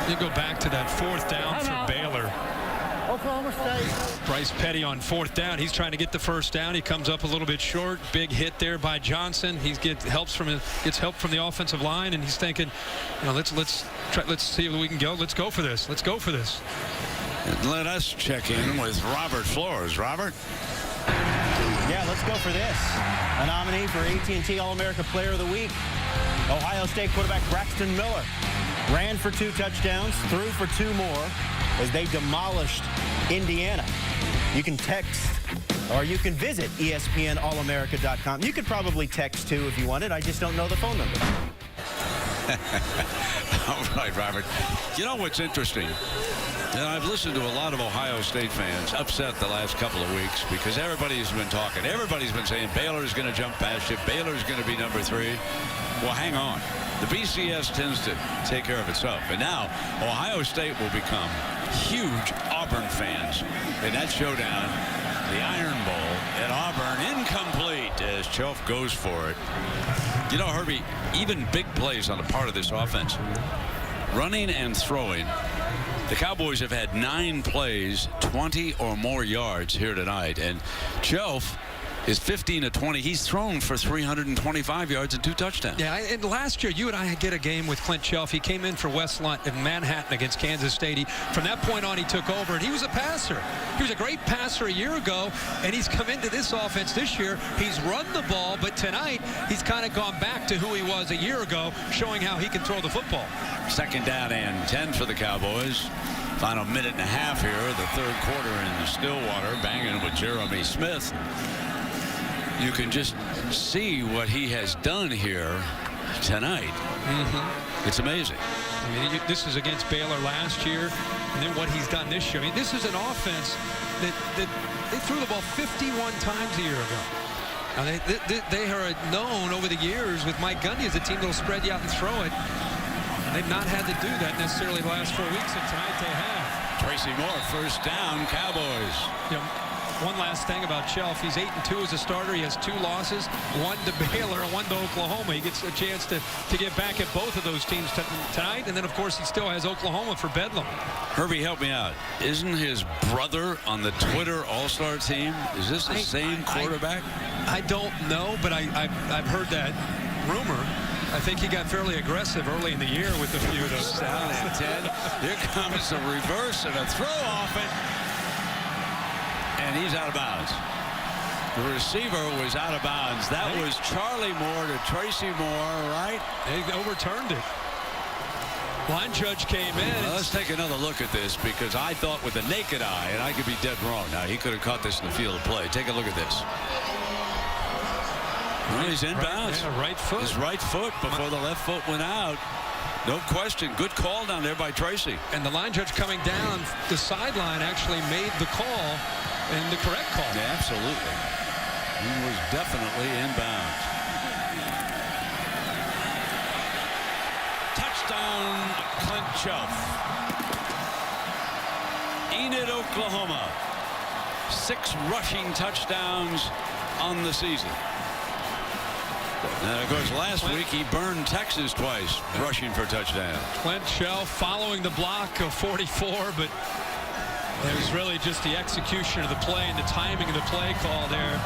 You go back to that 4th down for Baylor. Oklahoma State. Bryce Petty on 4th down. He's trying to get the 1st down. He comes up a little bit short. Big hit there by Johnson. He gets help from the offensive line, and he's thinking, you know, let's see if we can go. Let's go for this. Let's go for this. And let us check in with Robert Flores. Robert? Yeah, let's go for this. A nominee for AT&T All-America Player of the Week. Ohio State quarterback Braxton Miller ran for 2 touchdowns, threw for 2 more as they demolished Indiana. You can text or you can visit ESPNAllamerica.com. You could probably text too if you wanted. I just don't know the phone number. All right, Robert. You know what's interesting? And I've listened to a lot of Ohio State fans upset the last couple of weeks because everybody's been talking. Everybody's been saying Baylor's going to jump past you. Baylor's going to be number 3. Well, hang on. The BCS tends to take care of itself. And now Ohio State will become huge Auburn fans in that showdown. The Iron Bowl at Auburn, incomplete as Chelf goes for it. You know, Herbie, even big plays on the part of this offense, running and throwing. The Cowboys have had 9 plays, 20 or more yards here tonight. And Chelf is 15 of 20. He's thrown for 325 yards and 2 touchdowns. Yeah, and last year, you and I did a game with Clint Chelf. He came in for West Manhattan against Kansas State. From that point on, he took over, and he was a passer. He was a great passer a year ago, and he's come into this offense this year. He's run the ball, but tonight, he's kind of gone back to who he was a year ago, showing how he can throw the football. 2nd down and 10 for the Cowboys. Final minute and a half here, the 3rd quarter in Stillwater, banging with Jeremy Smith. You can just see what he has done here tonight. It's amazing. I mean, this is against Baylor last year, and then what he's done this year. I mean, this is an offense that they threw the ball 51 times a year ago. Now they are known over the years with Mike Gundy as a team that'll spread you out and throw it. And they've not had to do that necessarily the last 4 weeks, and tonight they have. Tracy Moore, first down, Cowboys. You know, one last thing about Chelf. He's 8-2 as a starter. He has 2 losses, 1 to Baylor and 1 to Oklahoma. He gets a chance to get back at both of those teams tonight. And then, of course, he still has Oklahoma for Bedlam. Herbie, help me out. Isn't his brother on the Twitter All-Star team? Is this the same quarterback? I don't know, but I've heard that rumor. I think he got fairly aggressive early in the year with a few of those. Down at 10. Here comes the reverse and a throw off it. And he's out of bounds. The receiver was out of bounds. That was Charlie Moore to Tracy Moore, right? They overturned it. Line judge came in. Well, let's take another look at this, because I thought with the naked eye, and I could be dead wrong. Now, he could have caught this in the field of play. Take a look at this. Well, he's inbounds. Right foot. His right foot before the left foot went out. No question. Good call down there by Tracy. And the line judge coming down the sideline actually made the call, and the correct call. Yeah, absolutely. He was definitely inbounds. Touchdown, Clint Chelf. Enid, Oklahoma. 6 rushing touchdowns on the season. And of course, last week he burned Texas twice, rushing for touchdown. Clint Chelf following the block of 44, but it was really just the execution of the play and the timing of the play call there.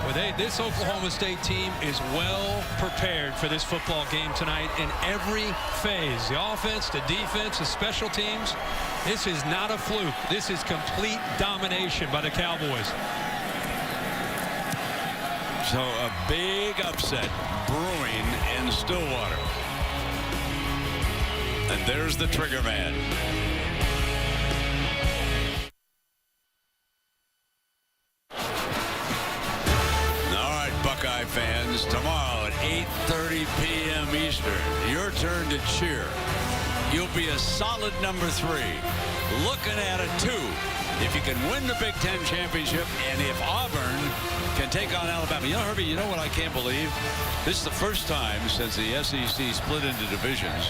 Well, this Oklahoma State team is well prepared for this football game tonight in every phase. The offense, the defense, the special teams. This is not a fluke. This is complete domination by the Cowboys. So a big upset brewing in Stillwater. And there's the trigger man. All right, Buckeye fans, tomorrow at 8:30 p.m. Eastern, your turn to cheer. You'll be a solid number 3. Looking at a 2. If you can win the Big Ten championship, and if Auburn can take on Alabama. You know, Herbie, you know what I can't believe? This is the first time since the SEC split into divisions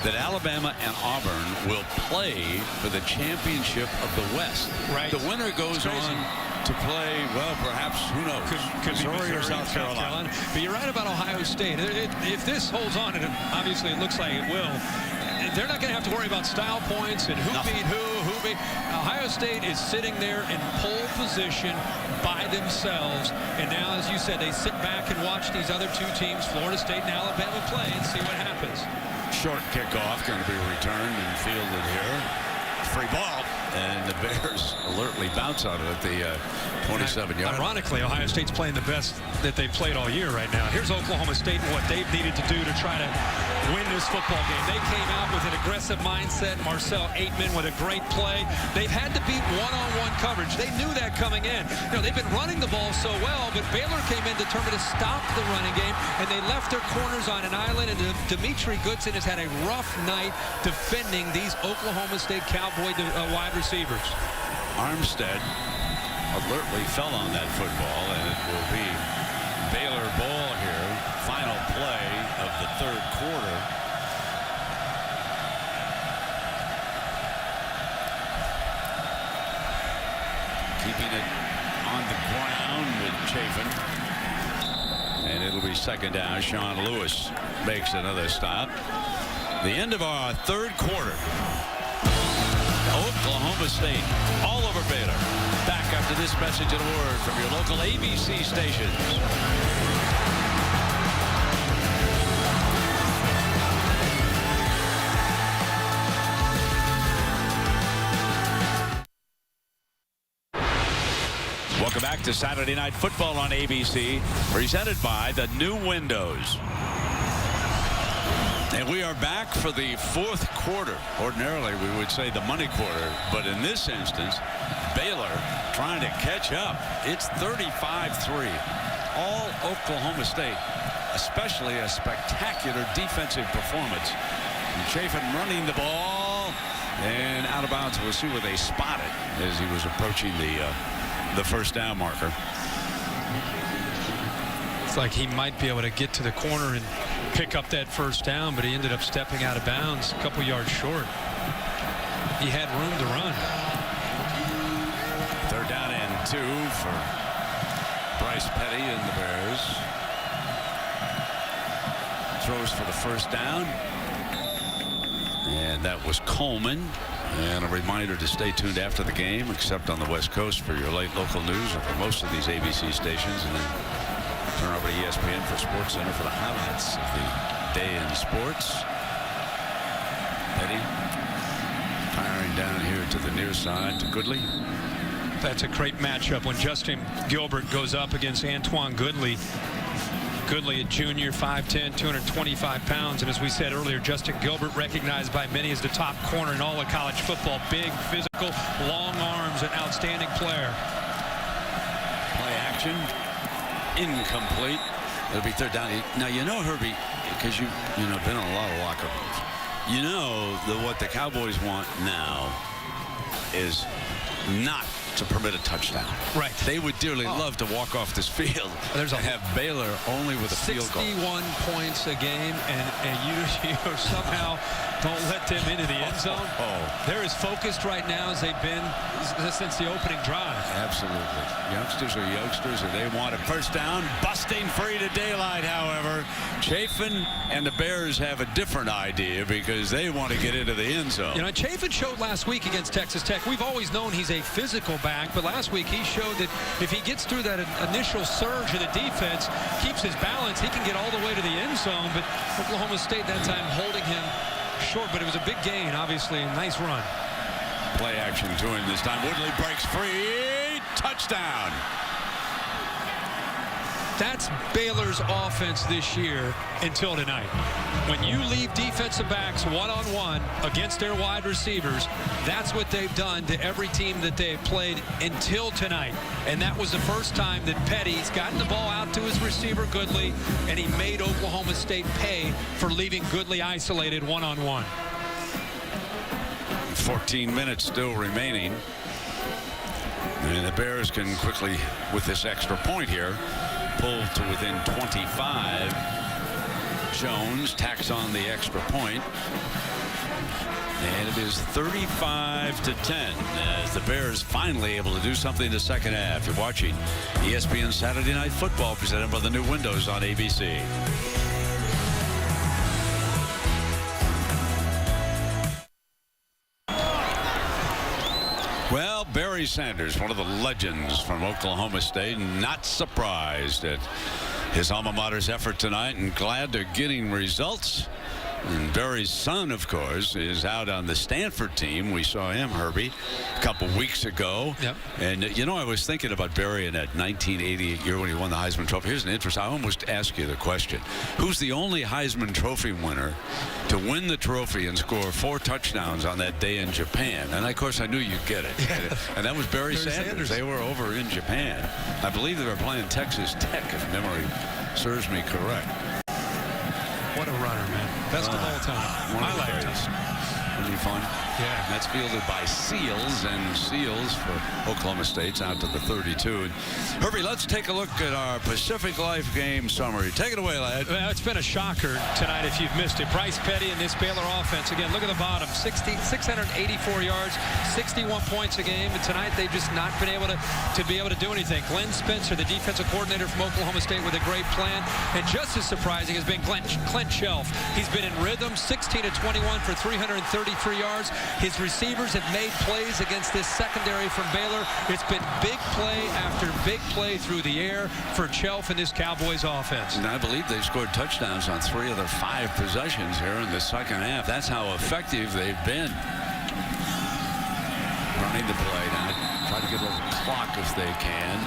that Alabama and Auburn will play for the championship of the West. Right. The winner goes on to play, well, perhaps, who knows, could be Missouri or South Carolina. But you're right about Ohio State. If this holds on, and obviously it looks like it will, they're not going to have to worry about style points and who beat who beat. Ohio State is sitting there in pole position by themselves. And now, as you said, they sit back and watch these other 2 teams, Florida State and Alabama, play and see what happens. Short kickoff going to be returned and fielded here. Free ball. And the Bears alertly bounce on it at the 27-yard. Ironically, Ohio State's playing the best that they've played all year right now. Here's Oklahoma State and what they've needed to do to try to win this football game. They came out with an aggressive mindset. Marcel Aitman with a great play. They've had to beat one-on-one coverage. They knew that coming in. You know, they've been running the ball so well, but Baylor came in determined to stop the running game, and they left their corners on an island, and Dimitri Goodson has had a rough night defending these Oklahoma State Cowboy wide receivers. Armstead alertly fell on that football, and it will be Baylor ball here. Final play of the 3rd quarter. Keeping it on the ground with Chafin. And it'll be 2nd down. Sean Lewis makes another stop. The end of our 3rd quarter. Oklahoma State all over Baylor. Back after this message and a word from your local ABC stations. Welcome back to Saturday Night Football on ABC, presented by the new Windows. And we are back for the 4th quarter. Ordinarily, we would say the money quarter, but in this instance, Baylor trying to catch up. It's 35-3. All Oklahoma State, especially a spectacular defensive performance And Chafin running the ball. And out of bounds. We'll see where they spot it as he was approaching the first down marker. It's like he might be able to get to the corner and pick up that first down, but he ended up stepping out of bounds a couple yards short. He had room to run. 3rd down and 2 for Bryce Petty and the Bears. Throws for the first down. And that was Coleman. And a reminder to stay tuned after the game, except on the West Coast for your late local news and for most of these ABC stations. And then turn over to ESPN for Sports Center for the highlights of the day in sports. Petty firing down here to the near side to Goodley. That's a great matchup when Justin Gilbert goes up against Antoine Goodley. Goodley, a junior, 5'10", 225 pounds. And as we said earlier, Justin Gilbert recognized by many as the top corner in all of college football. Big, physical, long arms, an outstanding player. Play action. Incomplete. It'll be 3rd down. Now, you know, Herbie, because you've been in a lot of locker rooms. You know that what the Cowboys want now is not to permit a touchdown. Right. They would dearly love to walk off this field and have Baylor only with a field goal. 61 points a game, and you somehow don't let them into the end zone. They're as focused right now as they've been since the opening drive. Absolutely. Youngsters are youngsters, and they want a first down. Busting free to daylight, however. Chafin and the Bears have a different idea because they want to get into the end zone. You know, Chafin showed last week against Texas Tech. We've always known he's a physical back, but last week he showed that if he gets through that initial surge of the defense, keeps his balance, he can get all the way to the end zone. But Oklahoma State that time holding him short, but it was a big gain, obviously. A nice run. Play action to him this time. Woodley breaks free. Touchdown. That's Baylor's offense this year until tonight. When you leave defensive backs one-on-one against their wide receivers, that's what they've done to every team that they've played until tonight. And that was the first time that Petty's gotten the ball out to his receiver, Goodley, and he made Oklahoma State pay for leaving Goodley isolated one-on-one. 14 minutes still remaining. And the Bears can quickly, with this extra point here, pull to within 25. Jones tacks on the extra point. And it is 35-10 as the Bears finally able to do something in the second half. You're watching ESPN Saturday Night Football presented by the new windows on ABC. Well, Barry Sanders, one of the legends from Oklahoma State, not surprised at his alma mater's effort tonight and glad they're getting results. And Barry's son, of course, is out on the Stanford team. We saw him, Herbie, a couple weeks ago. Yep. And, you know, I was thinking about Barry in that 1988 year when he won the Heisman Trophy. Here's an interest. I almost asked you the question. Who's the only Heisman Trophy winner to win the trophy and score 4 touchdowns on that day in Japan? And, of course, I knew you'd get it. And that was Barry Sanders. They were over in Japan. I believe they were playing Texas Tech, if memory serves me correct. What a runner, man. Best of all time. My lifetime. Wasn't he fun? Yeah. That's fielded by Seals, and Seals for Oklahoma State's out to the 32. And Herbie, let's take a look at our Pacific Life game summary. Take it away, lad. Well, it's been a shocker tonight if you've missed it. Bryce Petty and this Baylor offense. Again, look at the bottom. 684 yards, 61 points a game. And tonight they've just not been able to do anything. Glenn Spencer, the defensive coordinator from Oklahoma State, with a great plan. And just as surprising has been Clint Chelf. He's been in rhythm, 16 of 21 for 333 yards. His receivers have made plays against this secondary from Baylor. It's been big play after big play through the air for Chelf and this Cowboys offense. And I believe they scored touchdowns on 3 of their 5 possessions here in the second half. That's how effective they've been. Running the play now. Try to get a little clock if they can.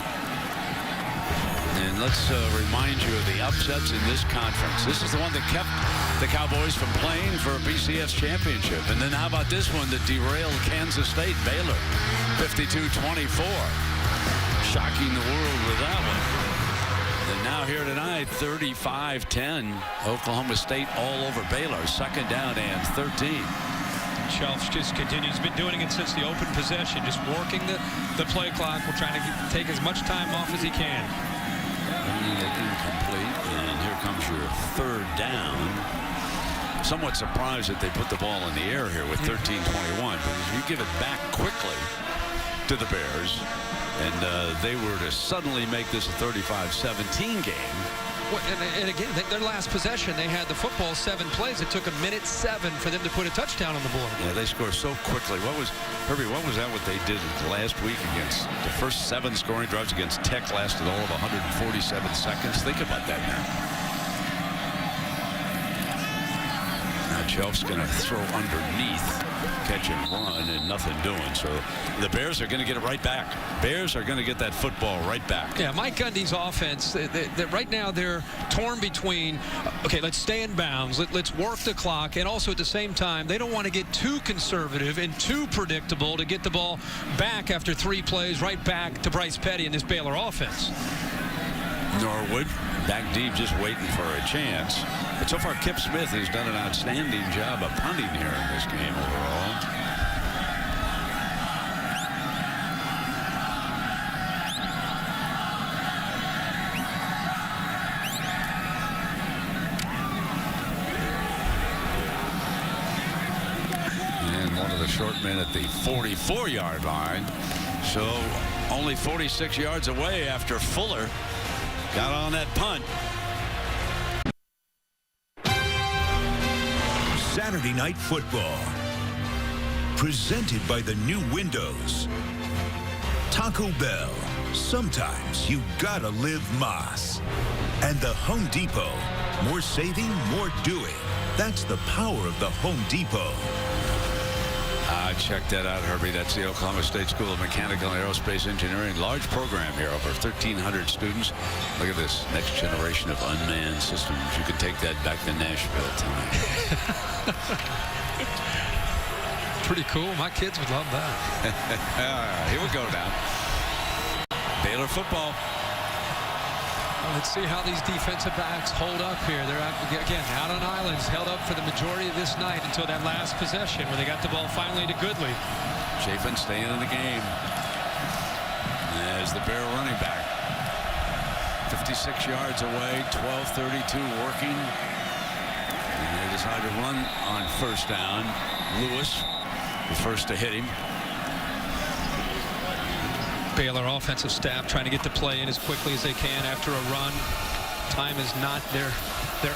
And let's remind you of the upsets in this conference. This is the one that kept the Cowboys from playing for a BCS championship. And then how about this one that derailed Kansas State, Baylor, 52-24. Shocking the world with that one. The now here tonight, 35-10. Oklahoma State all over Baylor. Second down and 13. Chelf just continues. He's been doing it since the open possession, just working the play clock. We're trying to take as much time off as he can. Incomplete, and here comes your third down. Somewhat surprised that they put the ball in the air here with 13:21, because you give it back quickly to the Bears, and they were to suddenly make this a 35-17 game. Well, and again, their last possession, they had the football 7 plays. It took a minute 7 for them to put a touchdown on the board. Yeah, they score so quickly. Herbie, what was that what they did last week against the first 7 scoring drives against Tech lasted all of 147 seconds? Think about that now. Now Chelf's going to throw underneath, catch and run, and nothing doing. So the Bears are going to get it right back. Bears are going to get that football right back. Yeah, Mike Gundy's offense, right now they're torn between, okay, let's stay in bounds, let's work the clock, and also at the same time, they don't want to get too conservative and too predictable to get the ball back after 3 plays right back to Bryce Petty and this Baylor offense. Norwood back deep, just waiting for a chance. But so far, Kip Smith has done an outstanding job of punting here in this game overall. And one of the short men at the 44-yard line. So only 46 yards away after Fuller got on that punt. Saturday Night Football. Presented by the new windows. Taco Bell. Sometimes you gotta live Mas. And the Home Depot. More saving, more doing. That's the power of the Home Depot. Check that out, Herbie. That's the Oklahoma State School of Mechanical and Aerospace Engineering. Large program here, over 1,300 students. Look at this next generation of unmanned systems. You can take that back to Nashville tonight. Pretty cool. My kids would love that. Here we go now. Baylor football. Let's see how these defensive backs hold up here. They're out on islands, held up for the majority of this night until that last possession where they got the ball finally to Goodley. Chafin staying in the game as the Bear running back. 56 yards away, 12:32 working. And they decide to run on first down. Lewis, the first to hit him. Baylor offensive staff trying to get the play in as quickly as they can after a run. Time is not their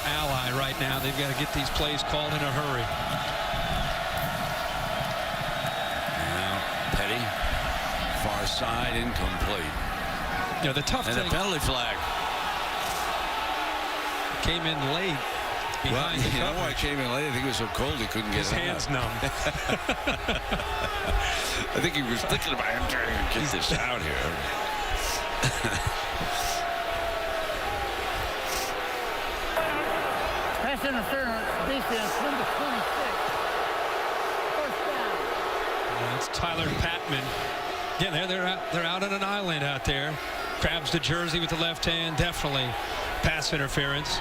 ally right now. They've got to get these plays called in a hurry. Now Petty, far side, incomplete. You know, the tough and thing. And a penalty flag. Came in late. Behind you know why I came in late? I think it was so cold he couldn't get his hands numb. I think he was thinking about him trying to get this out here. Pass interference, defense, number 26. First down. That's Tyler Patman. Yeah, they're out on an island out there. Grabs the jersey with the left hand. Definitely pass interference.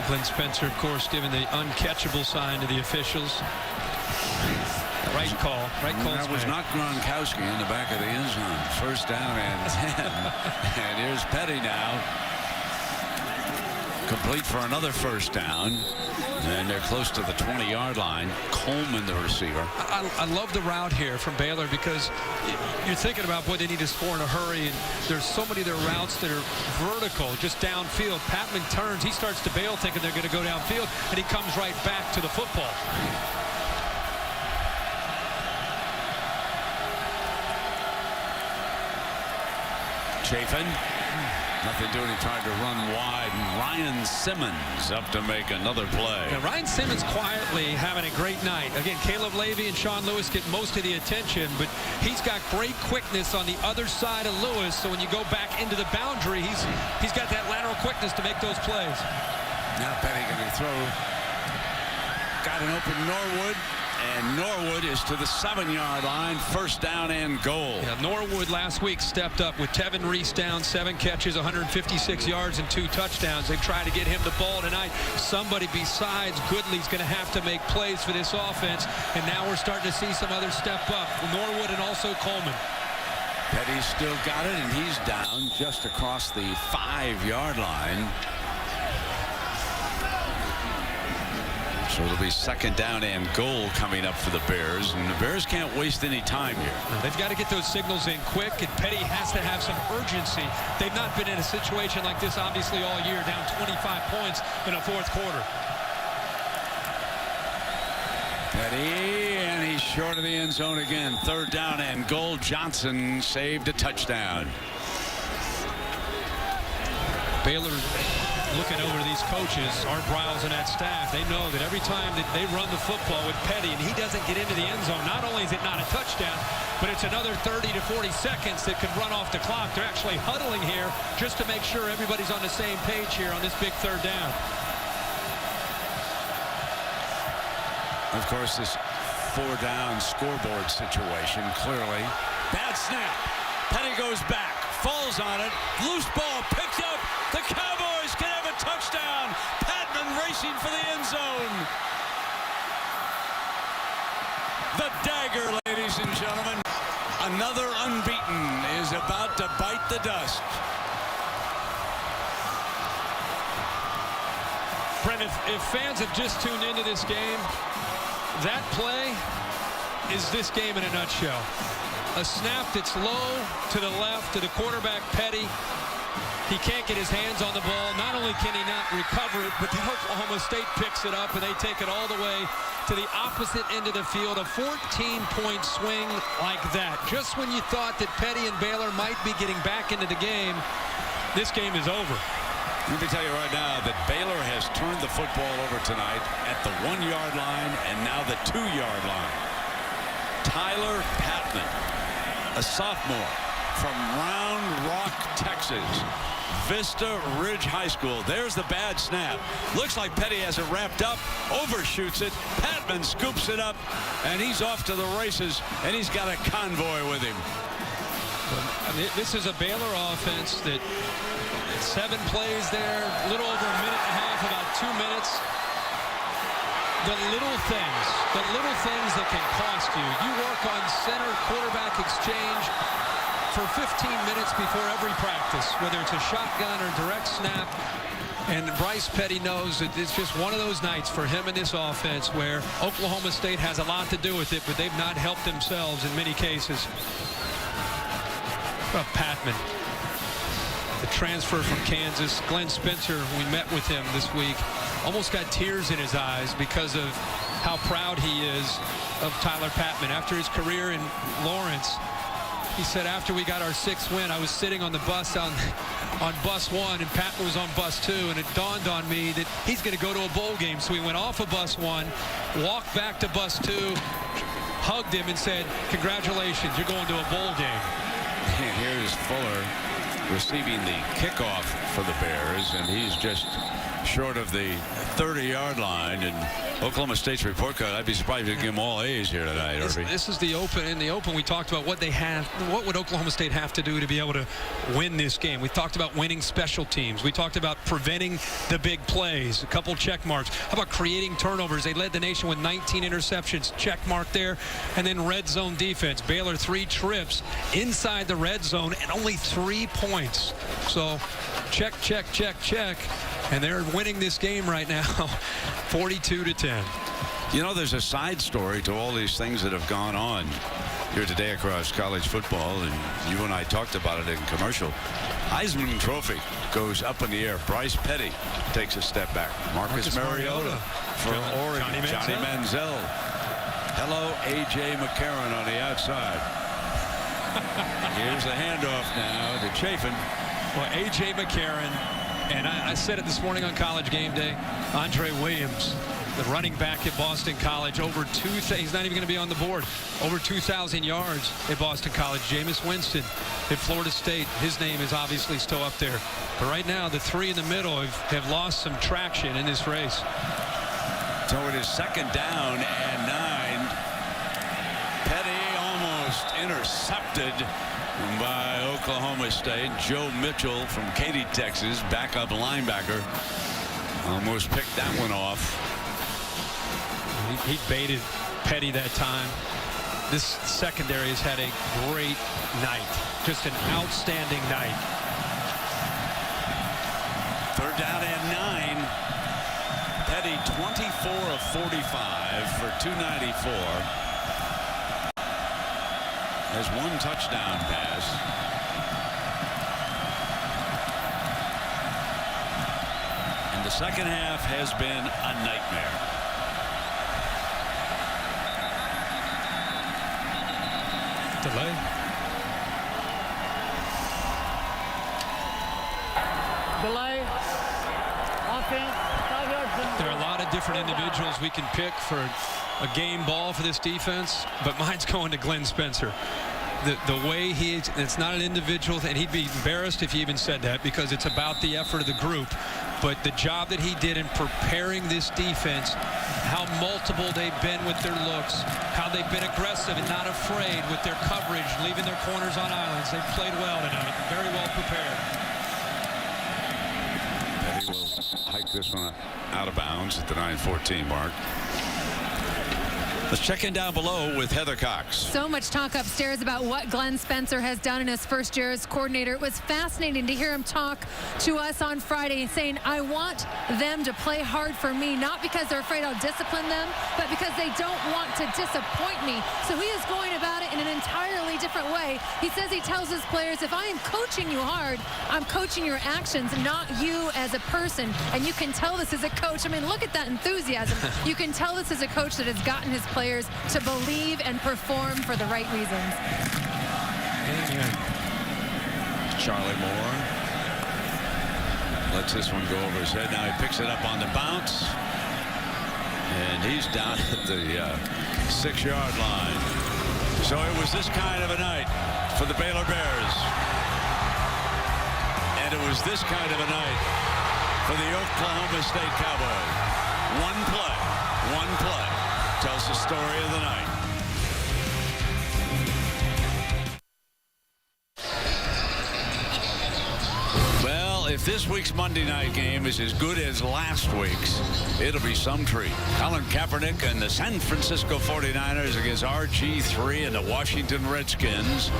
Glenn Spencer, of course, giving the uncatchable sign to the officials. Right call. Right call. That was not Gronkowski in the back of the end zone. First down and 10. And here's Petty now. Complete for another first down. And they're close to the 20-yard line. Coleman, the receiver. I love the route here from Baylor because you're thinking about what they need to score in a hurry, and there's so many of their routes that are vertical, just downfield. Patman turns, he starts to bail thinking they're going to go downfield, and he comes right back to the football. Chafin. Nothing doing. He tried to run wide. And Ryan Simmons up to make another play. Now, Ryan Simmons quietly having a great night. Again, Caleb Levy and Sean Lewis get most of the attention, but he's got great quickness on the other side of Lewis. So when you go back into the boundary, he's got that lateral quickness to make those plays. Now Petty going to throw. Got an open Norwood, and Norwood is to the 7-yard line. First down and goal. Yeah, Norwood last week stepped up with Tevin Reese down, 7 catches, 156 yards, and 2 touchdowns. They've tried to get him the ball tonight. Somebody besides Goodley's going to have to make plays for this offense, and now we're starting to see some others step up. Norwood and also Coleman. Petty's still got it, and he's down just across the 5-yard line. So it'll be second down and goal coming up for the Bears, and the Bears can't waste any time here. They've got to get those signals in quick, and Petty has to have some urgency. They've not been in a situation like this, obviously, all year, down 25 points in a fourth quarter. Petty, and he's short of the end zone again. Third down and goal. Johnson saved a touchdown. Baylor looking over these coaches, Art Briles and that staff. They know that every time that they run the football with Petty and he doesn't get into the end zone, not only is it not a touchdown, but it's another 30 to 40 seconds that could run off the clock. They're actually huddling here just to make sure everybody's on the same page here on this big third down. Of course, this 4-down scoreboard situation, clearly. Bad snap. Petty goes back, falls on it, loose ball picked up. The Cowboys can have a touchdown. Patman racing for the end zone. The dagger, ladies and gentlemen. Another unbeaten is about to bite the dust. Brent, if fans have just tuned into this game, that play is this game in a nutshell. A snap that's low to the left to the quarterback, Petty. He can't get his hands on the ball. Not only can he not recover it, but the Oklahoma State picks it up, and they take it all the way to the opposite end of the field. A 14-point swing like that. Just when you thought that Petty and Baylor might be getting back into the game, this game is over. Let me tell you right now that Baylor has turned the football over tonight at the 1-yard line and now the 2-yard line. Tyler Patman, a sophomore from Round Rock, Texas. Vista Ridge High School. There's the bad snap. Looks like Petty has it wrapped up, overshoots it. Patman scoops it up, and he's off to the races, and he's got a convoy with him. This is a Baylor offense that 7 plays there, a little over a minute and a half, about 2 minutes. The little things that can cost you. You work on center quarterback exchange for 15 minutes before every practice, whether it's a shotgun or direct snap. And Bryce Petty knows that it's just one of those nights for him in this offense where Oklahoma State has a lot to do with it, but they've not helped themselves in many cases. Patman, the transfer from Kansas. Glenn Spencer, we met with him this week, almost got tears in his eyes because of how proud he is of Tyler Patman. After his career in Lawrence, he said after we got our 6th win, I was sitting on the bus on bus 1, and Patman was on bus 2, and it dawned on me that he's going to go to a bowl game. So he went off of bus 1, walked back to bus 2, hugged him, and said, "Congratulations, you're going to a bowl game." Here's Fuller receiving the kickoff for the Bears, and he's just short of the 30-yard line. And Oklahoma State's report card, I'd be surprised if they give them all A's here tonight, Irby. This is the open. In the open, we talked about what they have. What would Oklahoma State have to do to be able to win this game? We talked about winning special teams. We talked about preventing the big plays. A couple check marks. How about creating turnovers? They led the nation with 19 interceptions. Check mark there. And then red zone defense. Baylor 3 trips inside the red zone and only 3 points. So check, check, check, check. And they're winning this game right now, 42-10. You know, there's a side story to all these things that have gone on here today across college football, and you and I talked about it in commercial. Heisman Trophy goes up in the air. Bryce Petty takes a step back. Marcus Mariota for Oregon. Johnny Manziel. Hello, A.J. McCarron on the outside. Here's the handoff now to Chafin. Well, A.J. McCarron. And I said it this morning on College Game Day. Andre Williams, the running back at Boston College, he's not even going to be on the board. Over 2,000 yards at Boston College. Jameis Winston at Florida State. His name is obviously still up there. But right now, the 3 in the middle have lost some traction in this race. So it is second down and 9. intercepted by Oklahoma State. Joe Mitchell from Katy, Texas, backup linebacker, almost picked that one off. He baited Petty that time. This secondary has had a great night. Just an outstanding night. 3rd down and 9. Petty 24 of 45 for 294. Has 1 touchdown pass. And the second half has been a nightmare. Delay. Delay. Offense. 5 yards. There are a lot of different individuals we can pick for a game ball for this defense, but mine's going to Glenn Spencer. The way it's not an individual, and he'd be embarrassed if he even said that, because it's about the effort of the group. But the job that he did in preparing this defense, how multiple they've been with their looks, how they've been aggressive and not afraid with their coverage, leaving their corners on islands. They've played well tonight, very well prepared. Petty will hike this one out of bounds at the 9:14 mark. Let's check in down below with Heather Cox. So much talk upstairs about what Glenn Spencer has done in his first year as coordinator. It was fascinating to hear him talk to us on Friday, saying, I want them to play hard for me, not because they're afraid I'll discipline them, but because they don't want to disappoint me. So he is going about it in an entirely different way. He says he tells his players, if I am coaching you hard, I'm coaching your actions, not you as a person. And you can tell this as a coach. I mean, look at that enthusiasm. You can tell this as a coach that has gotten his players to believe and perform for the right reasons. Charlie Moore lets this one go over his head. Now he picks it up on the bounce, and he's down at the 6-yard line. So it was this kind of a night for the Baylor Bears, and it was this kind of a night for the Oklahoma State Cowboys. One play tells the story of the night. Well, if this week's Monday night game is as good as last week's, it'll be some treat. Colin Kaepernick and the San Francisco 49ers against RG3 and the Washington Redskins.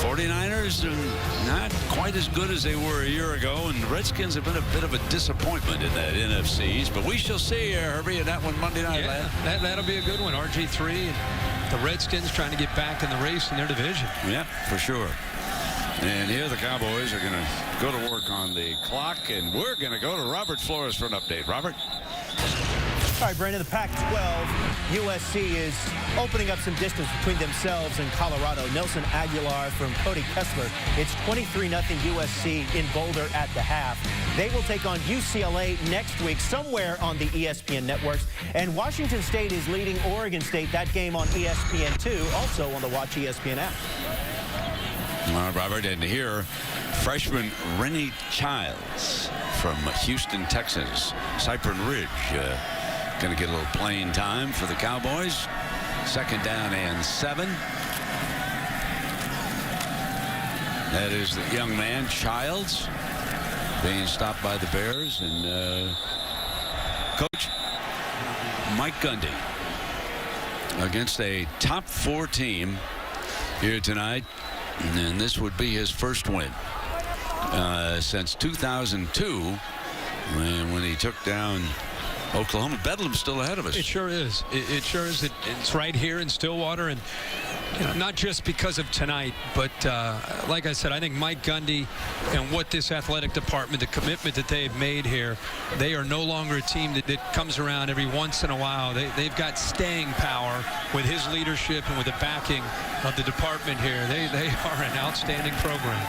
49ers are not quite as good as they were a year ago, and the Redskins have been a bit of a disappointment in that NFC East. But we shall see, Herbie, in that one Monday night. Yeah, that'll be a good one. RG3 and the Redskins trying to get back in the race in their division. Yeah, for sure. And here the Cowboys are going to go to work on the clock, and we're going to go to Robert Flores for an update. Robert? All right, Brandon, the Pac-12, USC is opening up some distance between themselves and Colorado. Nelson Aguilar from Cody Kessler. It's 23-0 USC in Boulder at the half. They will take on UCLA next week somewhere on the ESPN networks. And Washington State is leading Oregon State. That game on ESPN2, also on the Watch ESPN app. Robert, and here, freshman Rennie Childs from Houston, Texas, Cypress Ridge, going to get a little playing time for the Cowboys. 2nd down and 7. That is the young man, Childs, being stopped by the Bears. And Coach Mike Gundy against a top 4 team here tonight. And this would be his first win since 2002, when he took down Oklahoma. Bedlam's still ahead of us. It sure is. It sure is. It's right here in Stillwater, and not just because of tonight, but like I said, I think Mike Gundy and what this athletic department, the commitment that they've made here, they are no longer a team that comes around every once in a while. They've got staying power with his leadership and with the backing of the department here. They are an outstanding program.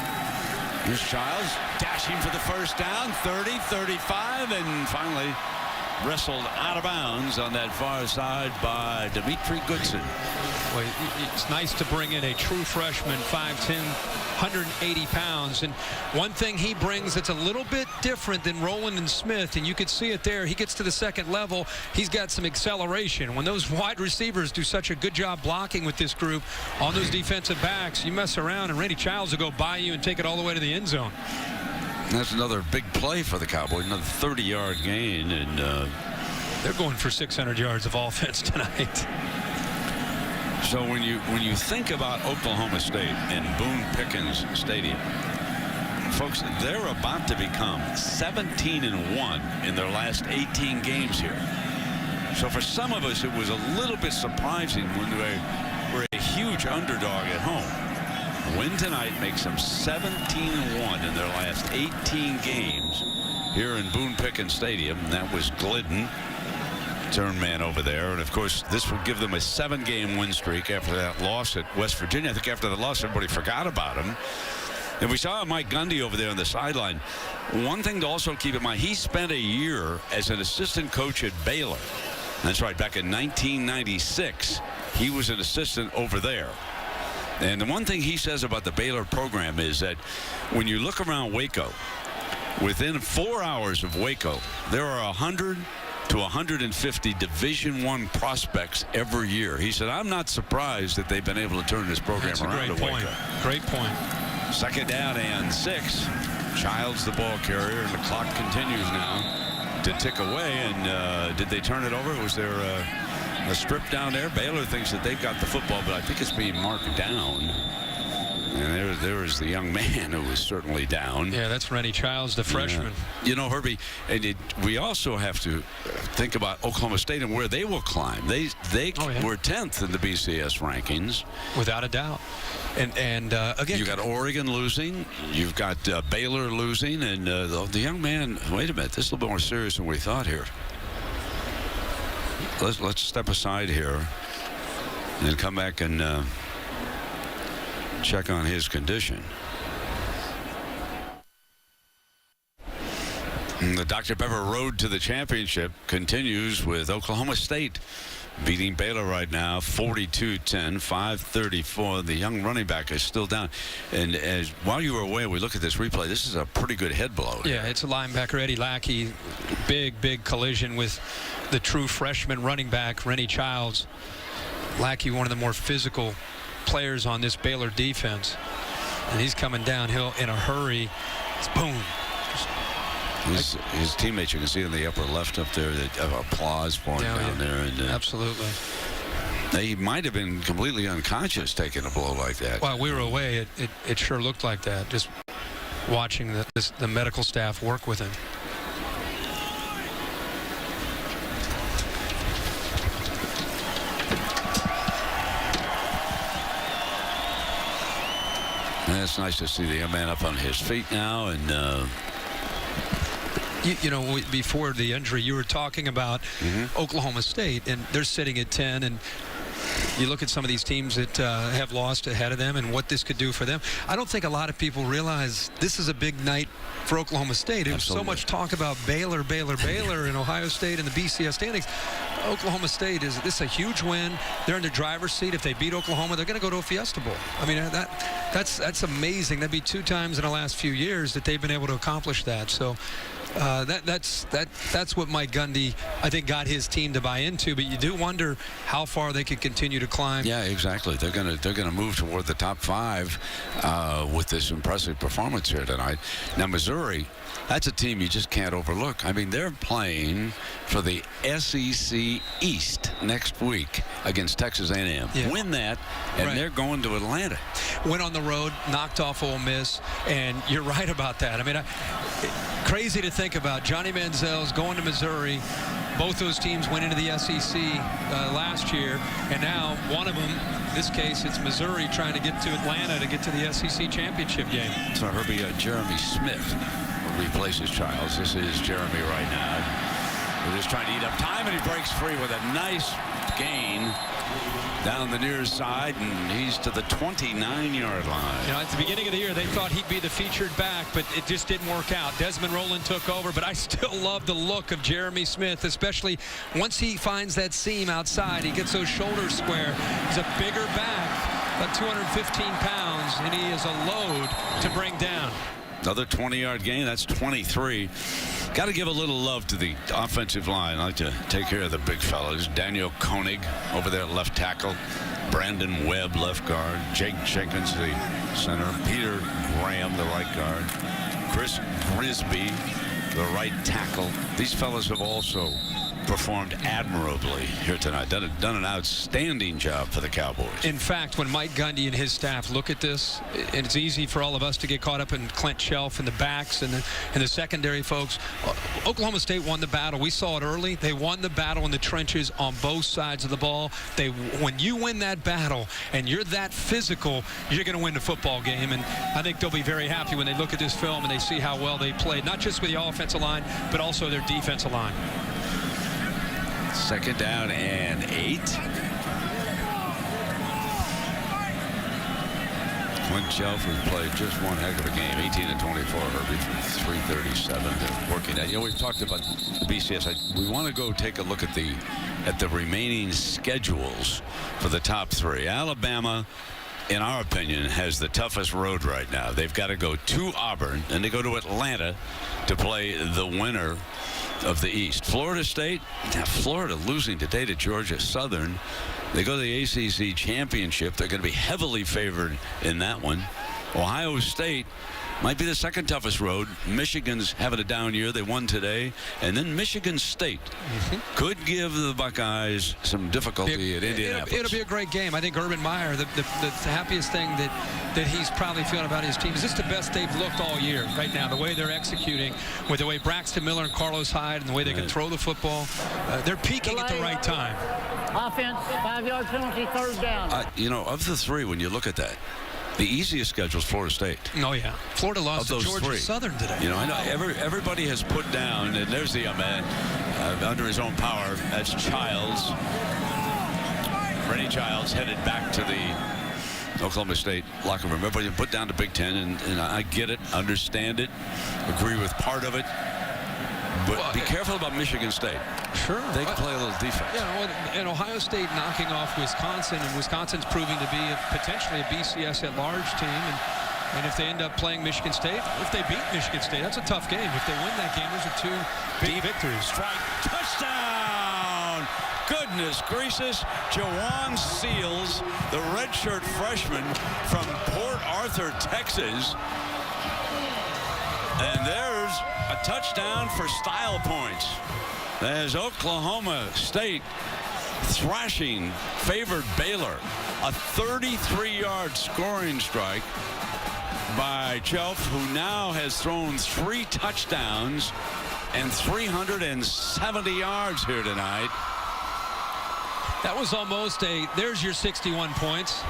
Here's Childs dashing for the first down, 30, 35, and finally wrestled out of bounds on that far side by Dimitri Goodson. Well, it's nice to bring in a true freshman, 5'10", 180 pounds. And one thing he brings that's a little bit different than Roland and Smith, and you could see it there, he gets to the second level, he's got some acceleration. When those wide receivers do such a good job blocking with this group on those defensive backs, you mess around and Randy Childs will go by you and take it all the way to the end zone. That's another big play for the Cowboys, another 30-yard gain, and they're going for 600 yards of offense tonight. So when you think about Oklahoma State and Boone Pickens Stadium, folks, they're about to become 17-1 in their last 18 games here. So for some of us, it was a little bit surprising when they were a huge underdog at home. Win tonight makes them 17-1 in their last 18 games here in Boone Pickens Stadium. And that was Glidden, turn man over there. And of course, this will give them a 7-game win streak after that loss at West Virginia. I think after the loss, everybody forgot about him. And we saw Mike Gundy over there on the sideline. One thing to also keep in mind, he spent a year as an assistant coach at Baylor. That's right, back in 1996, he was an assistant over there. And the one thing he says about the Baylor program is that when you look around Waco, within 4 hours of Waco, there are 100 to 150 Division I prospects every year. He said, I'm not surprised that they've been able to turn this program around at Waco. Great point. Second down and 6. Childs the ball carrier, and the clock continues now to tick away. And did they turn it over? Was there a strip down there? Baylor thinks that they've got the football, but I think it's being marked down. And there is the young man who was certainly down. Yeah, that's Rennie Childs, the freshman. Yeah. You know, Herbie, and we also have to think about Oklahoma State and where they will climb. They were 10th in the BCS rankings. Without a doubt. And again, you got Oregon losing, you've got Baylor losing, and the young man, wait a minute, this is a little bit more serious than we thought here. Let's step aside here and come back and check on his condition. And the Dr. Pepper road to the championship continues with Oklahoma State beating Baylor right now 42-10, 5:34. The young running back is still down. And while you were away, we look at this replay. This is a pretty good head blow. Yeah, it's a linebacker, Eddie Lackey. Big collision with the true freshman running back, Rennie Childs. Lackey, one of the more physical players on this Baylor defense. And he's coming downhill in a hurry. It's boom. His teammates, you can see in the upper left up there, that have applause for him down there. And, absolutely. He might have been completely unconscious taking a blow like that. While we were away, it sure looked like that, just watching the medical staff work with him. And it's nice to see the young man up on his feet now. And you know, before the injury, you were talking about Oklahoma State, and they're sitting at 10, and you look at some of these teams that have lost ahead of them and what this could do for them. I don't think a lot of people realize this is a big night for Oklahoma State. There was so much talk about Baylor, and Ohio State and the BCS standings. Oklahoma State this is a huge win. They're in the driver's seat. If they beat Oklahoma, they're going to go to a Fiesta Bowl. I mean, that's amazing. That'd be 2 times in the last few years that they've been able to accomplish that. So that's what Mike Gundy, I think, got his team to buy into. But you do wonder how far they could continue to climb. Yeah, exactly. They're gonna move toward the top 5 with this impressive performance here tonight. Now Missouri, that's a team you just can't overlook. I mean, they're playing for the SEC East next week against Texas A&M. Yeah. Win that, and they're going to Atlanta. Went on the road, knocked off Ole Miss, and you're right about that. I mean, crazy to think about. Johnny Manziel's going to Missouri. Both those teams went into the SEC last year, and now one of them, in this case, it's Missouri trying to get to Atlanta to get to the SEC championship game. So Herbie, Jeremy Smith replaces Childs. This is Jeremy right now. They're just trying to eat up time, and he breaks free with a nice gain down the near side, and he's to the 29-yard line. You know, at the beginning of the year, they thought he'd be the featured back, but it just didn't work out. Desmond Rowland took over, but I still love the look of Jeremy Smith, especially once he finds that seam outside. He gets those shoulders square. He's a bigger back, about 215 pounds. pounds, and he is a load to bring down. Another 20-yard gain. That's 23. Got to give a little love to the offensive line. I like to take care of the big fellas. Daniel Koenig over there, left tackle. Brandon Webb, left guard. Jake Jenkins, the center. Peter Graham, the right guard. Chris Grisby, the right tackle. These fellas have also performed admirably here tonight. Done an outstanding job for the Cowboys. In fact, when Mike Gundy and his staff look at this, and it's easy for all of us to get caught up in Clint Chelf and the backs and the secondary folks. Oklahoma State won the battle. We saw it early. They won the battle in the trenches on both sides of the ball. When you win that battle and you're that physical, you're going to win the football game. And I think they'll be very happy when they look at this film and they see how well they played, not just with the offensive line, but also their defensive line. Second down and 8. Clint Chelf has played just one heck of a game. 18 and 24, Herbie, from 337 to working at. You know, we've talked about the BCS. We want to go take a look at the remaining schedules for the top 3. Alabama, in our opinion, has the toughest road right now. They've got to go to Auburn, and they go to Atlanta to play the winner of the East. Florida State, Florida losing today to Georgia Southern. They go to the ACC Championship. They're going to be heavily favored in that one. Ohio State might be the second toughest road. Michigan's having a down year. They won today. And then Michigan State could give the Buckeyes some difficulty at Indianapolis. It'll be a great game. I think Urban Meyer, the happiest thing that he's probably feeling about his team is this the best they've looked all year right now. The way they're executing, with the way Braxton Miller and Carlos Hyde and the way they can throw the football. They're peaking at the right time. Offense, 5-yard penalty, third down. You know, of the 3, when you look at that, the easiest schedule is Florida State. Oh, yeah. Florida lost to Georgia Southern today. You know, I know everybody has put down, and there's the young man under his own power. That's Childs. Rennie Childs headed back to the Oklahoma State locker room. Everybody put down the Big Ten, and I get it, understand it, agree with part of it. But be careful about Michigan State. Sure. They can play a little defense. Yeah, and Ohio State knocking off Wisconsin, and Wisconsin's proving to be potentially a BCS at-large team. And if they end up playing Michigan State, if they beat Michigan State, that's a tough game. If they win that game, those are 2 big victories. Strike, touchdown! Goodness gracious, Jawan Seals, the redshirt freshman from Port Arthur, Texas. And there's a touchdown for style points as Oklahoma State thrashing favored Baylor. A 33-yard scoring strike by Chelf, who now has thrown 3 touchdowns and 370 yards here tonight. That was almost there's your 61 points.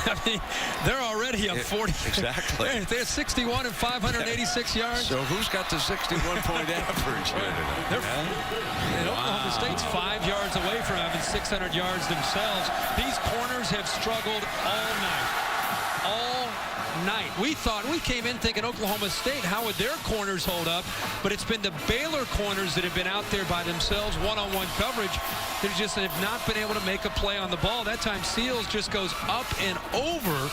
I mean, they're already up 40. Exactly. They're 61 and 586 yards. So who's got the 61-point average here tonight? Oklahoma State's 5 yards away from having 600 yards themselves. These corners have struggled all night. All night. We came in thinking Oklahoma State, how would their corners hold up? But it's been the Baylor corners that have been out there by themselves, one-on-one coverage. They just have not been able to make a play on the ball. That time Seals just goes up and over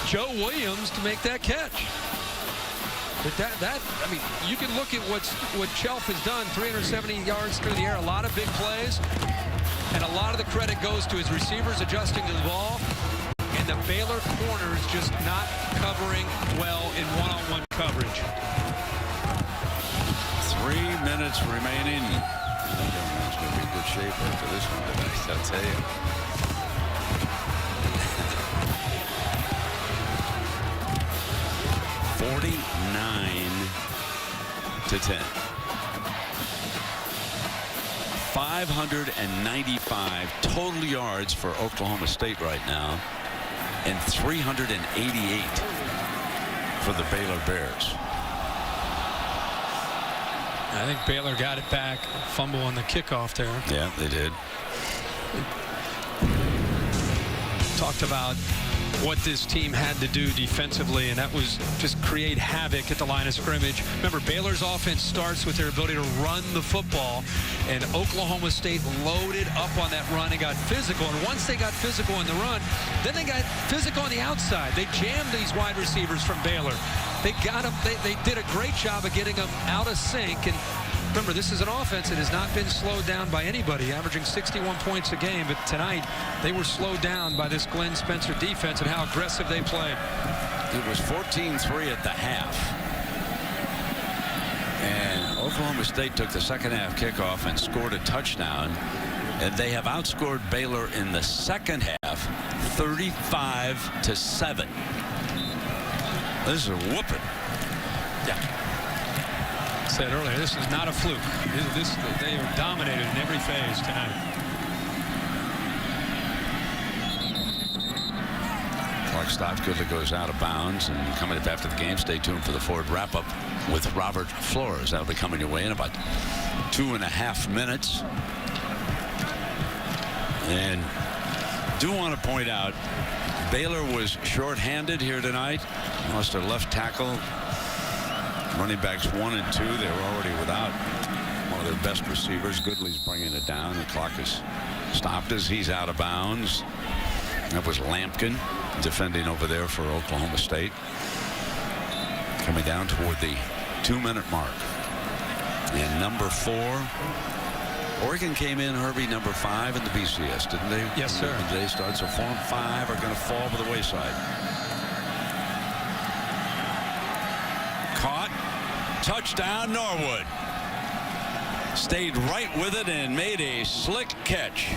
Joe Williams to make that catch. But I mean, you can look at what Chelf has done, 370 yards through the air, a lot of big plays, and a lot of the credit goes to his receivers adjusting to the ball, and the Baylor corners just not covering well in one-on-one coverage. 3 minutes remaining. It's going to be in good shape after this one tonight, I'll tell you. (49-10). 595 total yards for Oklahoma State right now, and 388 for the Baylor Bears. I think Baylor got it back. Fumble on the kickoff there. Yeah, they did. Talked about what this team had to do defensively, and that was just create havoc at the line of scrimmage. Remember, Baylor's offense starts with their ability to run the football, and Oklahoma State loaded up on that run and got physical. And once they got physical in the run, then they got physical on the outside. They jammed these wide receivers from Baylor. They got them. They did a great job of getting them out of sync. And remember, this is an offense that has not been slowed down by anybody, averaging 61 points a game. But tonight, they were slowed down by this Glenn Spencer defense and how aggressive they played. It was 14-3 at the half. And Oklahoma State took the second half kickoff and scored a touchdown. And they have outscored Baylor in the second half, 35-7. This is a whooping. Yeah. Said earlier, this is not a fluke. They are dominated in every phase tonight. Clock stops. Goodley goes out of bounds. And coming up after the game, stay tuned for the Ford wrap-up with Robert Flores. That'll be coming your way in about 2.5 minutes. And do want to point out, Baylor was shorthanded here tonight. Lost their left tackle. Running backs 1 and 2. They were already without one of their best receivers. Goodley's bringing it down. The clock is stopped as he's out of bounds. That was Lampkin defending over there for Oklahoma State. Coming down toward the 2-minute mark. And number 4. Oregon came in, Herbie, number 5 in the BCS, didn't they? Yes, sir. They started, so 4 and 5 are going to fall by the wayside. Caught. Touchdown, Norwood. Stayed right with it and made a slick catch.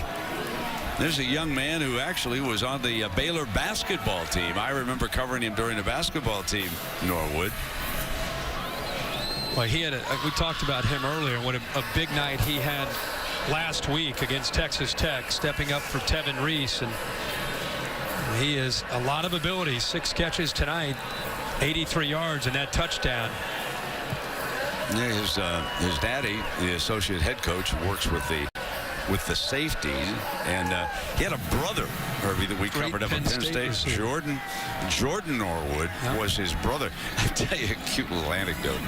There's a young man who actually was on the Baylor basketball team. I remember covering him during the basketball team, Norwood. Well, he had we talked about him earlier. What a big night he had last week against Texas Tech, stepping up for Tevin Reese. And he has a lot of ability. 6 catches tonight, 83 yards, and that touchdown. Yeah, his daddy, the associate head coach, works with the safeties, and he had a brother, Herbie, that we covered up at Penn State. Jordan Norwood was his brother. I tell you a cute little anecdote.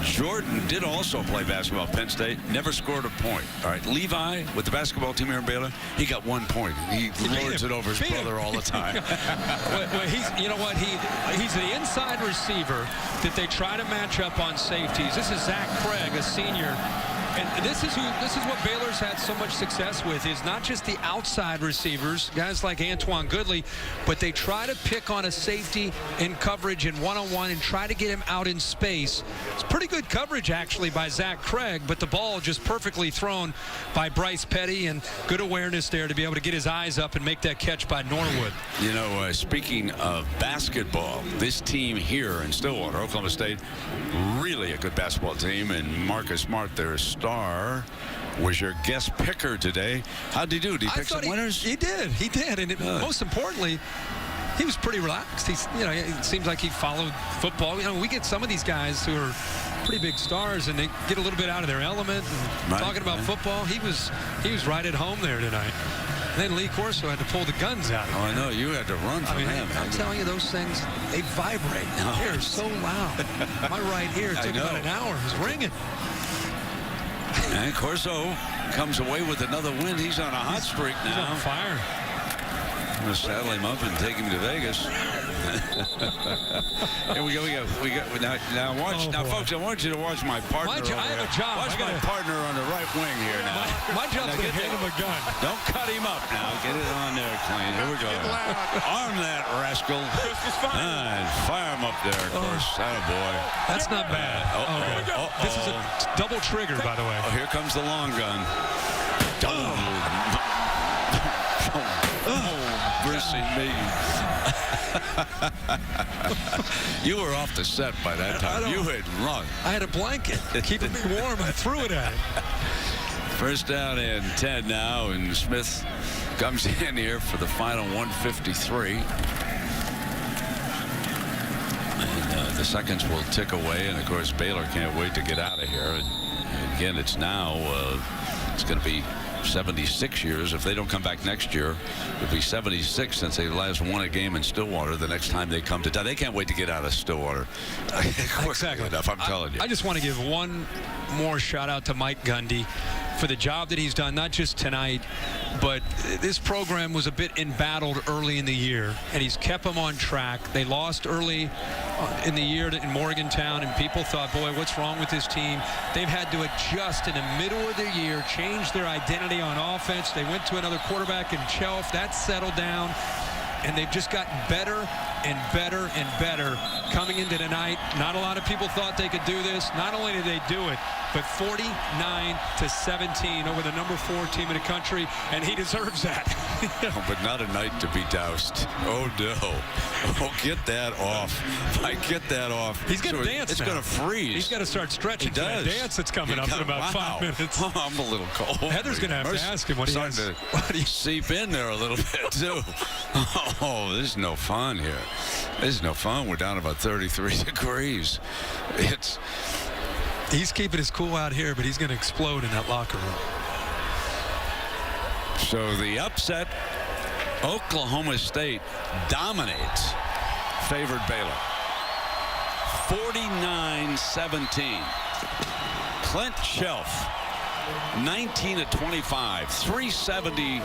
Jordan did also play basketball at Penn State, never scored a point. All right, Levi with the basketball team here in Baylor, he got 1 point. He lords it over his brother all the time. Well, you know what? He's the inside receiver that they try to match up on safeties. This is Zach Craig, a senior. And this is what Baylor's had so much success with, is not just the outside receivers, guys like Antoine Goodley, but they try to pick on a safety in coverage in one-on-one and try to get him out in space. It's pretty good coverage, actually, by Zach Craig, but the ball just perfectly thrown by Bryce Petty, and good awareness there to be able to get his eyes up and make that catch by Norwood. You know, speaking of basketball, this team here in Stillwater, Oklahoma State, really a good basketball team, and Marcus Smart, their star, was your guest picker today. How'd he do? Did he pick some winners? He did. And most importantly, he was pretty relaxed. It seems like he followed football. We get some of these guys who are pretty big stars, and they get a little bit out of their element. And talking about football, he was right at home there tonight. And then Lee Corso had to pull the guns out. Oh, I know. You had to run from him. I'm telling you, those things, they vibrate. They're so loud. My right ear took about an hour. It was ringing. And Corso comes away with another win. He's on a hot streak now. He's on fire. I'm going to saddle him up and take him to Vegas. Here we go. Now watch. Now, folks, I want you to watch my partner. I have a job. Watch my partner on the right wing here now. My job's to hand him a gun. Don't cut him up now. Get it on there, Clint. Here we go. Arm that rascal. And fire him up there, of course. Atta boy. That's not bad. This is a double trigger, by the way. Oh, here comes the long gun. Brissing me. You were off the set by that time. You had run. I had a blanket keeping me warm. I threw it at him. First down and 10 now, and Smith comes in here for the final 1:53. And the seconds will tick away, and of course Baylor can't wait to get out of here. And again, it's now it's going to be 76 years. If they don't come back next year, it'll be 76 since they last won a game in Stillwater the next time they come to town. They can't wait to get out of Stillwater. Exactly. Enough, I'm telling you. I just want to give one more shout out to Mike Gundy for the job that he's done, not just tonight, but this program was a bit embattled early in the year, and he's kept them on track. They lost early in the year in Morgantown, and people thought, boy, what's wrong with this team? They've had to adjust in the middle of the year, change their identity on offense. They went to another quarterback in Chelf. That settled down, and they've just gotten better and better and better coming into tonight. Not a lot of people thought they could do this. Not only did they do it, but 49-17 over the number 4 team in the country, and he deserves that. Oh, but not a night to be doused. Oh, no. Oh, get that off. Get that off. He's going to dance It's now. going to freeze. He's got to start stretching. He does. For that dance that's coming up in about 5 minutes. Oh, I'm a little cold. Heather's going to have to ask him what he has. To seep in there a little bit, too. Oh, this is no fun here. This is no fun. We're down about 33 degrees. He's keeping his cool out here, but he's going to explode in that locker room. So the upset, Oklahoma State dominates favored Baylor. 49-17. Clint Chelf, 19 of 25, 370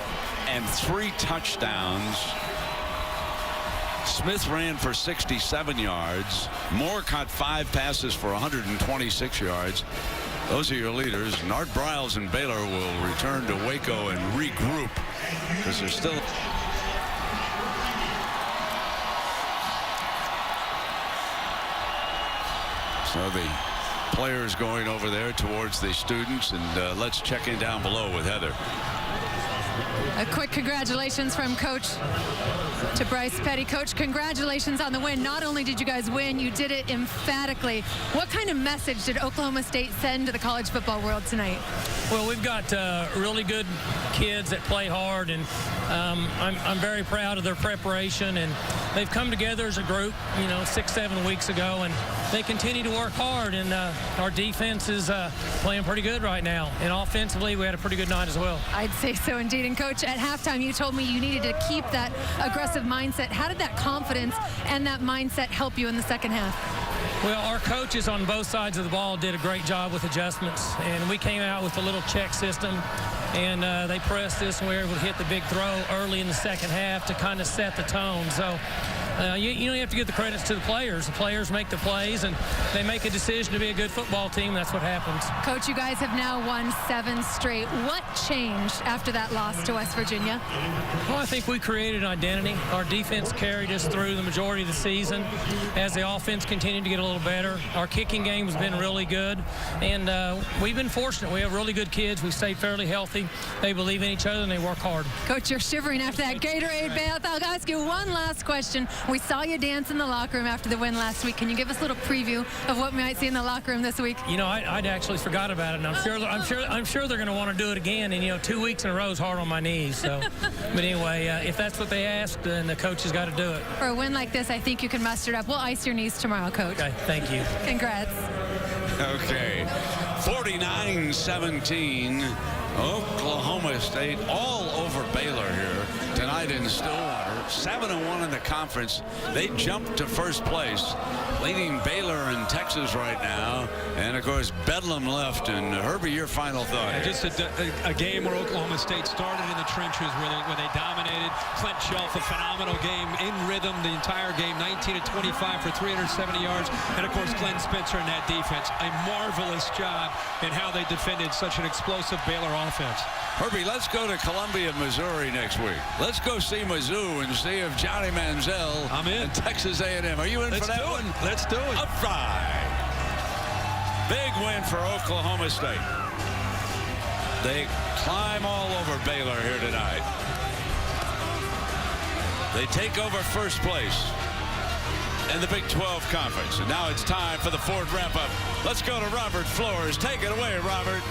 and 3 touchdowns. Smith ran for 67 yards. Moore caught 5 passes for 126 yards. Those are your leaders. And Art Briles and Baylor will return to Waco and regroup because they're still. So the players going over there towards the students, and let's check in down below with Heather. A quick congratulations from Coach to Bryce Petty. Coach, congratulations on the win. Not only did you guys win, you did it emphatically. What kind of message did Oklahoma State send to the college football world tonight? Well, we've got really good kids that play hard, and I'm very proud of their preparation, and they've come together as a group, 6-7 weeks ago, and they continue to work hard, and our defense is playing pretty good right now, and offensively we had a pretty good night as well. I'd say so indeed. And Coach, at halftime you told me you needed to keep that aggressive mindset. How did that confidence and that mindset help you in the second half? Well, our coaches on both sides of the ball did a great job with adjustments, and we came out with a little check system, and they pressed us, and we were able to hit the big throw early in the second half to kind of set the tone. So you have to give the credits to the players. The players make the plays, and they make a decision to be a good football team. That's what happens. Coach, you guys have now won 7 straight. What changed after that loss to West Virginia? Well, I think we created an identity. Our defense carried us through the majority of the season. As the offense continued to get a little better, our kicking game has been really good, and we've been fortunate. We have really good kids. We stayed fairly healthy. They believe in each other, and they work hard. Coach, you're shivering after that Gatorade bath. I'll ask you one last question. We saw you dance in the locker room after the win last week. Can you give us a little preview of what we might see in the locker room this week? I'd actually forgot about it, and I'm sure they're going to want to do it again. And 2 weeks in a row is hard on my knees. So, but anyway, if that's what they asked, then the coach has got to do it. For a win like this, I think you can muster it up. We'll ice your knees tomorrow, Coach. Okay, thank you. Congrats. Okay, 49-17. Oklahoma State all over Baylor here tonight in Stillwater. 7-1 in the conference. They jumped to first place, leading Baylor and Texas right now. And of course, Bedlam left. And Herbie, your final thought? Yeah, just a game where Oklahoma State started in the trenches, where they dominated. Clint Chelf, a phenomenal game in rhythm the entire game, 19 of 25 for 370 yards. And of course, Glenn Spencer in that defense, a marvelous job in how they defended such an explosive Baylor offense. Herbie, let's go to Columbia, Missouri next week. Let's go see Mizzou and see if Johnny Manziel and Texas A&M. Are you in for that one? Let's do it. All right. Big win for Oklahoma State. They climb all over Baylor here tonight. They take over first place in the Big 12 Conference. And now it's time for the Ford wrap-up. Let's go to Robert Flores. Take it away, Robert.